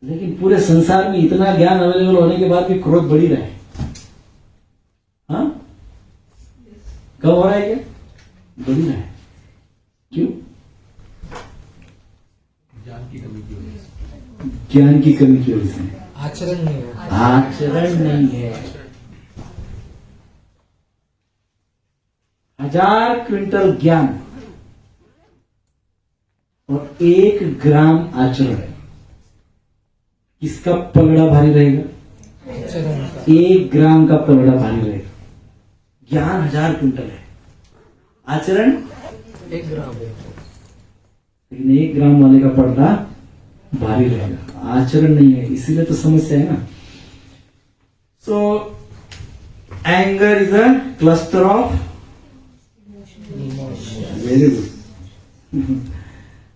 लेकिन पूरे संसार में इतना ज्ञान अवेलेबल होने के बाद भी क्रोध बढ़ ही रहा है। हाँ, कब हो रहा है? क्या बढ़ ही रहा है? क्यों? ज्ञान की कमी की वजह से। ज्ञान की कमी की वजह से। आचरण नहीं है। आचरण नहीं है। 1000 क्विंटल ज्ञान और 1 ग्राम आचरण, किसका पलड़ा भारी रहेगा? आचरण का। 1 ग्राम का पलड़ा भारी रहेगा। ज्ञान 1000 क्विंटल है, आचरण 1 ग्राम है। लेकिन 1 ग्राम वाले का पलड़ा भारी रहेगा, आचरण नहीं है। इसीलिए तो समस्या है ना। सो anger is a cluster of, very good.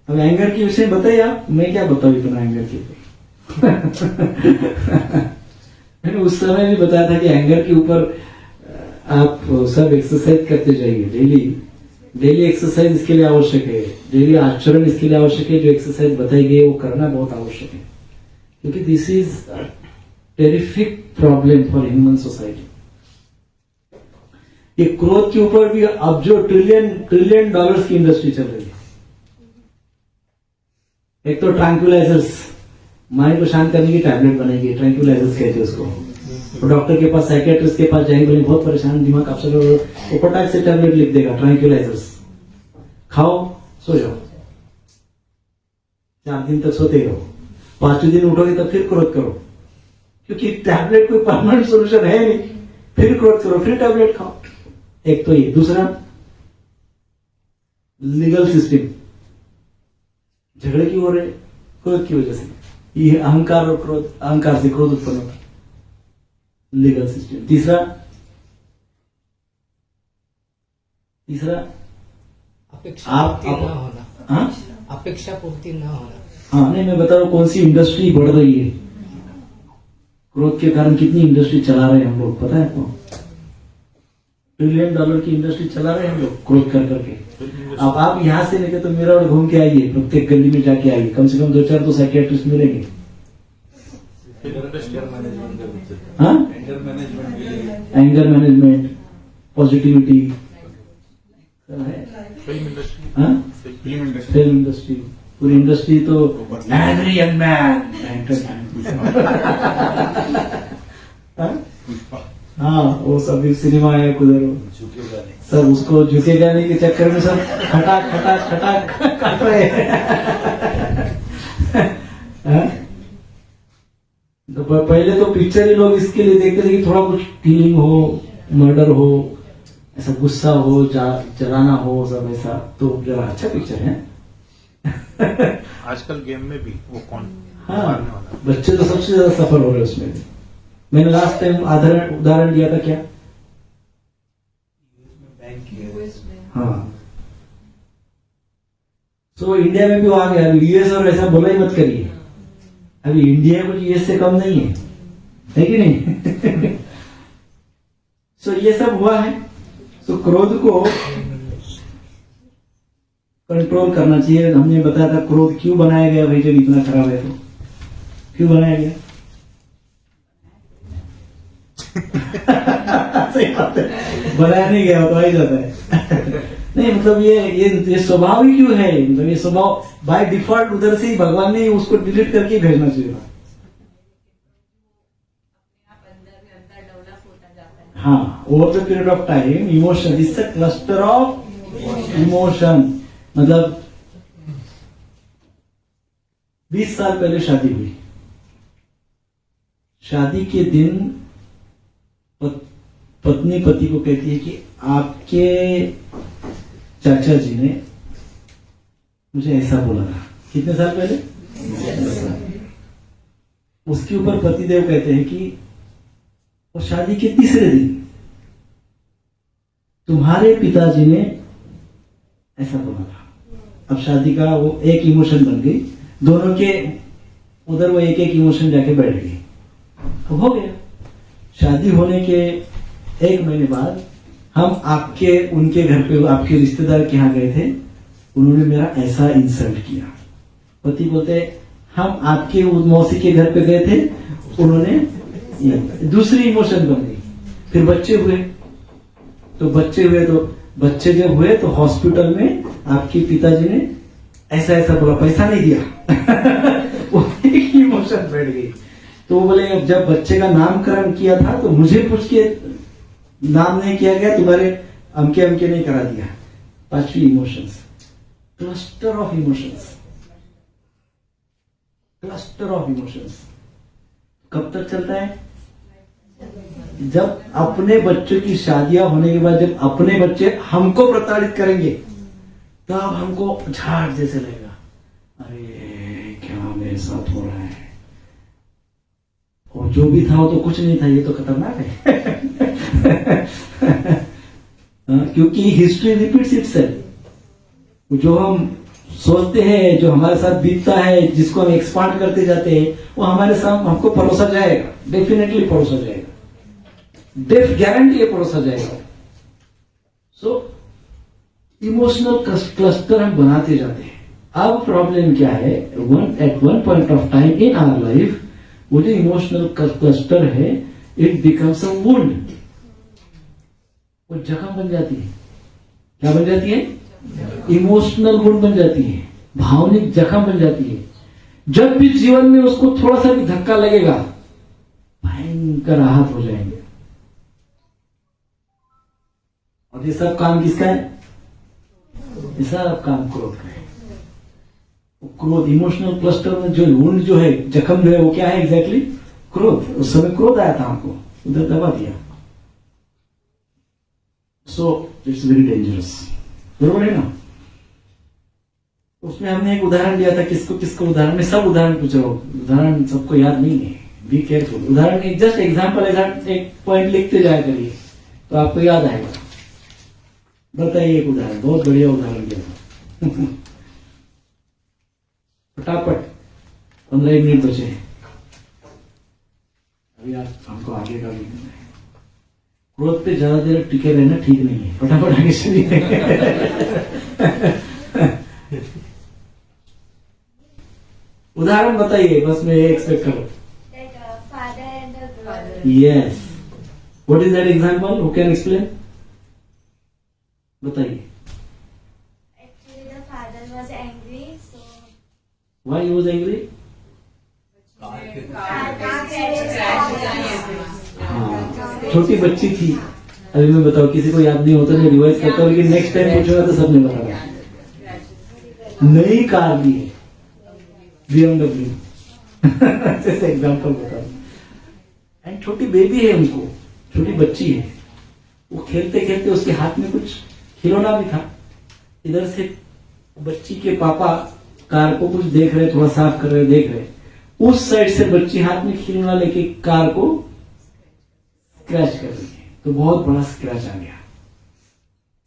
अब एंगर के विषय बताइए आप, मैं क्या बताऊं इतना एंगर के ऊपर। मैंने उस समय भी बताया था कि एंगर के ऊपर आप सब एक्सरसाइज करते जाइए डेली एक्सरसाइज इसके लिए आवश्यक है, डेली आचरण इसके लिए आवश्यक है। जो एक्सरसाइज बताई गई है वो करना बहुत आवश्यक है, क्योंकि this is terrific problem for human society. ये क्रोध के ऊपर भी अब जो ट्रिलियन डॉलर्स की इंडस्ट्री चल रही है। एक तो ट्रैंक्विलाइजर्स, माइंड को शांत करने की टैबलेट बनेगी, ट्रैंक्विलाइजर्स कहते हैं उसको। तो डॉक्टर के पास, साइकियाट्रिस्ट के पास जाएंगे, बोले बहुत परेशान, दिमाग अपसेट हो, वो पटाख से टैबलेट लिख देगा, ट्रैंक्विलाइजर्स खाओ, सो जाओ, 4 दिन तक सोते रहो, 5वें दिन उठोगे तो फिर क्रोध करो, क्योंकि टैबलेट कोई परमानेंट सोल्यूशन है नहीं। फिर क्रोध करो, फिर टैबलेट खाओ। एक तो ये। दूसरा, लीगल सिस्टम, झगड़े क्यों हो रहे? क्रोध की वजह से। ये अहंकार और क्रोध, अहंकार से क्रोध उत्पन्न होता है, लीगल सिस्टम। तीसरा अपेक्षा पूर्ति न होना। हाँ अपेक्षा पूर्ति न होना। हाँ, नहीं, मैं बता रहा हूं कौन सी इंडस्ट्री बढ़ रही है क्रोध के कारण। कितनी इंडस्ट्री चला रहे हैं हम लोग, पता है आपको? ट्रिलियन डॉलर की इंडस्ट्री चला रहे हैं हम लोग क्रोध कर करके। अब आप यहां से लेके तो मेरा और घूम के आइए, प्रत्येक गली में जाके आइए, कम से कम 2-4 तो साइकियाट्रिस्ट मिलेंगे। हाँ, anger management, positivity, film industry, पूरी इंडस्ट्री तो एंग्री यंग मैन। हाँ, वो सभी सिनेमा है उधर, सब उसको झुकेगा नहीं के चक्कर में सब खटाक खटाक खटाक काट रहे हैं। तो पहले तो पिक्चर ही लोग इसके लिए देखते थे कि थोड़ा कुछ किलिंग हो, मर्डर हो, ऐसा गुस्सा हो, जलाना हो, सब ऐसा, तो जरा अच्छा पिक्चर है। आजकल गेम में भी वो कौन हाँ, मारने वाला? बच्चे तो सबसे ज्यादा सफर हो रहे हैं उसमें। मैंने लास्ट टाइम उदाहरण दिया था क्या? हाँ, सो इंडिया में भी वो आ गया। यूएस और ऐसा बोला ही मत करिए, अभी इंडिया कुछ यूएस से कम नहीं है कि नहीं? सो ये सब हुआ है। तो क्रोध को कंट्रोल करना चाहिए। हमने बताया था क्रोध क्यों बनाया गया भाई, जब इतना खराब है तो क्यों बनाया गया? सही बात है, बनाया नहीं गया तो आ ही जाता है। नहीं, मतलब ये स्वभाव ही क्यों है? मतलब ये स्वभाव बाय डिफॉल्ट उधर से ही भगवान ने उसको डिलीट करके भेजना चाहिए। हाँ, over the period of time emotion is a cluster of emotion. मतलब 20 साल पहले शादी हुई, शादी के दिन पत्नी पति को कहती है कि आपके चाचा जी ने मुझे ऐसा बोला था। कितने साल पहले? उसके ऊपर पतिदेव कहते हैं कि वो शादी के तीसरे दिन तुम्हारे पिताजी ने ऐसा बोला था। अब शादी का वो एक इमोशन बन गई, दोनों के उधर वो एक इमोशन जाके बैठ गई, हो गया। शादी होने के 1 महीने बाद हम उनके घर पे, आपके रिश्तेदार के यहाँ गए थे, उन्होंने मेरा ऐसा इंसल्ट किया। पति बोलते हम आपके मौसी के घर पे गए थे, उन्होंने, दूसरी इमोशन बन गई। फिर बच्चे हुए तो बच्चे जब हुए तो हॉस्पिटल में आपके पिताजी ने ऐसा ऐसा बोला, पैसा नहीं दिया। वो एक इमोशन बैठ गई। तो बोले जब बच्चे का नामकरण किया था तो मुझे पूछ के नाम नहीं किया गया, तुम्हारे अमके अमके नहीं करा दिया। 5वीं emotions, cluster of emotions, cluster of emotions. कब तक चलता है? जब अपने बच्चों की शादियां होने के बाद, जब अपने बच्चे हमको प्रताड़ित करेंगे, तब हमको झाड़ जैसे लगेगा, अरे क्या मेरे साथ हो रहा है। और जो भी था वो तो कुछ नहीं था, ये तो खतरनाक है। क्योंकि हिस्ट्री रिपीट्स इटसेल्फ। जो हम सोचते हैं, जो हमारे साथ बीतता है, जिसको हम एक्सपांड करते जाते हैं, वो हमारे साथ हमको परोसा जाएगा, डेफिनेटली परोसा जाएगा। डेफ गारंटी है परोसा जाएगा। सो इमोशनल क्लस्टर हम बनाते जाते हैं। अब प्रॉब्लम क्या है, at one point of time in our life वो जो इमोशनल क्लस्टर है इट बिकम्स अ वुंड, वो जख्म बन जाती है। क्या बन जाती है? इमोशनल वुंड बन जाती है, भावनिक जख्म बन जाती है। जब भी जीवन में उसको थोड़ा सा भी धक्का लगेगा भयंकर आहत हो जाएंगे। और ये सब काम किसका है? ये सब काम क्रोध का है। क्रोध, इमोशनल क्लस्टर में जो वुंड जो है, जख्म जो है वो क्या है एग्जैक्टली? क्रोध। उस समय क्रोध आया था हमको, उधर दबा दिया। सो इट्स वेरी डेंजरस, बरोबर है ना? उसमें हमने एक उदाहरण दिया था, किसको उदाहरण में, सब उदाहरण पूछ रहा हूं, उदाहरण सबको याद नहीं है, बी केयरफुल। उदाहरण एक जस्ट एग्जाम्पल, एक पॉइंट लिखते जाया करिए तो आपको याद आएगा। बताइए एक उदाहरण, बहुत बढ़िया उदाहरण दिया था। फटाफट 15 मिनट बचे हैं अभी, आप हमको आगे का भी करना है। क्रोध पे ज्यादा देर टिके रहना ठीक नहीं है, फटाफट आगे चलिए। उदाहरण बताइए, बस मैं ये एक्सपेक्ट करो। Father and the brother. Yes, what is that example? Who can explain? बताइए। Actually, the father was angry, so why he was angry? हाँ, छोटी बच्ची थी। अभी मैं बताओ, किसी को याद नहीं होता, मैं रिवाइज करता हूँ, लेकिन नेक्स्ट टाइम पूछूंगा तो सबने बताया। नई कार ली है, BMW। जैसे एग्जाम्पल बताओ। एंड छोटी बेबी है, उनको छोटी बच्ची है, वो खेलते खेलते उसके हाथ में कुछ खिलौना भी था। इधर से बच्ची के पापा कार को कुछ देख रहे, थोड़ा साफ कर रहे, देख रहे। उस साइड से बच्ची हाथ में खिलौना लेके कार को स्क्रैच कर रही है, तो बहुत बड़ा स्क्रैच आ गया।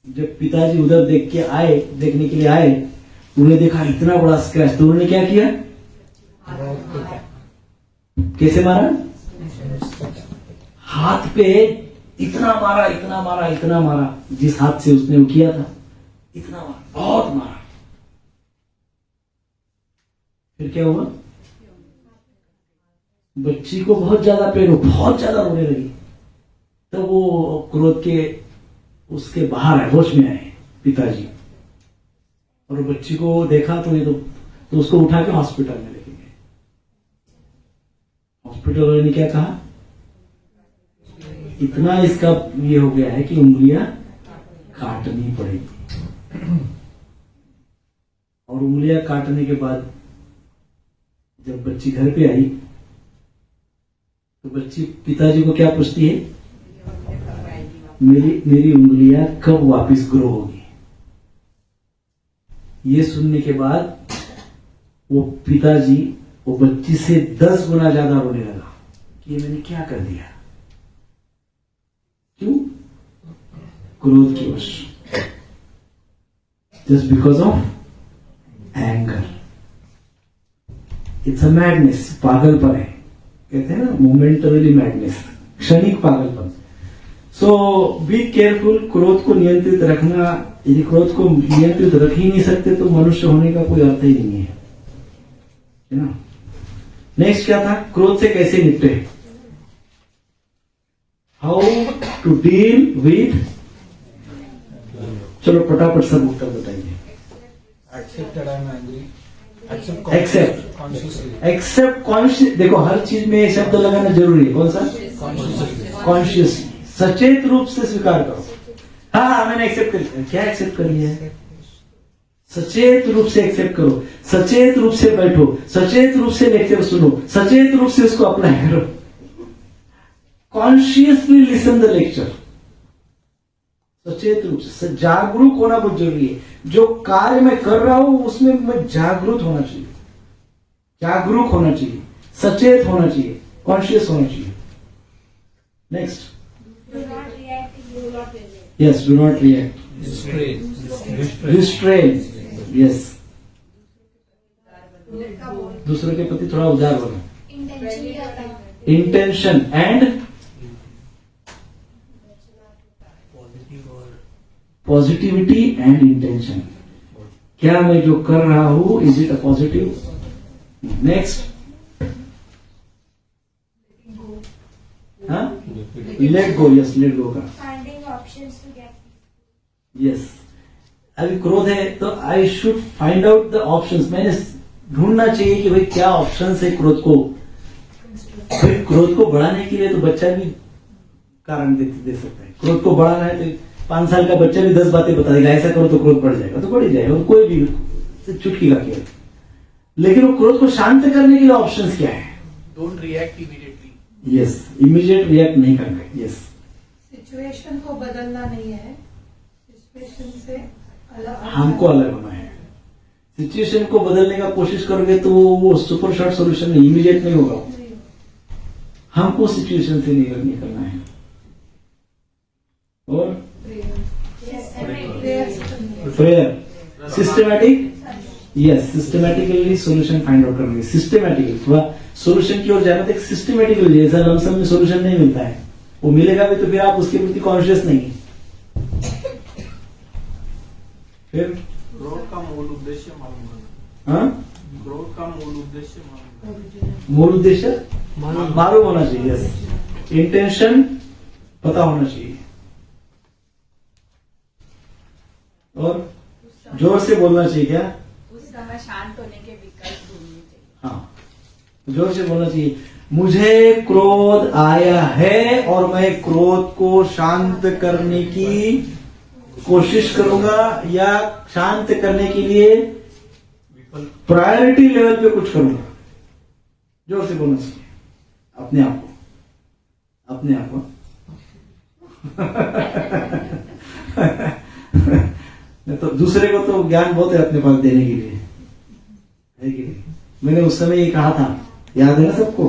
जब पिताजी उधर देखने के लिए आए, उन्हें देखा इतना बड़ा स्क्रैच, तो उन्होंने क्या किया? कैसे मारा? हाथ पे इतना मारा, इतना मारा, इतना मारा, जिस हाथ से उसने किया था, इतना मारा, बहुत मारा। फिर क्या हुआ? बच्ची को बहुत ज्यादा पेन हो, बहुत ज्यादा रोने लगी। तब वो क्रोध के उसके बाहर आए, होश में आए पिताजी, और बच्ची को देखा तो ये तो उसको उठा के हॉस्पिटल में लेके गए। हॉस्पिटल वाले ने क्या कहा? इतना इसका ये हो गया है कि उंगलियां काटनी पड़ेगी। और उंगलियां काटने के बाद जब बच्ची घर पे आई तो बच्ची पिताजी को क्या पूछती है? मेरी उंगलियां कब वापस ग्रो होगी? ये सुनने के बाद वो पिताजी वो बच्ची से 10 गुना ज्यादा रोने लगा कि ये मैंने क्या कर दिया। क्यों? क्रोध की वश, just because of anger. It's a madness, पागलपन है, कहते हैं ना, मोमेंटरली मैडनेस, क्षणिक पागलपन। सो बी केयरफुल। क्रोध को नियंत्रित रखना, यदि क्रोध को नियंत्रित रख ही नहीं सकते तो मनुष्य होने का कोई अर्थ ही नहीं है ना। नेक्स्ट क्या था? क्रोध से कैसे निपटे? How to deal with. चलो फटाफट सब उत्तर बताइए। Accept that I am angry. Accept Consciously. Accept conscious. देखो हर चीज में ये शब्द लगाना जरूरी है। कौन सा? Consciously. कॉन्शियसली, सचेत रूप से स्वीकार करो। हाँ, मैंने एक्सेप्ट कर लिया। क्या एक्सेप्ट कर लिया है? सचेत रूप से एक्सेप्ट करो, सचेत रूप से बैठो, सचेत रूप से लेक्चर सुनो, सचेत रूप से उसको अप्लाई करो। कॉन्शियसली लिसन द लेक्चर, सचेत रूप से। जागरूक होना बहुत जरूरी है। जो कार्य मैं कर रहा हूं उसमें मैं जागरूक होना चाहिए, जागरूक होना चाहिए, सचेत होना चाहिए, कॉन्शियस होना चाहिए। Next, Do not react. Do not react. Yes, do not react, Restrain. Restrain, yes. दूसरों के प्रति थोड़ा उदार होना। Intentionally. Intention and positivity and intention. क्या मैं जो कर रहा हूं is it a positive? Next, हाँ, let go. Yes, let go का Finding options to get. Yes. अभी क्रोध है तो I should find out the options. मैंने ढूंढना चाहिए कि भाई क्या ऑप्शंस है क्रोध को। भाई क्रोध को बढ़ाने के लिए तो बच्चा भी कारण दे सकता है। क्रोध को बढ़ाना है तो 5 साल का बच्चा भी 10 बातें बता देगा, ऐसा करो तो क्रोध बढ़ जाएगा, तो बढ़ ही जाएगा, और कोई भी चुटकी का खेल। लेकिन वो क्रोध को शांत करने के लिए ऑप्शंस क्या है? Don't react immediately. Yes, immediate react नहीं करना है। यस, सिचुएशन को बदलना नहीं है, सिचुएशन से अलग हमको अलग होना है। सिचुएशन को बदलने का कोशिश करोगे तो वो सुपर शॉर्ट सोल्यूशन नहीं, इमीडिएट नहीं होगा। हमको सिचुएशन से निकलना है। और prayer, systematic. Yes, systematically solution find out करना है। सिस्टमैटिकली थोड़ा सोल्यूशन की ओर जाना तो एक सिस्टमैटिकली, जैसा लमसम में सोल्यूशन नहीं मिलता है। वो मिलेगा भी तो फिर आप उसके प्रति कॉन्शियस नहीं है। फिर क्रोध का मूल उद्देश्य मालूम करना। हाँ, क्रोध का मूल उद्देश्य मालूम करना। मूल उद्देश्य मालूम होना चाहिए। यस, इंटेंशन पता होना चाहिए। और जोर से बोलना चाहिए। क्या? उस समय शांत होने के विकल्प ढूंढने चाहिए। हाँ, जोर से बोलना चाहिए, मुझे क्रोध आया है और मैं क्रोध को शांत करने की कोशिश करूंगा, या शांत करने के लिए प्रायोरिटी लेवल पे कुछ करूंगा। जोर से बोलना चाहिए अपने आप को, अपने आप को। तो दूसरे को तो ज्ञान बहुत है अपने पास देने के लिए, है कि नहीं? मैंने उस समय ये कहा था, याद है ना सबको?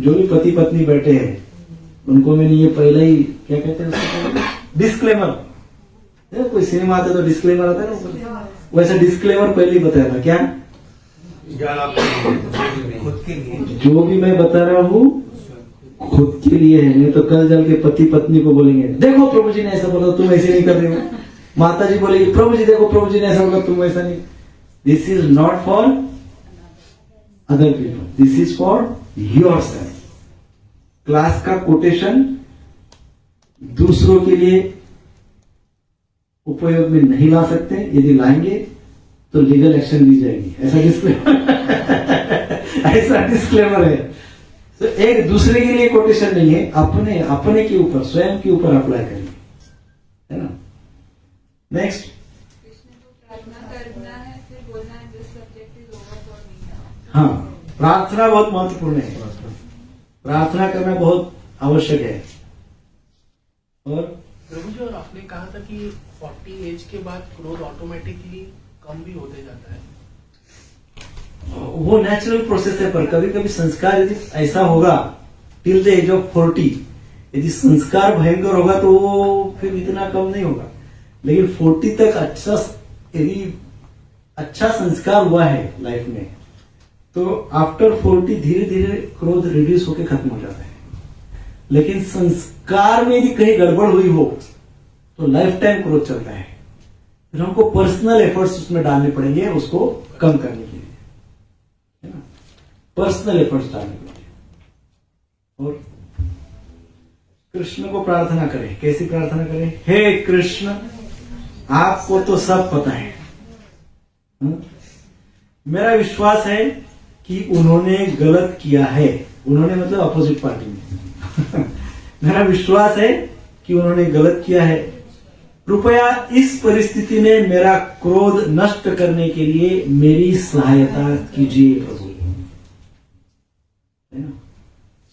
जो भी पति पत्नी बैठे हैं उनको मैंने ये पहले ही, क्या कहते हैं उसको, डिस्क्लेमर। कोई सिनेमा आता है तो डिस्क्लेमर आता है ना, वैसा डिस्क्लेमर पहले ही बताया था। क्या? खुद के लिए जो भी मैं बता रहा हूँ खुद के लिए है, नहीं तो कल चल के पति पत्नी को बोलेंगे, देखो प्रभु जी ने ऐसा बोला, तुम ऐसे नहीं कर रहे हो। माता जी बोलेगी, प्रभु जी देखो, प्रभु जी ने ऐसा बोला, तुम ऐसा नहीं। This is not for other people, this is for your self. Class का कोटेशन दूसरों के लिए उपयोग में नहीं ला सकते, यदि लाएंगे तो लीगल एक्शन ली जाएगी। ऐसा डिस्क्लेमर ऐसा डिस्क्लेमर है। तो एक दूसरे के लिए कोटेशन नहीं है, अपने अपने के ऊपर, स्वयं के ऊपर अप्लाई करेंगे, है ना? नेक्स्ट, कृष्ण को प्रार्थना करना है, फिर बोलना है this subject is over for me. हाँ, प्रार्थना बहुत महत्वपूर्ण है। प्रार्थना करना बहुत आवश्यक है। और प्रभु जी, और आपने कहा था कि 40 एज के बाद क्रोध ऑटोमेटिकली कम भी होते जाता है। वो नेचुरल प्रोसेस है, पर कभी कभी संस्कार यदि ऐसा होगा टिल द एज ऑफ 40, यदि संस्कार भयंकर होगा तो वो फिर इतना कम नहीं होगा। लेकिन 40 तक अच्छा, यदि अच्छा संस्कार हुआ है लाइफ में, तो आफ्टर 40 धीरे धीरे क्रोध रिड्यूस होकर खत्म हो जाता है। लेकिन संस्कार में यदि कहीं गड़बड़ हुई हो तो लाइफ टाइम क्रोध चलता है। फिर हमको पर्सनल एफर्ट्स उसमें डालने पड़ेंगे उसको कम करने के लिए, है ना? पर्सनल एफर्ट्स डालने पड़ेंगे। और कृष्ण को प्रार्थना करें। कैसी प्रार्थना करें? हे कृष्ण, आपको तो सब पता है। मेरा विश्वास है कि उन्होंने गलत किया है। उन्होंने मतलब अपोजिट पार्टी में। मेरा विश्वास है कि उन्होंने गलत किया है। कृपया इस परिस्थिति में मेरा क्रोध नष्ट करने के लिए मेरी सहायता कीजिए प्रभु, है ना?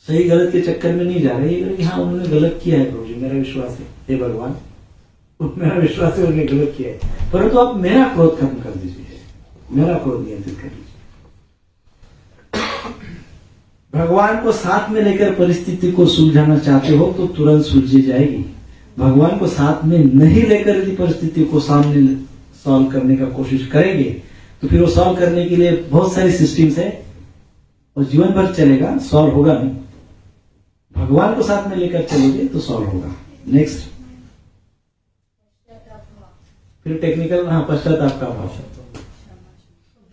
सही गलत के चक्कर में नहीं जा रहे हैं कि हाँ उन्होंने गलत किया है प्रभु जी, मेरा विश्वास है, हे भगवान मेरा विश्वास है उन्होंने गलत किया है, परंतु आप मेरा क्रोध खत्म कर दीजिए, मेरा क्रोध नियंत्रित कर दीजिए। भगवान को साथ में लेकर परिस्थिति को सुलझाना चाहते हो तो तुरंत सुलझी जाएगी। भगवान को साथ में नहीं लेकर यदि परिस्थिति को सामने सॉल्व करने का कोशिश करेंगे तो फिर वो सॉल्व करने के लिए बहुत सारी सिस्टम्स है और जीवन भर चलेगा, सॉल्व होगा नहीं। भगवान को साथ में लेकर चलोगे तो सॉल्व होगा। नेक्स्ट, फिर टेक्निकल, हाँ, पश्चाताप का भाव।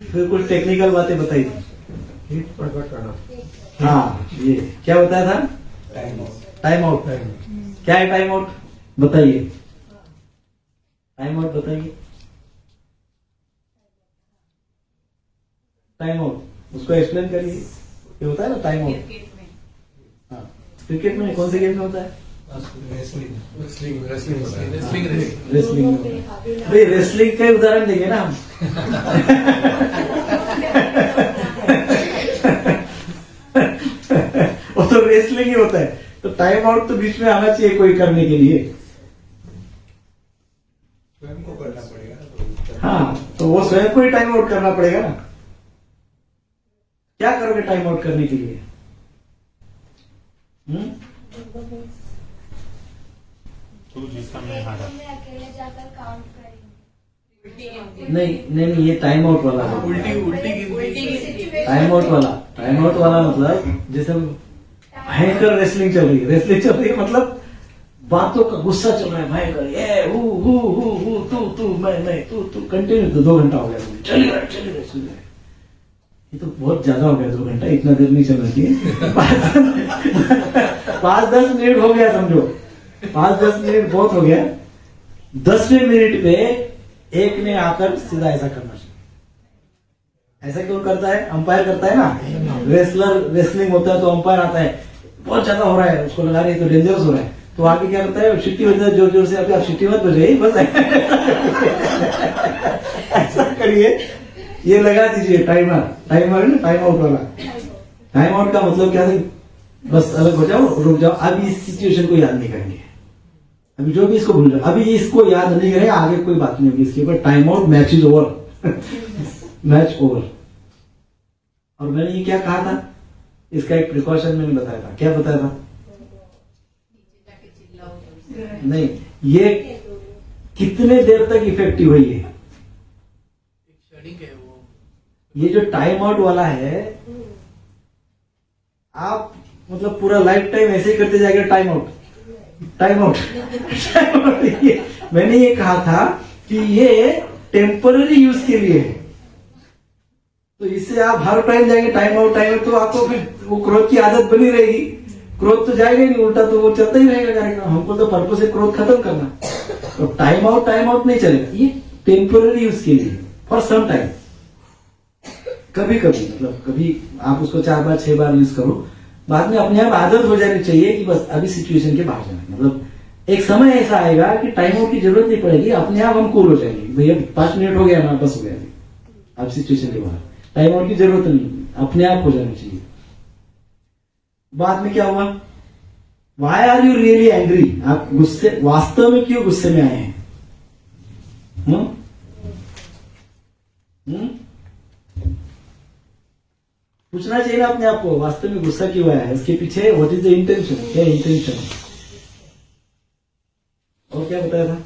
फिर कुछ टेक्निकल बातें बताई थी। हित प्रकट करना, हाँ, ये क्या बताया था? Time out, time out. क्या है टाइम आउट? बताइए, टाइम आउट बताइए। टाइम आउट उसको एक्सप्लेन करिए। ये होता है ना टाइम आउट। हाँ, क्रिकेट में कौन से गेम में होता है? रेसलिंग रेसलिंग में। भाई रेसलिंग का उदाहरण देंगे ना हम। वो तो रेसलिंग ही होता है, तो टाइम आउट तो बीच में आना चाहिए कोई करने के लिए। स्वयं को करना पड़ेगा। हाँ, तो वो स्वयं को ही टाइम आउट करना पड़ेगा ना। क्या करोगे टाइम आउट करने के लिए? तू जीता मैं हारा। में अकेले जाकर काउंट करेंगे। नहीं, ये टाइम आउट वाला है। उल्टी टाइम आउट वाला मतलब जैसे भयंकर रेसलिंग चल रही है, मतलब बातों का गुस्सा चल रहा है भयंकर, ये हु तू मैं तू कंटिन्यू। तो 2 घंटा हो गया, चल रहा। ये तो बहुत ज्यादा हो गया 2 घंटा, इतना देर नहीं चलना चाहिए। 5-10 मिनट हो गया समझो, 5-10 मिनट बहुत हो गया। 10वें मिनट पे एक ने आकर सीधा ऐसा करना चाहिए। ऐसा क्यों करता है? अंपायर करता है ना। रेसलिंग होता है तो अंपायर आता है, बहुत ज्यादा हो रहा है, उसको लगा रही है तो डेंजरस हो रहा है, तो आगे क्या करता है? शिट्टी बजता है जोर जोर से। अभी आप शिट्टी मत बजाइए, बस ऐसा करिए, ये लगा दीजिए टाइमर है ना, टाइम आउट वाला। टाइम आउट का मतलब क्या है? बस अलग हो जाओ, रुक जाओ, अभी इस सिचुएशन को याद नहीं करेंगे, अभी जो भी इसको भूल जाओ, अभी इसको याद नहीं करेंगे, आगे कोई बात नहीं होगी इसके ऊपर। Time out, match is over. Match over. और मैंने ये क्या कहा था? इसका एक प्रिकॉशन मैंने बताया था। क्या बताया था? नहीं, ये कितने देर तक इफेक्टिव है? ये क्षणिक है वो। ये जो टाइम आउट वाला है, आप मतलब पूरा लाइफ टाइम ऐसे ही करते जाएंगे। Time out, time out, time out. मैंने ये कहा था कि ये टेम्पररी यूज के लिए है, तो इससे आप हर टाइम जाएंगे टाइम आउट, तो आपको फिर वो क्रोध की आदत बनी रहेगी। क्रोध तो जाएगा ही नहीं, उल्टा तो वो चलता ही रहेगा कार्यक्रम। हमको तो पर्पस है क्रोध खत्म करना, तो टाइम आउट नहीं चलेगा। ये टेम्पररी यूज के लिए, फॉर सम टाइम। कभी कभी मतलब कभी आप उसको 4 बार 6 बार यूज करो, बाद में अपने आप आदत हो जानी चाहिए कि बस अभी सिचुएशन के बाहर जाना। मतलब एक समय ऐसा आएगा कि टाइम आउट की जरूरत नहीं पड़ेगी, अपने आप हम कूल हो जाएंगे। भैया 5 मिनट हो गया ना, बस हो गया, अब सिचुएशन के बाहर टाइम आउट की जरूरत नहीं, अपने आप हो जानी चाहिए। बाद में क्या हुआ? Why are you really angry? आप गुस्से, वास्तव में क्यों गुस्से में आए हैं? पूछना चाहिए ना अपने आप को, वास्तव में गुस्सा क्यों आया है? इसके पीछे व्हाट इज द इंटेंशन? क्या इंटेंशन? और क्या बताया था?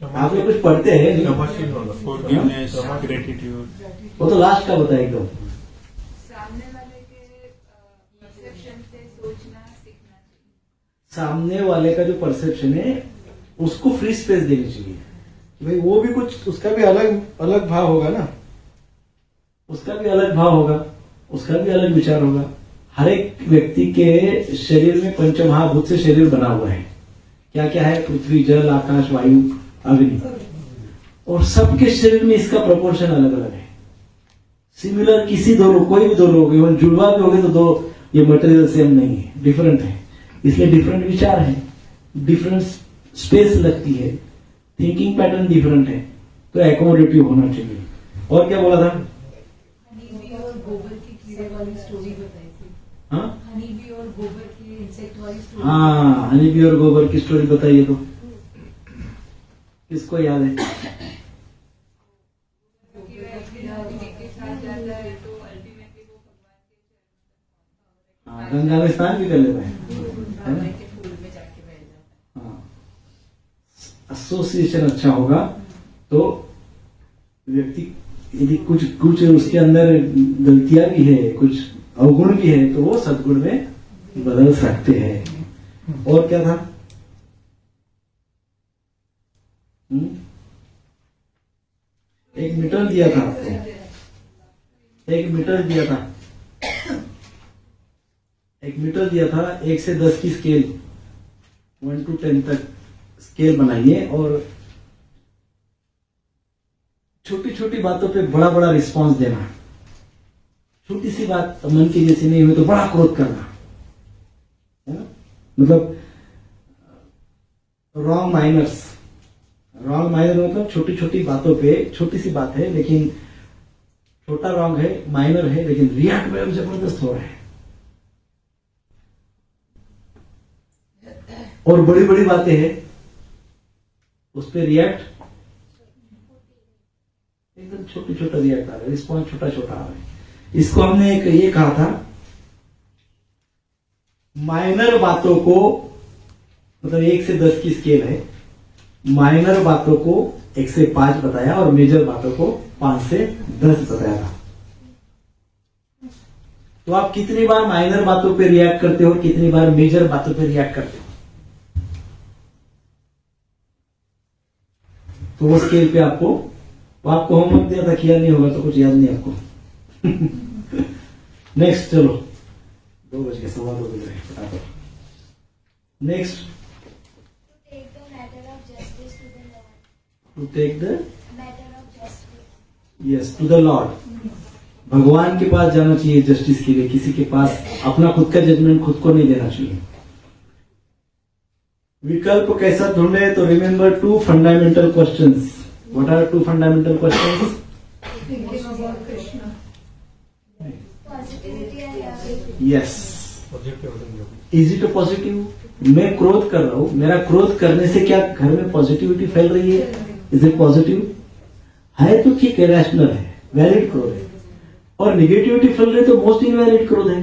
आप लोग कुछ पढ़ते हैं? क्षमाशील होना, फॉरगिवनेस, ग्रेटिट्यूड। वो तो लास्ट का बताया एकदम। सामने वाले के परसेप्शन से सोचना सीखना चाहिए। सामने वाले का जो परसेप्शन है उसको फ्री स्पेस देनी चाहिए। भाई वो भी कुछ, उसका भी अलग भाव होगा ना, उसका भी अलग भाव होगा, उसका भी अलग विचार होगा। हर एक व्यक्ति के शरीर में पंचमहाभूत से शरीर बना हुआ है। क्या क्या है? पृथ्वी, जल, आकाश, वायु, अग्नि। और सबके शरीर में इसका प्रोपोर्शन अलग अलग है। सिमिलर किसी दो लोग, कोई भी 2 लोग, इवन जुड़वा भी हो गए तो 2, ये मटेरियल सेम नहीं है, डिफरेंट है। इसलिए डिफरेंट विचार है, डिफरेंट स्पेस लगती है, थिंकिंग पैटर्न डिफरेंट है, तो एकोमोडेटिव होना चाहिए। और क्या बोला था? हनीबी और गोबर की कीड़े वाली स्टोरी बताई थी। हाँ, हनीबी और गोबर की इंसेक्ट वाली स्टोरी। हाँ, हनीबी और गोबर की स्टोरी बताइए तो किसको याद है? क्योंकि वह अपनी हनीबी के साथ जाता है तो अल्टीमेटली वो भगवान के हाँ, गंगा में स्नान भी कर लेता है ना? हाँ, एसोसिएशन अच्छा होगा तो व्यक्ति, यदि कुछ उसके अंदर गलतियां भी है, कुछ अवगुण भी है, तो वो सद्गुण में बदल सकते हैं। और क्या था? एक मीटर दिया था आपको, एक मीटर दिया था, एक मीटर दिया था। 1 से 10 की स्केल, 1 to 10 तक स्केल बनाइए और छोटी छोटी बातों पे बड़ा बड़ा रिस्पांस देना। छोटी सी बात मन की जैसी नहीं हुई तो बड़ा क्रोध करना, है ना? मतलब रॉन्ग माइनर्स, रॉन्ग माइनर मतलब छोटी छोटी बातों पे, छोटी सी बात है लेकिन छोटा रॉन्ग है, माइनर है लेकिन रिएक्ट में जबरदस्त हो रहा है। और बड़ी बड़ी बातें हैं उस पर रिएक्ट एकदम छोटा छोटा रिएक्ट आ रहा है, रिस्पॉन्स छोटा छोटा आ रहा है। इसको हमने एक ये कहा था, माइनर बातों को, मतलब 1 से 10 की स्केल है, माइनर बातों को 1 से 5 बताया और मेजर बातों को 5 से 10 बताया। तो आप कितनी बार माइनर बातों पे रिएक्ट करते हो, कितनी बार मेजर बातों पे रिएक्ट करते हो? तो वो स्केल पे आपको होमवर्क दिया था, किया नहीं होगा तो कुछ याद नहीं आपको। नेक्स्ट, चलो 2 बज गए, 2:15 बज रहे, फटाफट। Next, To take the matter of justice to the Lord. To take the, Matter of justice. Yes, to the Lord. भगवान के पास जाना चाहिए जस्टिस के लिए, किसी के पास अपना खुद का जजमेंट खुद को नहीं देना चाहिए। विकल्प कैसा ढूंढे? तो remember 2 fundamental questions. What are 2 fundamental questions? Thinking about Krishna. Positivity and love. Yes. Positive is it a positive? मैं क्रोध कर रहा हूं, मेरा क्रोध करने से क्या घर में पॉजिटिविटी फैल रही है? Is it positive? है तो ठीक है, रैशनल है, वैलिड क्रोध है। और निगेटिविटी फैल रही तो मोस्ट इनवैलिड क्रोध है।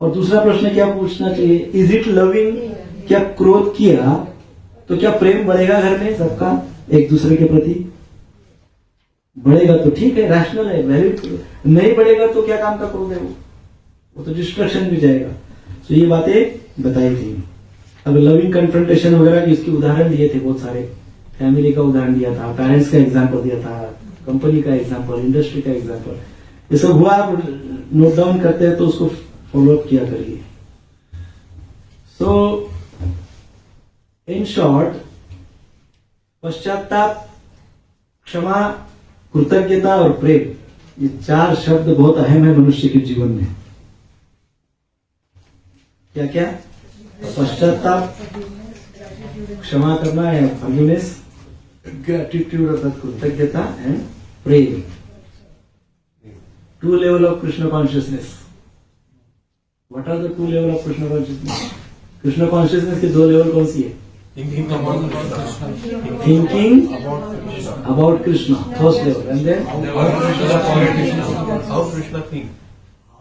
और दूसरा प्रश्न क्या पूछना चाहिए? Is it loving? क्या क्रोध किया तो क्या प्रेम बढ़ेगा घर में सबका एक दूसरे के प्रति? बढ़ेगा तो ठीक है, रैशनल है, वैलिड। नहीं बढ़ेगा तो क्या काम का क्रोध है? वो तो डिस्ट्रक्शन भी जाएगा। तो ये बातें बताई थी। अब लविंग कन्फ्रंटेशन वगैरह की इसके उदाहरण दिए थे बहुत सारे। फैमिली का उदाहरण दिया था, पेरेंट्स का एग्जाम्पल दिया था, कंपनी का एग्जाम्पल, इंडस्ट्री का एग्जाम्पल। ये सब हुआ, आप नोट डाउन करते हैं तो उसको फॉलोअप किया करिए। सो इन शॉर्ट, पश्चाताप, क्षमा, कृतज्ञता और प्रेम, ये 4 शब्द बहुत अहम है मनुष्य के जीवन में। क्या क्या? पश्चाताप, क्षमा करना है, फॉरगिवनेस, ग्रेटिट्यूड अर्थात कृतज्ञता, एंड प्रेम। 2 level of Krishna consciousness. What are the 2 level of Krishna consciousness? Krishna consciousness के 2 लेवल कौन सी है? Thinking about Krishna. Thinking about Krishna, first level, and then How Krishna think?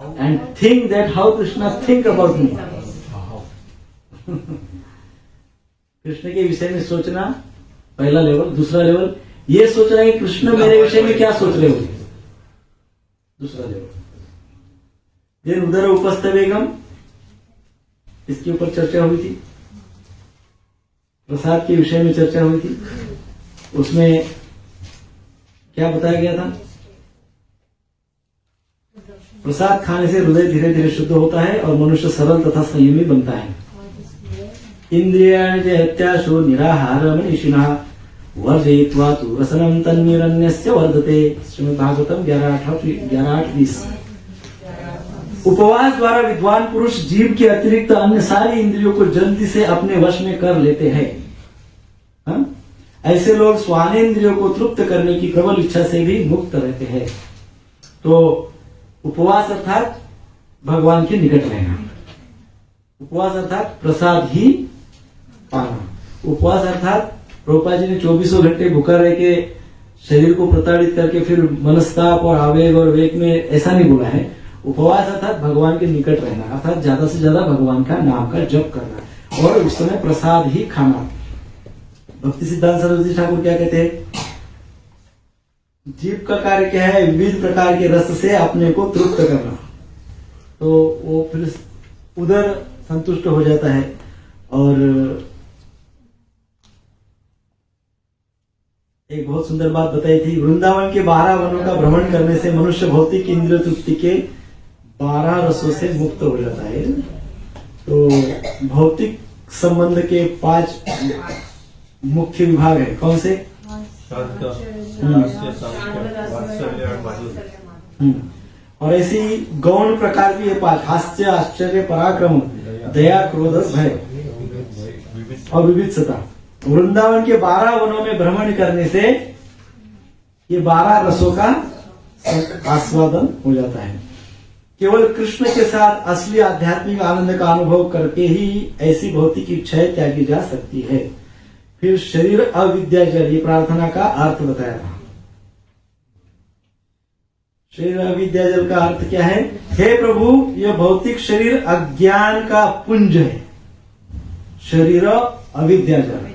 and think that how Krishna think about me. Krishna के विषय में सोचना, पहला level. दूसरा level ये सोचना कि कृष्ण मेरे विषय में क्या सोच रहे होंगे, दूसरा लेवल। देन उधर उपस्थ वेगम, इसके ऊपर चर्चा हुई थी। प्रसाद के विषय में चर्चा हुई थी, उसमें क्या बताया गया था? प्रसाद खाने से हृदय धीरे धीरे शुद्ध होता है और मनुष्य सरल तथा संयमी बनता है। इंद्रियाणि हत्याशो निराहार मनीषिणः वर्जयित्वा तु रसनं तन्निरन्यस्य वर्धते। श्रीमद् भागवतम 11:8-20। उपवास द्वारा विद्वान पुरुष जीव के अतिरिक्त अन्य सारी इंद्रियों को जल्दी से अपने वश में कर लेते हैं। ऐसे लोग स्वानेंद्रियों को तृप्त करने की प्रबल इच्छा से भी मुक्त रहते हैं। तो उपवास अर्थात भगवान के निकट रहना, उपवास अर्थात प्रसाद ही पाना, उपवास अर्थात प्रभुपाद जी ने 24 घंटे भूखा रह के शरीर को प्रताड़ित करके फिर मनस्ताप और आवेग और वेग में ऐसा नहीं बोला है। उपवास अर्थात भगवान के निकट रहना, अर्थात ज्यादा से ज्यादा भगवान का नाम का जप करना और उस समय प्रसाद ही खाना। भक्ति सिद्धांत सरस्वती ठाकुर क्या कहते हैं? जीव का कार्य क्या है? विविध प्रकार के रस से अपने को तृप्त करना। तो वो फिर उधर संतुष्ट हो जाता है। और एक बहुत सुंदर बात बताई थी, वृंदावन के 12 वनों का भ्रमण करने से मनुष्य भौतिक इंद्रिय तृप्ति के 12 रसों से मुक्त हो जाता है। तो भौतिक संबंध के 5 मुख्य विभाग है, कौन से? शांत, हास्य, सामर्थ्य, वात्सल्य और माधुर्य। और ऐसी गौण प्रकार भी है 5, हास्य, आश्चर्य, पराक्रम, दया, क्रोध, भय और विविधता। वृंदावन के 12 वनों में भ्रमण करने से ये 12 रसों का आस्वादन हो जाता है। केवल कृष्ण के साथ असली आध्यात्मिक आनंद का अनुभव करके ही ऐसी भौतिक इच्छाएं त्यागी जा सकती है। फिर शरीर अविद्याजल, ये प्रार्थना का अर्थ बताया था। शरीर अविद्याजल का अर्थ क्या है? हे प्रभु, यह भौतिक शरीर अज्ञान का पुंज है, शरीर अविद्याजल,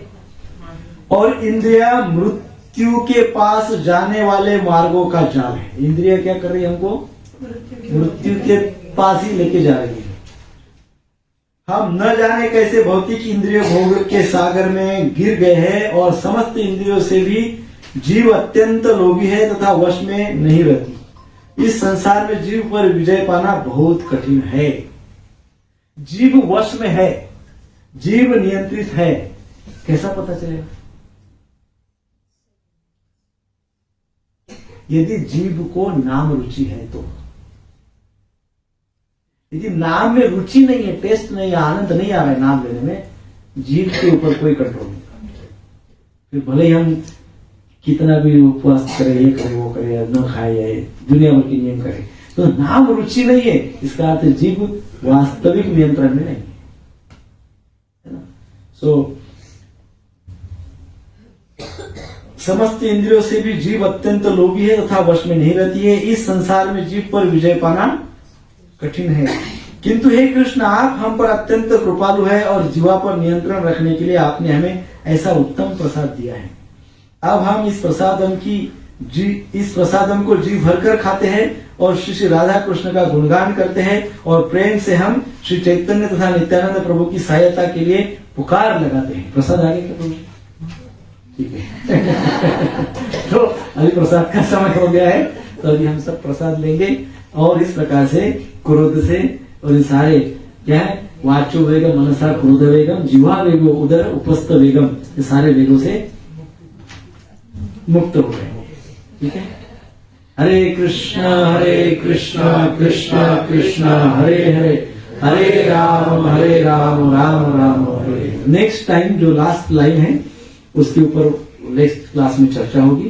और इंद्रिया मृत्यु के पास जाने वाले मार्गों का जाल है। इंद्रिया क्या कर रही है? हमको मृत्यु के पास ही लेके जा रही है। हम न जाने कैसे भौतिक इंद्रिय भोग के सागर में गिर गए हैं और समस्त इंद्रियों से भी जीव अत्यंत लोभी है तथा वश में नहीं रहती। इस संसार में जीव पर विजय पाना बहुत कठिन है। जीव वश में है, जीव नियंत्रित है, कैसा पता चलेगा? यदि जीव को नाम रुचि है तो। यदि नाम में रुचि नहीं है, टेस्ट नहीं है, आनंद नहीं आ रहा है नाम लेने में, जीव के ऊपर कोई कंट्रोल नहीं। फिर भले ही हम कितना भी उपवास करें, ये करें, वो करें, न खाए, दुनिया भर के नियम करें, तो नाम रुचि नहीं है, इसका अर्थ जीव वास्तविक नियंत्रण में नहीं है ना। समस्त इंद्रियों से भी जीव अत्यंत लोभी है तथा वश में नहीं रहती है। इस संसार में जीव पर विजय पाना कठिन है, किंतु हे कृष्ण, आप हम पर अत्यंत कृपालु है और जीवा पर नियंत्रण रखने के लिए आपने हमें ऐसा उत्तम प्रसाद दिया है। अब हम इस प्रसादम को जी भरकर खाते हैं और श्री राधा कृष्ण का गुणगान करते हैं और प्रेम से हम श्री चैतन्य तथा नित्यानंद प्रभु की सहायता के लिए पुकार लगाते हैं। प्रसाद आगे क्या प्रभु? ठीक है। तो अभी प्रसाद का समय हो गया है, तो अभी हम सब प्रसाद लेंगे और इस प्रकार से क्रोध से और ये सारे क्या है, वाचो वेगम, मनसा क्रोध वेगम, जीवा वेगो, उदर उपस्थ वेगम, ये सारे वेगों से मुक्त हो गए। ठीक है। हरे कृष्णा कृष्णा कृष्णा हरे हरे, हरे राम राम राम हरे। नेक्स्ट टाइम जो लास्ट लाइन है उसके ऊपर नेक्स्ट क्लास में चर्चा होगी।